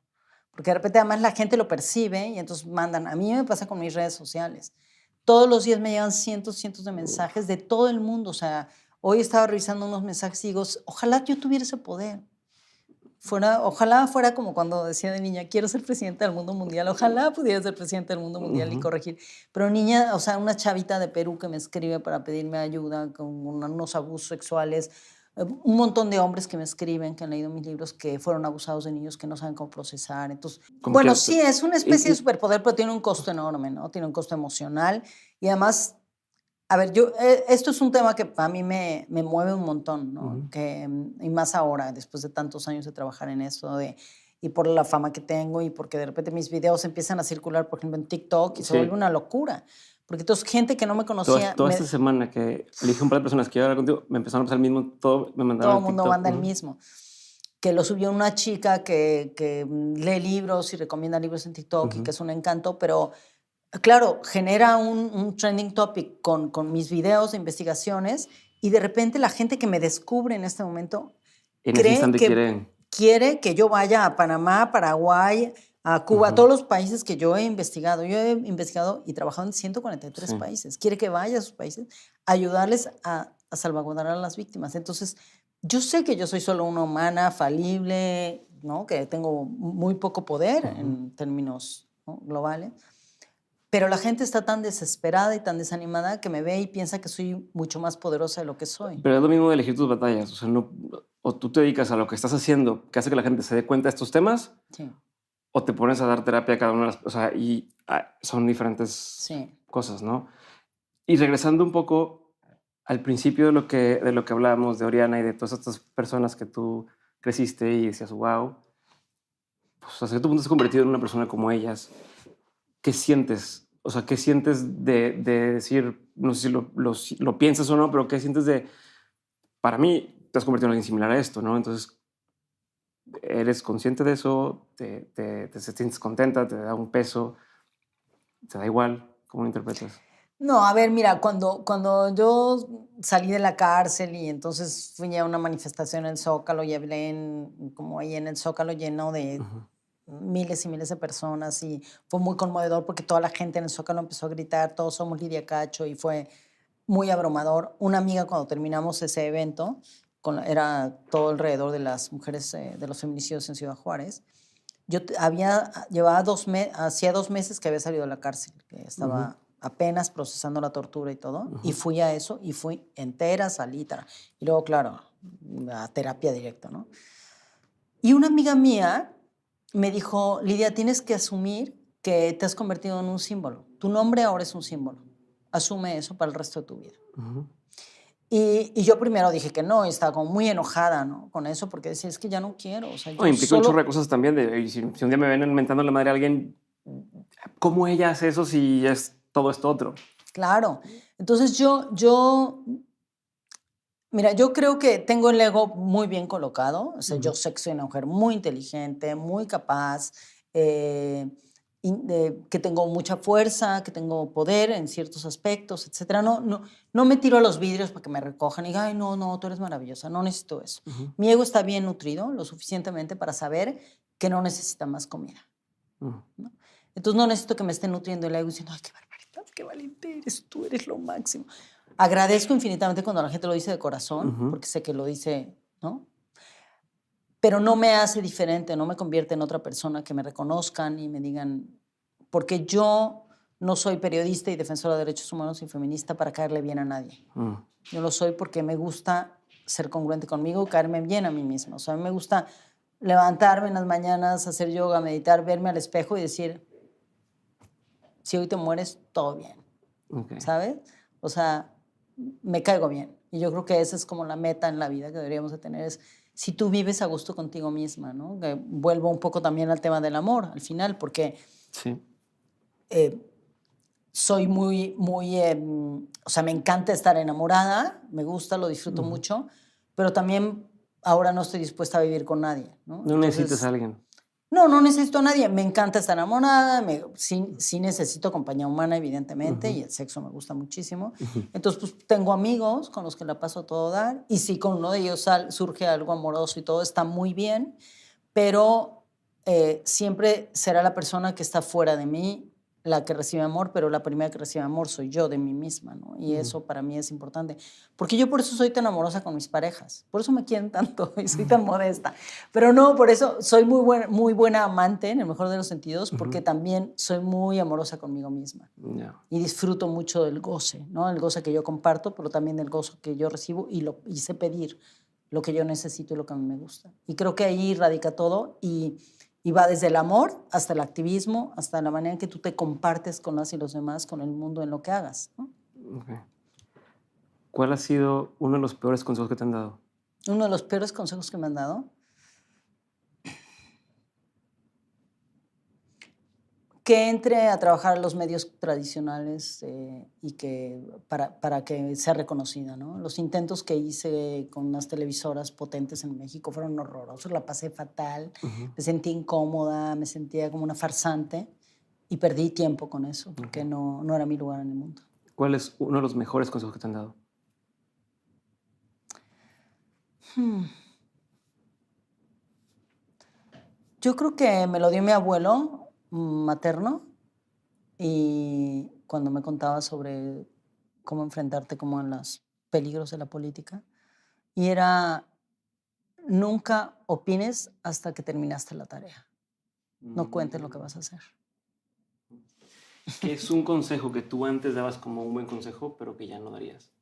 Porque de repente además la gente lo percibe y entonces mandan. A mí me pasa con mis redes sociales. Todos los días me llegan cientos de mensajes de todo el mundo. O sea, hoy estaba revisando unos mensajes y digo, ojalá yo tuviera ese poder. Ojalá fuera como cuando decía de niña, quiero ser presidenta del mundo mundial, ojalá pudiera ser presidenta del mundo mundial y corregir. Pero niña, o sea, una chavita de Perú que me escribe para pedirme ayuda con unos abusos sexuales, un montón de hombres que me escriben, que han leído mis libros, que fueron abusados de niños que no saben cómo procesar. Entonces, bueno, sí, es una especie de superpoder, pero tiene un costo enorme, ¿no? Tiene un costo emocional y además... A ver, esto es un tema que a mí me mueve un montón, ¿no? Y más ahora, después de tantos años de trabajar en esto, y por la fama que tengo y porque de repente mis videos empiezan a circular, por ejemplo, en TikTok y se vuelve una locura. Porque entonces gente que no me conocía... Toda esta semana que elegí un par de personas que iban a hablar contigo, me empezaron a pasar el mismo, me mandaron todo el mundo manda el mismo. Que lo subió una chica que lee libros y recomienda libros en TikTok y que es un encanto, pero... Claro, genera un trending topic con mis videos de investigaciones y de repente la gente que me descubre en este momento quiere que yo vaya a Panamá, Paraguay, a Cuba, a todos los países que yo he investigado. Yo he investigado y trabajado en 143 países. Quiere que vaya a esos países a ayudarles a salvaguardar a las víctimas. Entonces, yo sé que yo soy solo una humana falible, ¿no? Que tengo muy poco poder en términos, ¿no?, globales. Pero la gente está tan desesperada y tan desanimada que me ve y piensa que soy mucho más poderosa de lo que soy. Pero es lo mismo de elegir tus batallas. O sea, o tú te dedicas a lo que estás haciendo, que hace que la gente se dé cuenta de estos temas, o te pones a dar terapia a cada una de las... O sea, y son diferentes cosas, ¿no? Y regresando un poco al principio de lo que hablábamos de Oriana y de todas estas personas que tú creciste y decías, wow, pues hasta cierto punto te has convertido en una persona como ellas. ¿Qué sientes? O sea, ¿qué sientes de decir, no sé si lo piensas o no, pero qué sientes de, para mí, te has convertido en alguien similar a esto, ¿no? Entonces, ¿eres consciente de eso? ¿Te sientes contenta? ¿Te da un peso? ¿Te da igual? ¿Cómo lo interpretas? No, a ver, mira, cuando yo salí de la cárcel y entonces fui a una manifestación en el Zócalo y hablé como ahí en el Zócalo lleno de... miles y miles de personas y fue muy conmovedor porque toda la gente en el Zócalo empezó a gritar, todos somos Lidia Cacho, y fue muy abrumador. Una amiga, cuando terminamos ese evento, era todo alrededor de las mujeres de los feminicidios en Ciudad Juárez, yo hacía 2 meses que había salido de la cárcel, que estaba apenas procesando la tortura y todo, y fui a eso y fui entera, salí, y luego, claro, a terapia directa, ¿no? Y una amiga mía me dijo, Lidia, tienes que asumir que te has convertido en un símbolo. Tu nombre ahora es un símbolo. Asume eso para el resto de tu vida. Y yo primero dije que no, y estaba como muy enojada, ¿no?, con eso, porque decía, es que ya no quiero. O sea, implica un chorro de cosas también. Si un día me ven mentando la madre a alguien, ¿cómo ella hace eso si es todo esto otro? Claro. Entonces mira, yo creo que tengo el ego muy bien colocado. O sea, yo sé que soy una mujer muy inteligente, muy capaz, que tengo mucha fuerza, que tengo poder en ciertos aspectos, etcétera. No me tiro a los vidrios para que me recojan y digan, ay, no, tú eres maravillosa. No necesito eso. Mi ego está bien nutrido, lo suficientemente para saber que no necesita más comida, ¿no? Entonces no necesito que me esté nutriendo el ego diciendo, ay, qué barbaridad, qué valiente eres, tú eres lo máximo. Agradezco infinitamente cuando la gente lo dice de corazón, porque sé que lo dice, ¿no? Pero no me hace diferente, no me convierte en otra persona que me reconozcan y me digan, porque yo no soy periodista y defensora de derechos humanos y feminista para caerle bien a nadie. Yo lo soy porque me gusta ser congruente conmigo y caerme bien a mí misma. O sea, a mí me gusta levantarme en las mañanas, hacer yoga, meditar, verme al espejo y decir, si hoy te mueres, todo bien. ¿Sabes? O sea, me caigo bien. Y yo creo que esa es como la meta en la vida que deberíamos de tener, es si tú vives a gusto contigo misma, ¿no? Que vuelvo un poco también al tema del amor, al final, porque soy muy, o sea, me encanta estar enamorada, me gusta, lo disfruto mucho, pero también ahora no estoy dispuesta a vivir con nadie, ¿no? No necesitas a alguien. No necesito a nadie. Me encanta estar enamorada. Sí necesito compañía humana, evidentemente, y el sexo me gusta muchísimo. Entonces, pues, tengo amigos con los que la paso a todo dar. Y si con uno de ellos surge algo amoroso y todo, está muy bien. Pero siempre será la persona que está fuera de mí la que recibe amor, pero la primera que recibe amor soy yo de mí misma, ¿no? Y eso para mí es importante. Porque yo por eso soy tan amorosa con mis parejas. Por eso me quieren tanto y soy tan modesta. Pero no, por eso soy muy buena amante, en el mejor de los sentidos, porque también soy muy amorosa conmigo misma. Y disfruto mucho del goce, ¿no? El goce que yo comparto, pero también del gozo que yo recibo y sé pedir lo que yo necesito y lo que a mí me gusta. Y creo que ahí radica todo y va desde el amor hasta el activismo, hasta la manera en que tú te compartes con las y los demás, con el mundo en lo que hagas, ¿no? Okay. ¿Cuál ha sido uno de los peores consejos que te han dado? Uno de los peores consejos que me han dado. Que entre a trabajar a los medios tradicionales y que para que sea reconocida, ¿no? Los intentos que hice con unas televisoras potentes en México fueron horrorosos, la pasé fatal, me sentí incómoda, me sentía como una farsante y perdí tiempo con eso porque no era mi lugar en el mundo. ¿Cuál es uno de los mejores consejos que te han dado? Yo creo que me lo dio mi abuelo materno y cuando me contaba sobre cómo enfrentarte como en los peligros de la política y era nunca opines hasta que terminaste la tarea. No cuentes lo que vas a hacer. ¿Qué es un consejo que tú antes dabas como un buen consejo, pero que ya no darías?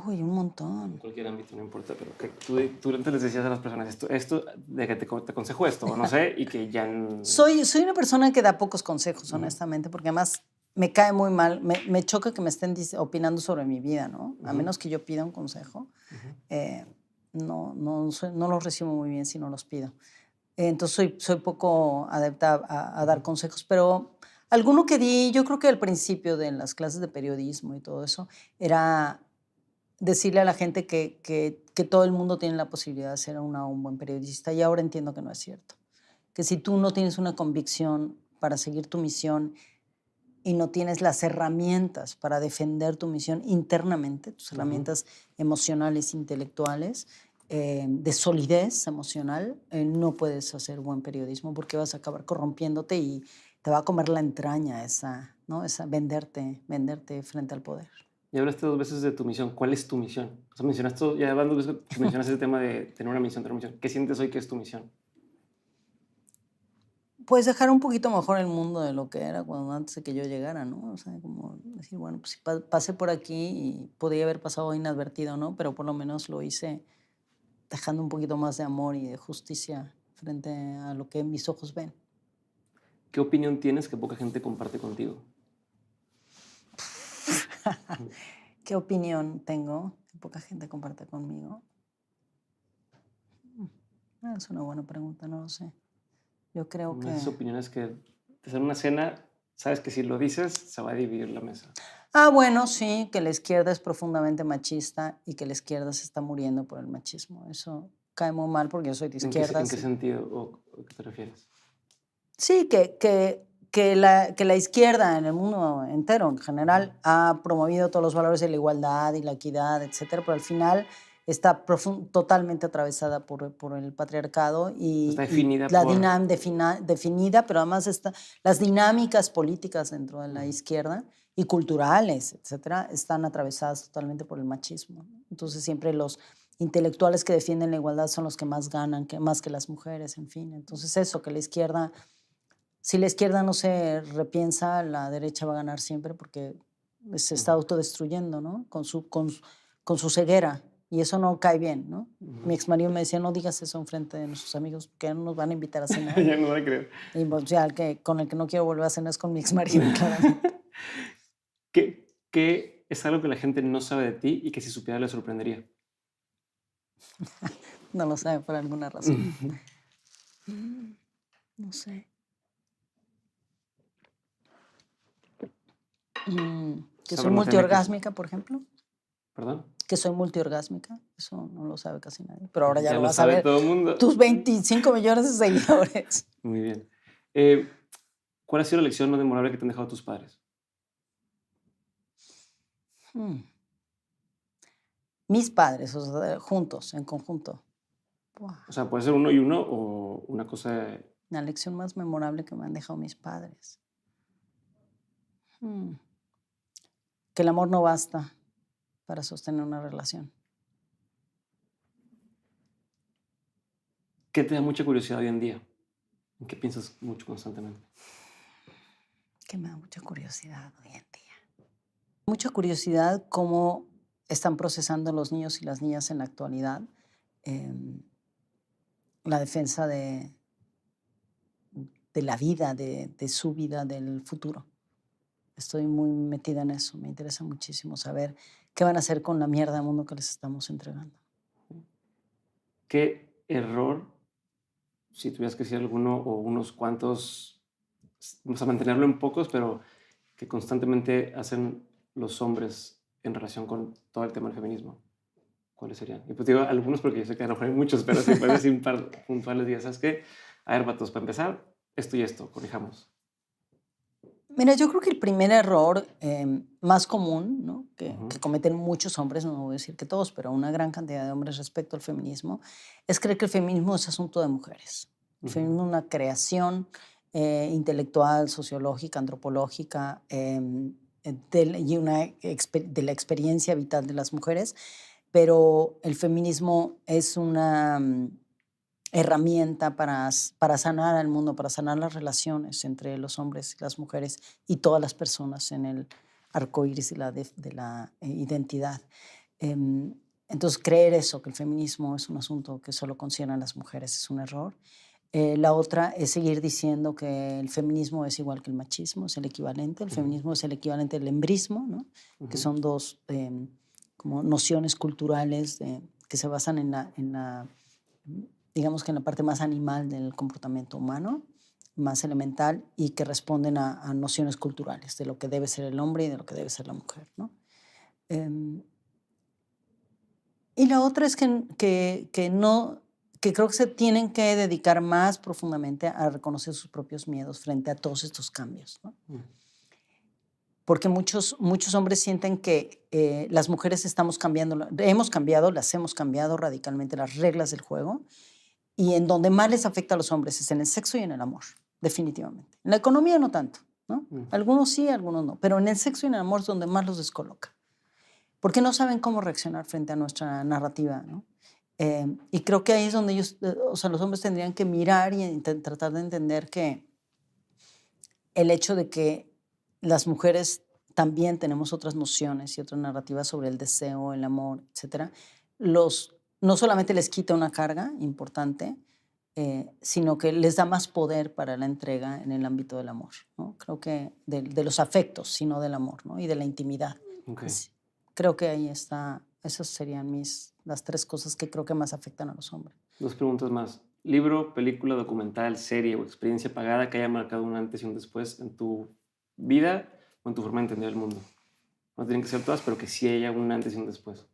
Uy, un montón. En cualquier ámbito, no importa, pero que tú antes les decías a las personas esto de que te aconsejo esto, o no sé, y que ya... Soy una persona que da pocos consejos, honestamente, porque además me cae muy mal, me choca que me estén opinando sobre mi vida, ¿no? A menos que yo pida un consejo, no los recibo muy bien si no los pido. Entonces soy poco adepta a dar consejos, pero alguno que di, yo creo que al principio de las clases de periodismo y todo eso, era decirle a la gente que todo el mundo tiene la posibilidad de ser un buen periodista y ahora entiendo que no es cierto. Que si tú no tienes una convicción para seguir tu misión y no tienes las herramientas para defender tu misión internamente, tus herramientas emocionales, intelectuales, de solidez emocional, no puedes hacer buen periodismo porque vas a acabar corrompiéndote y te va a comer la entraña ¿no? esa venderte frente al poder. Ya hablaste 2 veces de tu misión. ¿Cuál es tu misión? O sea, mencionaste, ya van 2 veces que mencionas ese tema de tener una misión, tener una misión. ¿Qué sientes hoy que es tu misión? Pues dejar un poquito mejor el mundo de lo que era cuando antes de que yo llegara, ¿no? O sea, como decir, bueno, pues si pasé por aquí y podría haber pasado inadvertido, ¿no? Pero por lo menos lo hice dejando un poquito más de amor y de justicia frente a lo que mis ojos ven. ¿Qué opinión tienes que poca gente comparte contigo? ¿Qué opinión tengo que poca gente comparte conmigo? Es una buena pregunta, no lo sé. Yo creo que... Esas opiniones que de hacer una cena, sabes que si lo dices, se va a dividir la mesa. Bueno, sí, que la izquierda es profundamente machista y que la izquierda se está muriendo por el machismo. Eso cae muy mal porque yo soy de izquierda. ¿En qué sentido o a qué te refieres? Sí, que la izquierda en el mundo entero, en general, ha promovido todos los valores de la igualdad y la equidad, etcétera, pero al final está totalmente atravesada por el patriarcado y, está definida definida, pero además las dinámicas políticas dentro de la izquierda y culturales, etcétera, están atravesadas totalmente por el machismo. Entonces siempre los intelectuales que defienden la igualdad son los que más ganan, más que las mujeres, en fin. Entonces eso, que la izquierda... Si la izquierda no se repiensa, la derecha va a ganar siempre porque se está autodestruyendo, ¿no? Con su ceguera. Y eso no cae bien, ¿no? Mi exmarido me decía, no digas eso enfrente de nuestros amigos porque ya no nos van a invitar a cenar. Ya no voy a creer. Y pues, ya con el que no quiero volver a cenar es con mi exmarido, claramente. ¿Qué es algo que la gente no sabe de ti y que si supiera le sorprendería? No lo sabe por alguna razón. No sé. Que soy multiorgásmica, por ejemplo. ¿Perdón? Que soy multiorgásmica. Eso no lo sabe casi nadie. Pero ahora ya lo va a saber saber todo el mundo. Tus 25 millones de seguidores. Muy bien. ¿Cuál ha sido la lección más memorable que te han dejado tus padres? Mis padres, o sea, juntos, en conjunto. Wow. O sea, puede ser uno y uno o una cosa... La lección más memorable que me han dejado mis padres. Que el amor no basta para sostener una relación. ¿Qué te da mucha curiosidad hoy en día? ¿En qué piensas mucho constantemente? Que me da mucha curiosidad hoy en día. Mucha curiosidad cómo están procesando los niños y las niñas en la actualidad la defensa de la vida, de su vida, del futuro. Estoy muy metida en eso. Me interesa muchísimo saber qué van a hacer con la mierda de mundo que les estamos entregando. ¿Qué error, si tuvieras que decir alguno o unos cuantos, vamos a mantenerlo en pocos, pero que constantemente hacen los hombres en relación con todo el tema del feminismo? ¿Cuáles serían? Y pues digo algunos porque yo sé que a lo mejor hay muchos, pero si puedes decir un par puntuales días, ¿sabes qué? A ver, vatos, para empezar, esto y esto, corrijamos. Mira, yo creo que el primer error más común, ¿no? que cometen muchos hombres, no voy a decir que todos, pero una gran cantidad de hombres respecto al feminismo, es creer que el feminismo es asunto de mujeres. El feminismo es una creación intelectual, sociológica, antropológica, y de la experiencia vital de las mujeres, pero el feminismo es una herramienta para sanar al mundo, para sanar las relaciones entre los hombres y las mujeres y todas las personas en el arco iris de la identidad. Entonces, creer eso, que el feminismo es un asunto que solo consideran las mujeres, es un error. La otra es seguir diciendo que el feminismo es igual que el machismo, es el equivalente. El feminismo es el equivalente del embrismo, ¿no? Que son dos como nociones culturales que se basan en la digamos que en la parte más animal del comportamiento humano, más elemental, y que responden a nociones culturales de lo que debe ser el hombre y de lo que debe ser la mujer, ¿no? Y la otra es que creo que se tienen que dedicar más profundamente a reconocer sus propios miedos frente a todos estos cambios, ¿no? Porque muchos hombres sienten que las mujeres las hemos cambiado radicalmente las reglas del juego, y en donde más les afecta a los hombres es en el sexo y en el amor, definitivamente. En la economía no tanto, ¿no? Algunos sí, algunos no, pero en el sexo y en el amor es donde más los descoloca, porque no saben cómo reaccionar frente a nuestra narrativa, ¿no? Y creo que ahí es donde ellos, los hombres tendrían que mirar y tratar de entender que el hecho de que las mujeres también tenemos otras nociones y otras narrativas sobre el deseo, el amor, etcétera, no solamente les quita una carga importante, sino que les da más poder para la entrega en el ámbito del amor, ¿no? Creo que de los afectos, sino del amor, ¿no? Y de la intimidad. Okay. Creo que ahí está, esas serían las tres cosas que creo que más afectan a los hombres. 2 preguntas más. ¿Libro, película, documental, serie o experiencia pagada que haya marcado un antes y un después en tu vida o en tu forma de entender el mundo? No tienen que ser todas, pero que sí haya un antes y un después.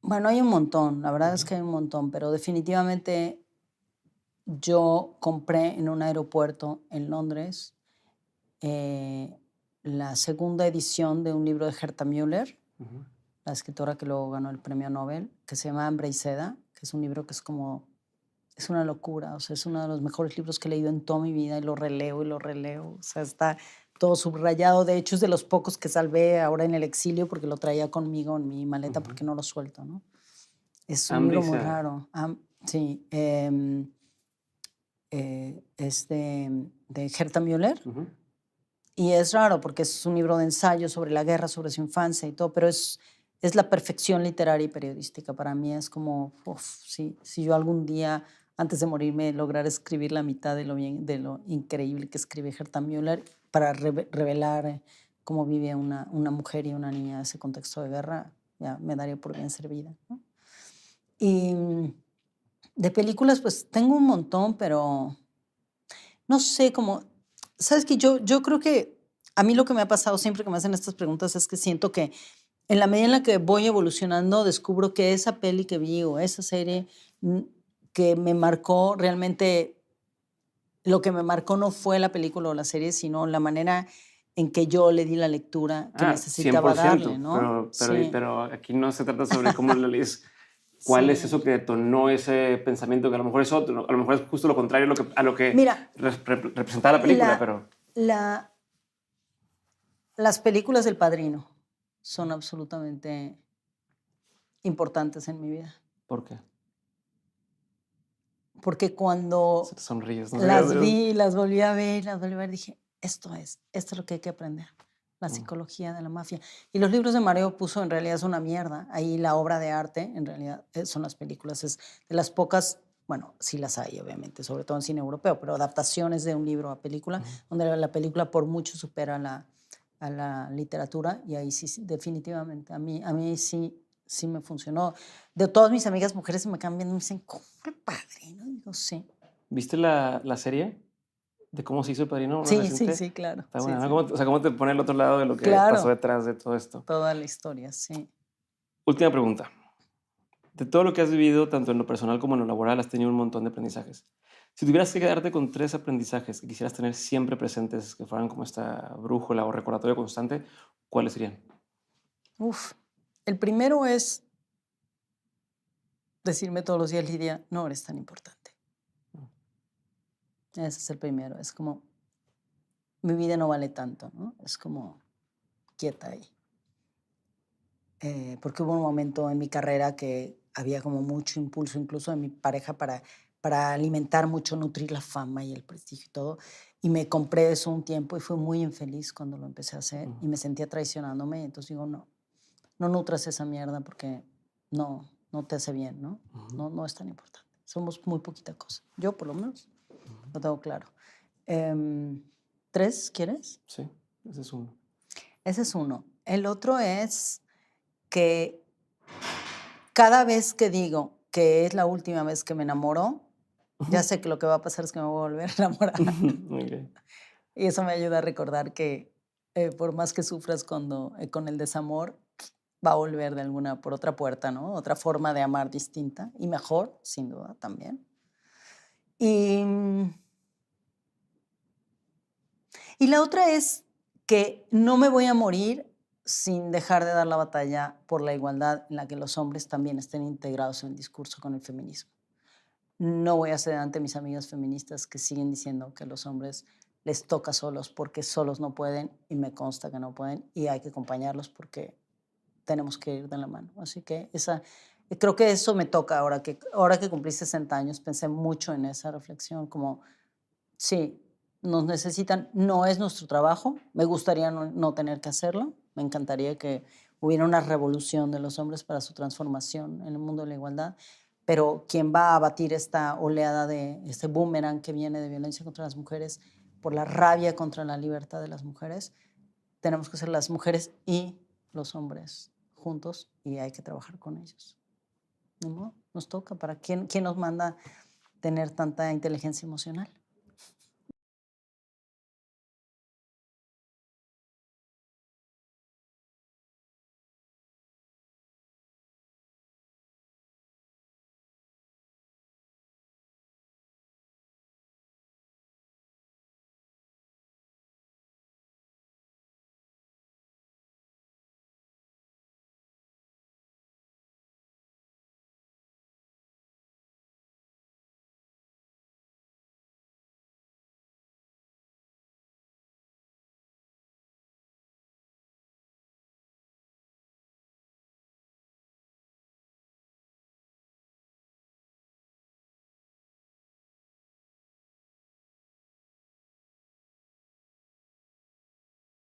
Bueno, hay un montón, la verdad es que hay un montón, pero definitivamente yo compré en un aeropuerto en Londres la segunda edición de un libro de Herta Müller, la escritora que luego ganó el premio Nobel, que se llama Hambre y Seda, que es un libro que es una locura, o sea, es uno de los mejores libros que he leído en toda mi vida y lo releo, o sea, está todo subrayado. De hecho, es de los pocos que salvé ahora en el exilio porque lo traía conmigo en mi maleta porque no lo suelto, ¿no? Es un libro muy raro. Sí, es de Herta Müller. Y es raro porque es un libro de ensayo sobre la guerra, sobre su infancia y todo, pero es la perfección literaria y periodística. Para mí es como, si yo algún día, antes de morirme, lograra escribir la mitad de lo increíble que escribe Herta Müller para revelar cómo vive una mujer y una niña en ese contexto de guerra, ya me daría por bien servida, ¿no? Y de películas, pues tengo un montón, pero no sé, como, ¿sabes qué? Yo creo que a mí lo que me ha pasado siempre que me hacen estas preguntas es que siento que en la medida en la que voy evolucionando, descubro que esa peli que vi o esa serie que me marcó realmente, lo que me marcó no fue la película o la serie, sino la manera en que yo le di la lectura que necesitaba 100%, darle, ¿no? Pero aquí no se trata sobre cómo lo lees. ¿Cuál Sí. es eso que detonó ese pensamiento? Que a lo mejor es otro, a lo mejor es justo lo contrario a lo que Mira, representaba la película, pero... la, las películas del Padrino son absolutamente importantes en mi vida. ¿Por qué? Porque cuando Se te sonríes, no sé. las vi, las volví a ver, dije, esto es lo que hay que aprender, la Mm. psicología de la mafia. Y los libros de Mario Puzo en realidad es una mierda. Ahí la obra de arte en realidad son las películas. Es de las pocas, bueno, sí las hay obviamente, sobre todo en cine europeo, pero adaptaciones de un libro a película, donde la película por mucho supera a la literatura, y ahí sí, definitivamente, a mí sí me funcionó. De todas mis amigas mujeres se me quedan viendo y me dicen, ¿cómo el Padrino? Y digo, sí. ¿Viste la serie de cómo se hizo El Padrino? ¿Una Sí, reciente? sí, claro. Está Sí, buena, ¿no? sí. ¿Cómo, o sea, cómo te pone el otro lado de lo que Claro. pasó detrás de todo esto? Toda la historia, sí. Última pregunta. De todo lo que has vivido, tanto en lo personal como en lo laboral, has tenido un montón de aprendizajes. Si tuvieras que quedarte con 3 aprendizajes que quisieras tener siempre presentes, que fueran como esta brújula o recordatorio constante, ¿cuáles serían? Uf. El primero es decirme todos los días, Lidia, no eres tan importante. Ese es el primero. Es como, mi vida no vale tanto, ¿no? Es como, quieta ahí. Porque hubo un momento en mi carrera que había como mucho impulso, incluso de mi pareja, para alimentar mucho, nutrir la fama y el prestigio y todo. Y me compré eso un tiempo y fui muy infeliz cuando lo empecé a hacer y me sentía traicionándome. Entonces digo, no nutras esa mierda porque no te hace bien, ¿no? No es tan importante. Somos muy poquita cosa. Yo, por lo menos, lo tengo claro. 3, ¿quieres? Sí, ese es uno. Ese es uno. El otro es que cada vez que digo que es la última vez que me enamoro, ya sé que lo que va a pasar es que me voy a volver a enamorar. Okay. Y eso me ayuda a recordar que por más que sufras con el desamor, va a volver por otra puerta, ¿no? Otra forma de amar distinta y mejor, sin duda, también. Y, y la otra es que no me voy a morir sin dejar de dar la batalla por la igualdad en la que los hombres también estén integrados en el discurso con el feminismo. No voy a ceder ante mis amigas feministas que siguen diciendo que a los hombres les toca solos porque solos no pueden, y me consta que no pueden, y hay que acompañarlos porque tenemos que ir de la mano. Así que creo que eso me toca ahora que cumplí 60 años, pensé mucho en esa reflexión, como, sí, nos necesitan, no es nuestro trabajo, me gustaría no tener que hacerlo, me encantaría que hubiera una revolución de los hombres para su transformación en el mundo de la igualdad, pero quien va a abatir esta oleada de este boomerang que viene de violencia contra las mujeres por la rabia contra la libertad de las mujeres, tenemos que ser las mujeres y los hombres juntos, y hay que trabajar con ellos. ¿No? Nos toca. ¿Quién nos manda tener tanta inteligencia emocional?